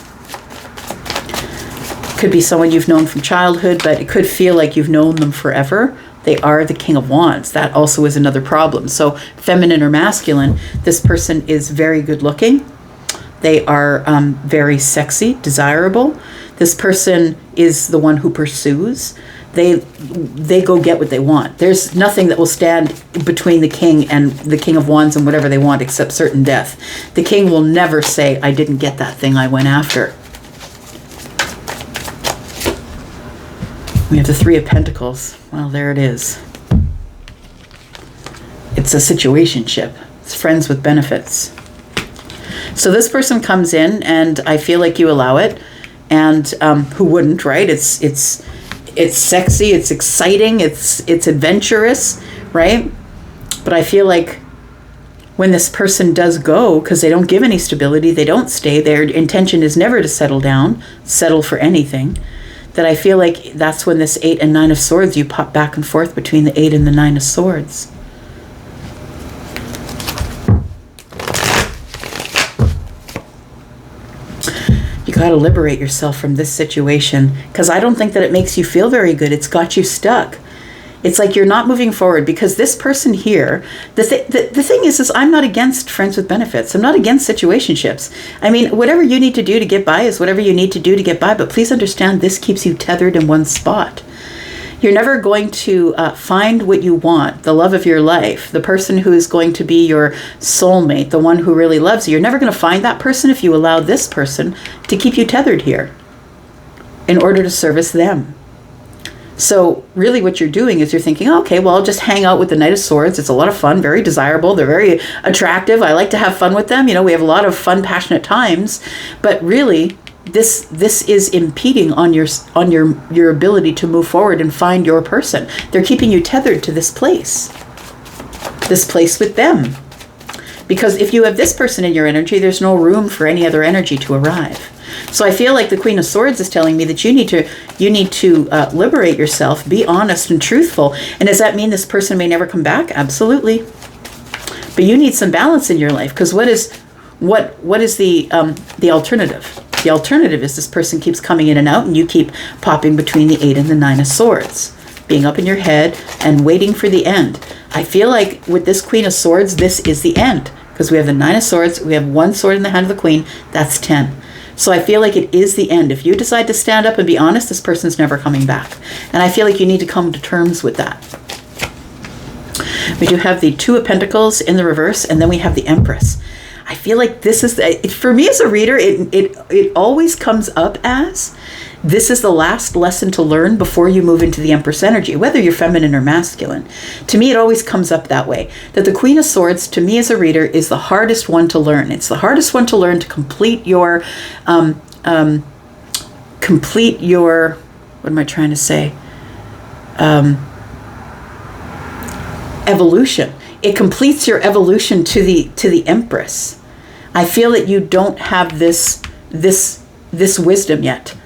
Could be someone you've known from childhood, but it could feel like you've known them forever. They are the King of Wands. That also is another problem. So feminine or masculine, this person is very good looking. They are very sexy, desirable. This person is the one who pursues. They go get what they want. There's nothing that will stand between the king and the King of Wands and whatever they want except certain death. The king will never say, I didn't get that thing I went after. We have the Three of Pentacles. Well, there it is. It's a situationship. It's friends with benefits. So this person comes in, and I feel like you allow it. And who wouldn't, right? It's sexy, it's exciting, it's adventurous, right? But I feel like when this person does go, because they don't give any stability, they don't stay, their intention is never to settle down, settle for anything, that I feel like that's when this 8 and 9 of Swords, you pop back and forth between the 8 and the 9 of Swords. You got to liberate yourself from this situation, because I don't think that it makes you feel very good. It's got you stuck. It's like you're not moving forward, because this person here, the thing is I'm not against friends with benefits. I'm not against situationships. I mean, whatever you need to do to get by is whatever you need to do to get by. But please understand, this keeps you tethered in one spot. You're never going to find what you want, the love of your life, the person who is going to be your soulmate, the one who really loves you. You're never going to find that person if you allow this person to keep you tethered here in order to service them. So really what you're doing is you're thinking, okay, well, I'll just hang out with the Knight of Swords. It's a lot of fun, very desirable. They're very attractive. I like to have fun with them. You know, we have a lot of fun, passionate times. But really, this is impeding on your ability to move forward and find your person. They're keeping you tethered to this place with them. Because if you have this person in your energy, there's no room for any other energy to arrive. So I feel like the Queen of Swords is telling me that you need to liberate yourself, be honest and truthful. And does that mean this person may never come back? Absolutely. But you need some balance in your life, because what is the alternative? The alternative is this person keeps coming in and out, and you keep popping between the 8 and the 9 of Swords, being up in your head and waiting for the end. I feel like with this Queen of Swords, this is the end, because we have the 9 of Swords, we have 1 sword in the hand of the Queen, that's 10. So I feel like it is the end. If you decide to stand up and be honest, this person's never coming back. And I feel like you need to come to terms with that. We do have the 2 of Pentacles in the reverse, and then we have the Empress. I feel like this is, for me as a reader, it always comes up as, this is the last lesson to learn before you move into the Empress energy, whether you're feminine or masculine. To me, it always comes up that way, that the Queen of Swords, to me as a reader, is the hardest one to learn. It's the hardest one to learn to complete your, what am I trying to say? Evolution. It completes your evolution to the Empress. I feel that you don't have this wisdom yet.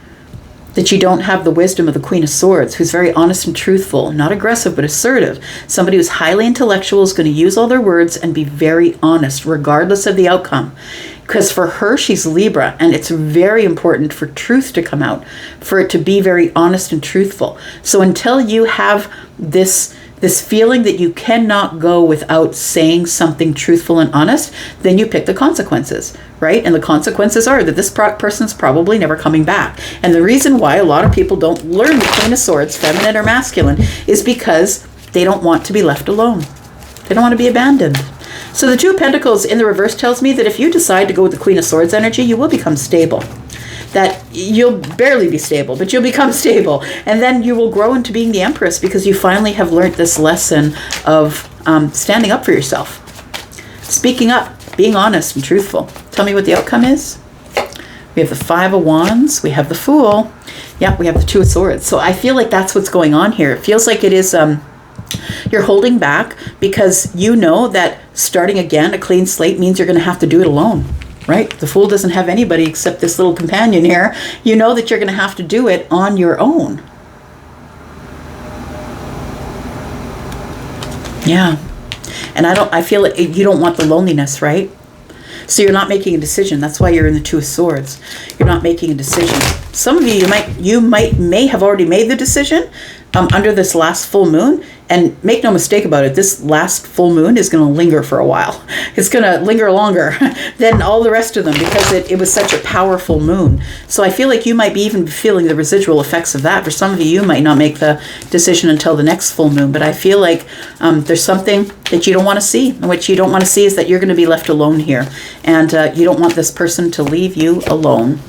That you don't have the wisdom of the Queen of Swords, who's very honest and truthful, not aggressive, but assertive. Somebody who's highly intellectual, is going to use all their words and be very honest, regardless of the outcome. Because for her, she's Libra, and it's very important for truth to come out, for it to be very honest and truthful. So until you have this feeling that you cannot go without saying something truthful and honest, then you pick the consequences, right? And the consequences are that this person's probably never coming back. And the reason why a lot of people don't learn the Queen of Swords, feminine or masculine, is because they don't want to be left alone. They don't want to be abandoned. So the 2 of Pentacles in the reverse tells me that if you decide to go with the Queen of Swords energy, you will become stable. That you'll barely be stable, but you'll become stable. And then you will grow into being the Empress, because you finally have learned this lesson of standing up for yourself. Speaking up, being honest and truthful. Tell me what the outcome is. We have the 5 of Wands. We have the Fool. Yeah, we have the 2 of Swords. So I feel like that's what's going on here. It feels like it is... you're holding back because you know that starting again, a clean slate, means you're going to have to do it alone. Right? The Fool doesn't have anybody except this little companion here. You know that you're going to have to do it on your own. Yeah. And I feel like you don't want the loneliness, right? So you're not making a decision. That's why you're in the 2 of Swords. You're not making a decision. Some of you may have already made the decision under this last full moon. And make no mistake about it, this last full moon is going to linger for a while. It's going to linger longer than all the rest of them, because it was such a powerful moon. So I feel like you might be even feeling the residual effects of that. For some of you, you might not make the decision until the next full moon. But I feel like there's something that you don't want to see. And what you don't want to see is that you're going to be left alone here. And you don't want this person to leave you alone.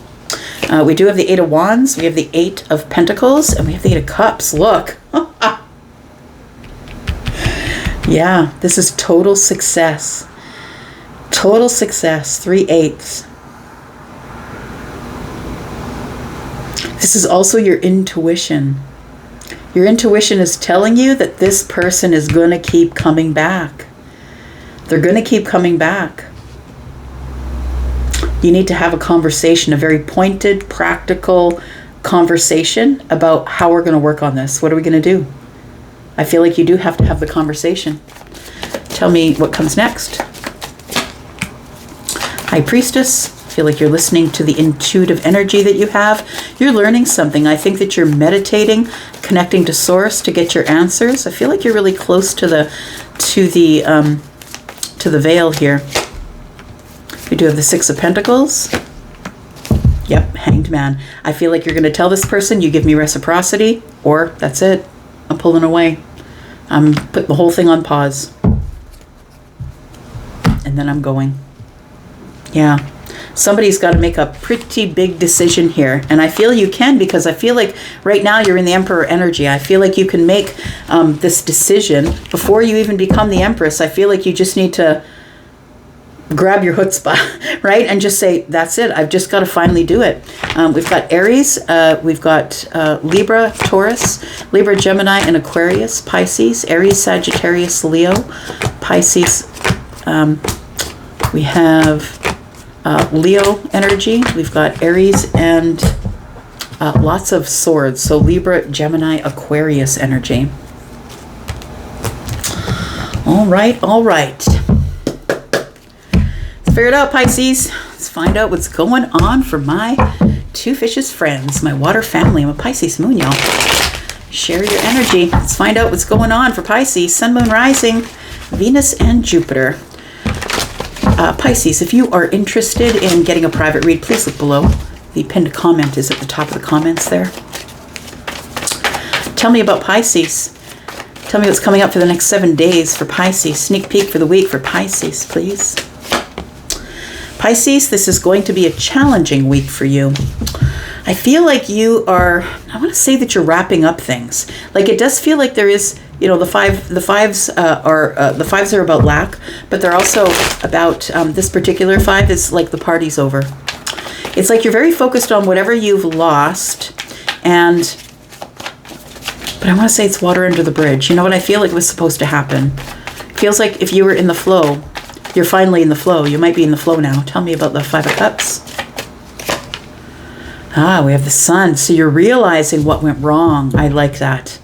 We do have the 8 of Wands. We have the 8 of Pentacles. And we have the 8 of Cups. Look. Yeah, this is total success. Total success. 3/8. This is also your intuition. Your intuition is telling you that this person is going to keep coming back. They're going to keep coming back. You need to have a conversation, a very pointed, practical conversation about how we're going to work on this. What are we going to do? I feel like you do have to have the conversation. Tell me what comes next. High Priestess. I feel like you're listening to the intuitive energy that you have. You're learning something. I think that you're meditating, connecting to Source to get your answers. I feel like you're really close to the veil here. We do have the 6 of Pentacles. Yep, Hanged Man. I feel like you're going to tell this person, you give me reciprocity, or that's it. I'm pulling away. I'm putting the whole thing on pause. And then I'm going. Yeah. Somebody's got to make a pretty big decision here. And I feel you can, because I feel like right now you're in the Emperor energy. I feel like you can make this decision before you even become the Empress. I feel like you just need to grab your chutzpah, right? And just say, that's it. I've just got to finally do it. We've got Aries. We've got Libra, Taurus, Libra, Gemini, and Aquarius, Pisces, Aries, Sagittarius, Leo, Pisces. We have Leo energy. We've got Aries and lots of swords. So Libra, Gemini, Aquarius energy. All right, all right. Let's figure it out, Pisces. Let's find out what's going on for my two fishes friends, my water family. I'm a Pisces moon, y'all. Share your energy. Let's find out what's going on for Pisces, Sun, Moon, Rising, Venus, and Jupiter. Pisces, if you are interested in getting a private read, please look below. The pinned comment is at the top of the comments there. Tell me about Pisces. Tell me what's coming up for the next 7 days for Pisces. Sneak peek for the week for Pisces, please. Pisces, this is going to be a challenging week for you. I feel like you are, I want to say that you're wrapping up things. Like it does feel like there is, you know, the fives are about lack, but they're also about, this particular five is like the party's over. It's like you're very focused on whatever you've lost, but I want to say it's water under the bridge. You know what I feel like was supposed to happen? It feels like if you were in the flow, you're finally in the flow. You might be in the flow now. Tell me about the Five of Cups. We have the Sun. So you're realizing what went wrong. I like that.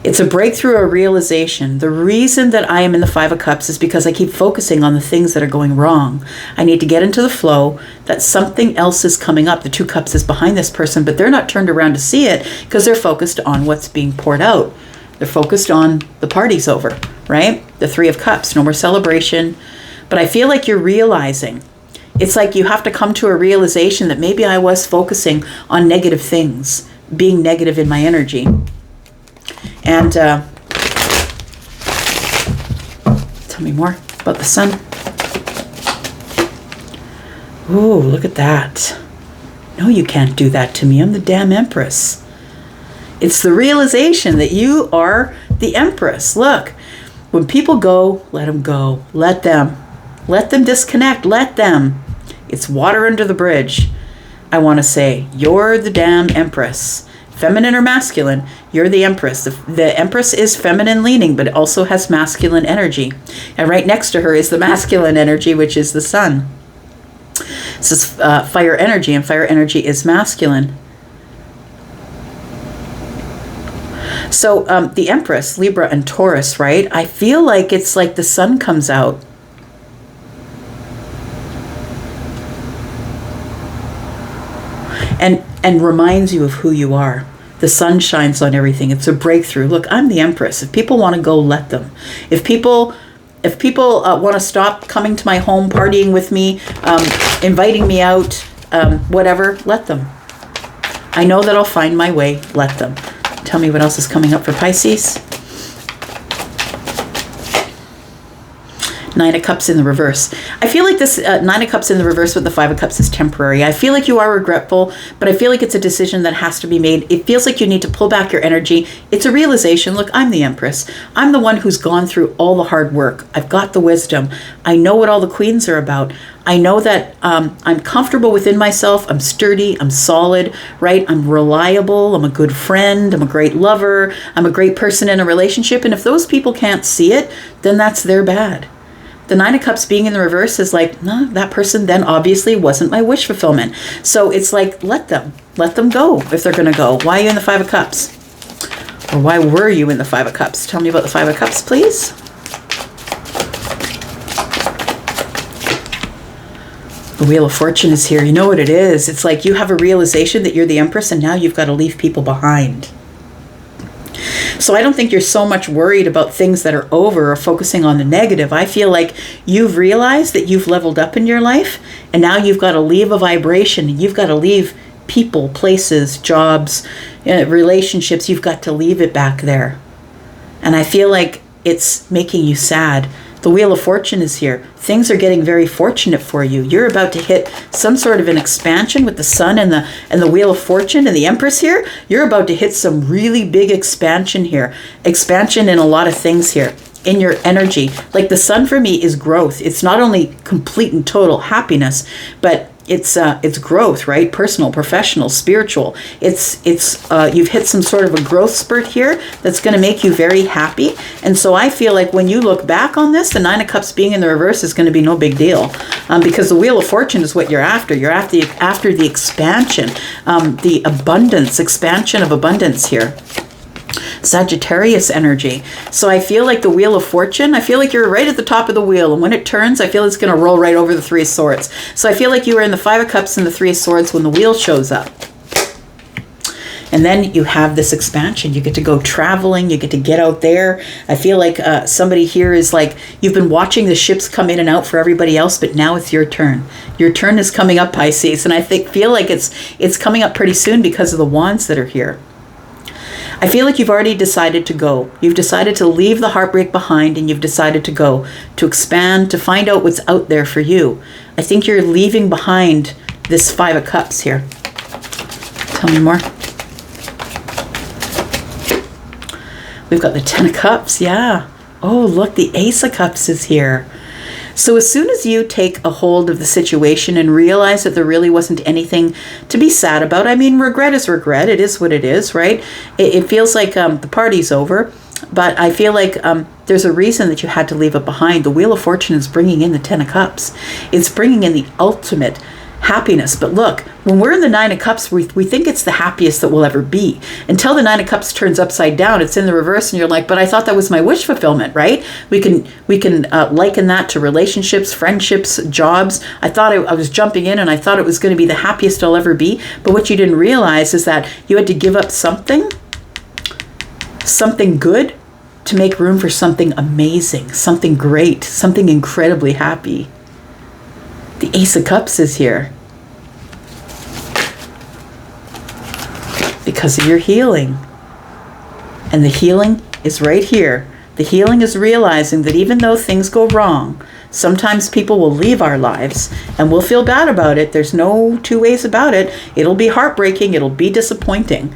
It's a breakthrough, a realization. The reason that I am in the Five of Cups is because I keep focusing on the things that are going wrong. I need to get into the flow that something else is coming up. The Two Cups is behind this person, but they're not turned around to see it because they're focused on what's being poured out. They're focused on the party's over, right? The Three of Cups, no more celebration. But I feel like you're realizing. It's like you have to come to a realization that maybe I was focusing on negative things, being negative in my energy. And tell me more about the Sun. Ooh, look at that. No, you can't do that to me. I'm the damn Empress. It's the realization that you are the Empress. Look, when people go, let them go. Let them. Let them disconnect. Let them. It's water under the bridge. I want to say, you're the damn Empress. Feminine or masculine, you're the Empress. The Empress is feminine leaning, but it also has masculine energy. And right next to her is the masculine energy, which is the Sun. This is fire energy, and fire energy is masculine. So the Empress, Libra and Taurus, right? I feel like it's like the Sun comes out. And reminds you of who you are. The sun shines on everything. It's a breakthrough. Look, I'm the Empress. If people want to go, let them. If people want to stop coming to my home, partying with me, inviting me out, whatever, let them. I know that I'll find my way. Let them. Tell me what else is coming up for Pisces. Nine of Cups in the reverse. I feel like this Nine of Cups in the reverse with the Five of Cups is temporary. I feel like you are regretful, but I feel like it's a decision that has to be made. It feels like you need to pull back your energy. It's a realization. Look, I'm the Empress. I'm the one who's gone through all the hard work. I've got the wisdom. I know what all the queens are about. I know that I'm comfortable within myself. I'm sturdy. I'm solid, right? I'm reliable. I'm a good friend. I'm a great lover. I'm a great person in a relationship. And if those people can't see it, then that's their bad. The Nine of Cups being in the reverse is like, no, that person then obviously wasn't my wish fulfillment. So it's like, let them go if they're going to go. Why are you in the Five of Cups? Or why were you in the Five of Cups? Tell me about the Five of Cups, please. The Wheel of Fortune is here. You know what it is. It's like you have a realization that you're the Empress and now you've got to leave people behind. So I don't think you're so much worried about things that are over or focusing on the negative. I feel like you've realized that you've leveled up in your life and now you've got to leave a vibration. You've got to leave people, places, jobs, relationships. You've got to leave it back there. And I feel like it's making you sad. The The Wheel of Fortune is here. Things are getting very fortunate for you. You're about to hit some sort of an expansion with the Sun and the Wheel of Fortune and the Empress here. You're about to hit some really big expansion here. Expansion in a lot of things here. In your energy. Like the Sun for me is growth. It's not only complete and total happiness, but it's growth, right? Personal, professional, spiritual. It's you've hit some sort of a growth spurt here that's going to make you very happy. And so I feel like when you look back on this, the Nine of Cups being in the reverse is going to be no big deal, because the Wheel of Fortune is what you're after. You're after the expansion, the abundance, expansion of abundance here. Sagittarius energy. So I feel like the Wheel of Fortune, I feel like you're right at the top of the wheel, and when it turns, I feel it's going to roll right over the Three of Swords. So I feel like you were in the Five of Cups and the Three of Swords when the wheel shows up. And then you have this expansion. You get to go traveling. You get to get out there. I feel like somebody here is like, you've been watching the ships come in and out for everybody else, but now it's your turn. Your turn is coming up, Pisces. And I feel like it's coming up pretty soon because of the wands that are here. I feel like you've already decided to go. You've decided to leave the heartbreak behind, and you've decided to go, to expand, to find out what's out there for you. I think you're leaving behind this Five of Cups here. Tell me more. We've got the Ten of Cups, yeah. Oh, look, the Ace of Cups is here. So as soon as you take a hold of the situation and realize that there really wasn't anything to be sad about, I mean, regret is regret. It is what it is, right? It feels like the party's over, but I feel like there's a reason that you had to leave it behind. The Wheel of Fortune is bringing in the Ten of Cups. It's bringing in the ultimate happiness. But look, when we're in the Nine of Cups, we think it's the happiest that we'll ever be. Until the Nine of Cups turns upside down, it's in the reverse, and you're like, but I thought that was my wish fulfillment, right? We can liken that to relationships, friendships, jobs. I thought I was jumping in, and I thought it was going to be the happiest I'll ever be. But what you didn't realize is that you had to give up something good, to make room for something amazing, something great, something incredibly happy. The Ace of Cups is here because of your healing. And the healing is right here. The healing is realizing that even though things go wrong, sometimes people will leave our lives and we'll feel bad about it. There's no two ways about it. It'll be heartbreaking. It'll be disappointing.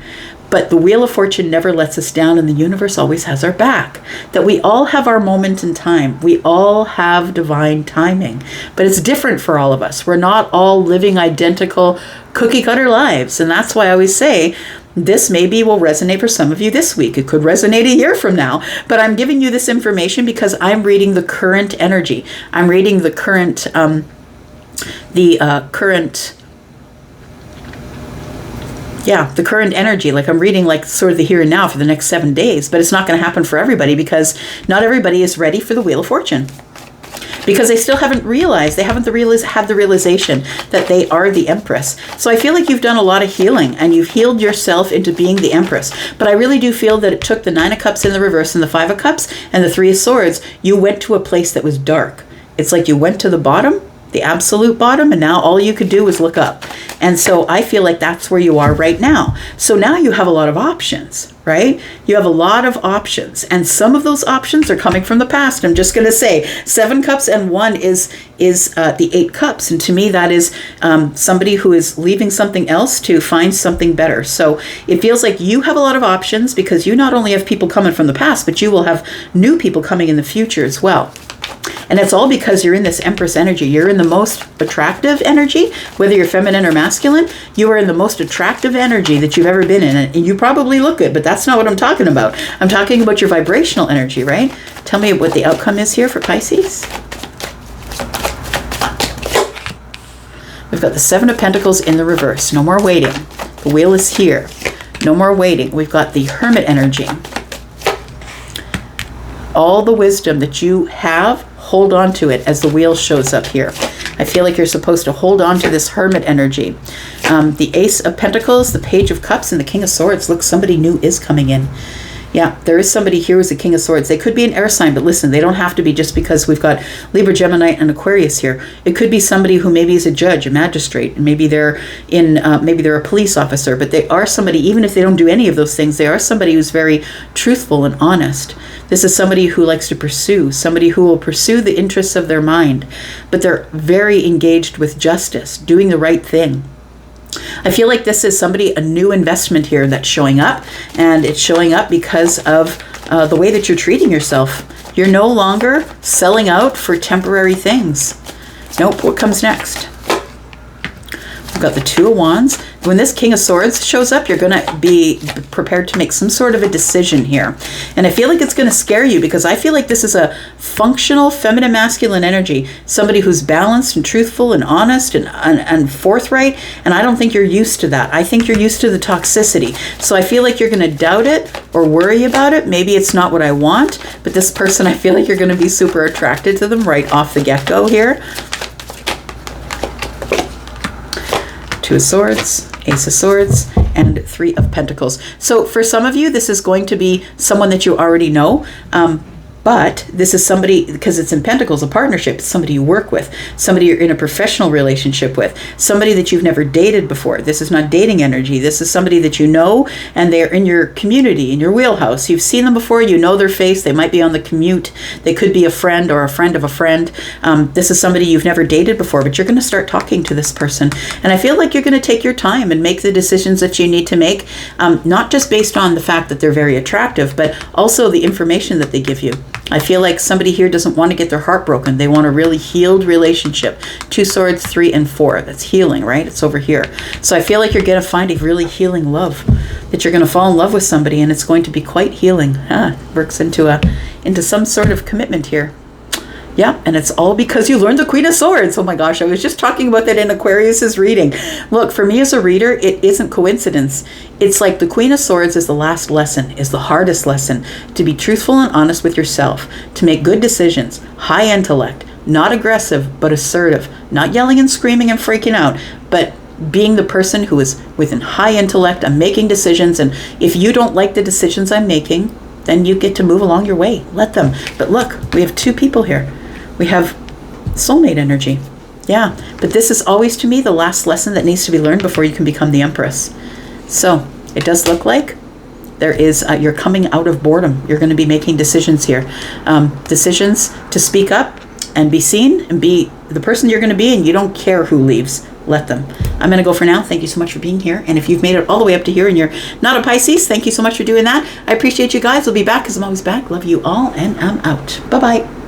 But the Wheel of Fortune never lets us down, and the universe always has our back. That we all have our moment in time. We all have divine timing. But it's different for all of us. We're not all living identical cookie-cutter lives. And that's why I always say, this maybe will resonate for some of you this week. It could resonate a year from now. But I'm giving you this information because I'm reading the current energy. I'm reading the current the current energy. Like I'm reading like sort of the here and now for the next 7 days, but it's not going to happen for everybody because not everybody is ready for the Wheel of Fortune. Because they still haven't realized, they haven't had the realization that they are the Empress. So I feel like you've done a lot of healing and you've healed yourself into being the Empress. But I really do feel that it took the Nine of Cups in the reverse and the Five of Cups and the Three of Swords. You went to a place that was dark. It's like you went to the bottom, the absolute bottom, and now all you could do was look up. And so I feel like that's where you are right now. So now you have a lot of options, right? You have a lot of options, and some of those options are coming from the past. I'm just going to say 7 cups and 1 is the 8 cups. And to me, that is somebody who is leaving something else to find something better. So it feels like you have a lot of options because you not only have people coming from the past, but you will have new people coming in the future as well. And it's all because you're in this Empress energy. You're in the most attractive energy, whether you're feminine or masculine. You are in the most attractive energy that you've ever been in. And you probably look good, but that's not what I'm talking about. I'm talking about your vibrational energy, right? Tell me what the outcome is here for Pisces. We've got the 7 of Pentacles in the reverse. No more waiting. The wheel is here. No more waiting. We've got the Hermit energy. All the wisdom that you have, hold on to it as the wheel shows up here. I feel like you're supposed to hold on to this Hermit energy. The Ace of Pentacles, the Page of Cups, and the King of Swords. Look, somebody new is coming in. Yeah, there is somebody here who's a King of Swords. They could be an air sign, but listen, they don't have to be just because we've got Libra, Gemini, and Aquarius here. It could be somebody who maybe is a judge, a magistrate, and maybe they're maybe they're a police officer, but they are somebody, even if they don't do any of those things, they are somebody who's very truthful and honest. This is somebody who likes to pursue, somebody who will pursue the interests of their mind, but they're very engaged with justice, doing the right thing. I feel like this is somebody, a new investment here that's showing up, and it's showing up because of the way that you're treating yourself. You're no longer selling out for temporary things. Nope, what comes next? We've got the Two of Wands. When this King of Swords shows up, you're going to be prepared to make some sort of a decision here. And I feel like it's going to scare you because I feel like this is a functional feminine masculine energy. Somebody who's balanced and truthful and honest and forthright. And I don't think you're used to that. I think you're used to the toxicity. So I feel like you're going to doubt it or worry about it. Maybe it's not what I want. But this person, I feel like you're going to be super attracted to them right off the get-go here. Two of Swords, Ace of Swords, and Three of Pentacles. So for some of you, this is going to be someone that you already know. But this is somebody, because it's in Pentacles, a partnership, it's somebody you work with, somebody you're in a professional relationship with, somebody that you've never dated before. This is not dating energy. This is somebody that you know, and they're in your community, in your wheelhouse. You've seen them before, you know their face, they might be on the commute, they could be a friend or a friend of a friend. This is somebody you've never dated before, but you're going to start talking to this person. And I feel like you're going to take your time and make the decisions that you need to make, not just based on the fact that they're very attractive, but also the information that they give you. I feel like somebody here doesn't want to get their heart broken. They want a really healed relationship. Two Swords, 3 and 4. That's healing, right? It's over here. So I feel like you're going to find a really healing love. That you're going to fall in love with somebody and it's going to be quite healing. Works into some sort of commitment here. Yeah, and it's all because you learned the Queen of Swords. Oh my gosh, I was just talking about that in Aquarius's reading. Look, for me as a reader, it isn't coincidence. It's like the Queen of Swords is the last lesson, is the hardest lesson. To be truthful and honest with yourself, to make good decisions, high intellect, not aggressive, but assertive, not yelling and screaming and freaking out, but being the person who is within high intellect and making decisions. And if you don't like the decisions I'm making, then you get to move along your way. Let them. But look, we have two people here. We have soulmate energy. Yeah, but this is always, to me, the last lesson that needs to be learned before you can become the Empress. So it does look like there is, you're coming out of boredom. You're going to be making decisions here. Decisions to speak up and be seen and be the person you're going to be, and you don't care who leaves. Let them. I'm going to go for now. Thank you so much for being here. And if you've made it all the way up to here and you're not a Pisces, thank you so much for doing that. I appreciate you guys. I'll be back because I'm always back. Love you all, and I'm out. Bye-bye.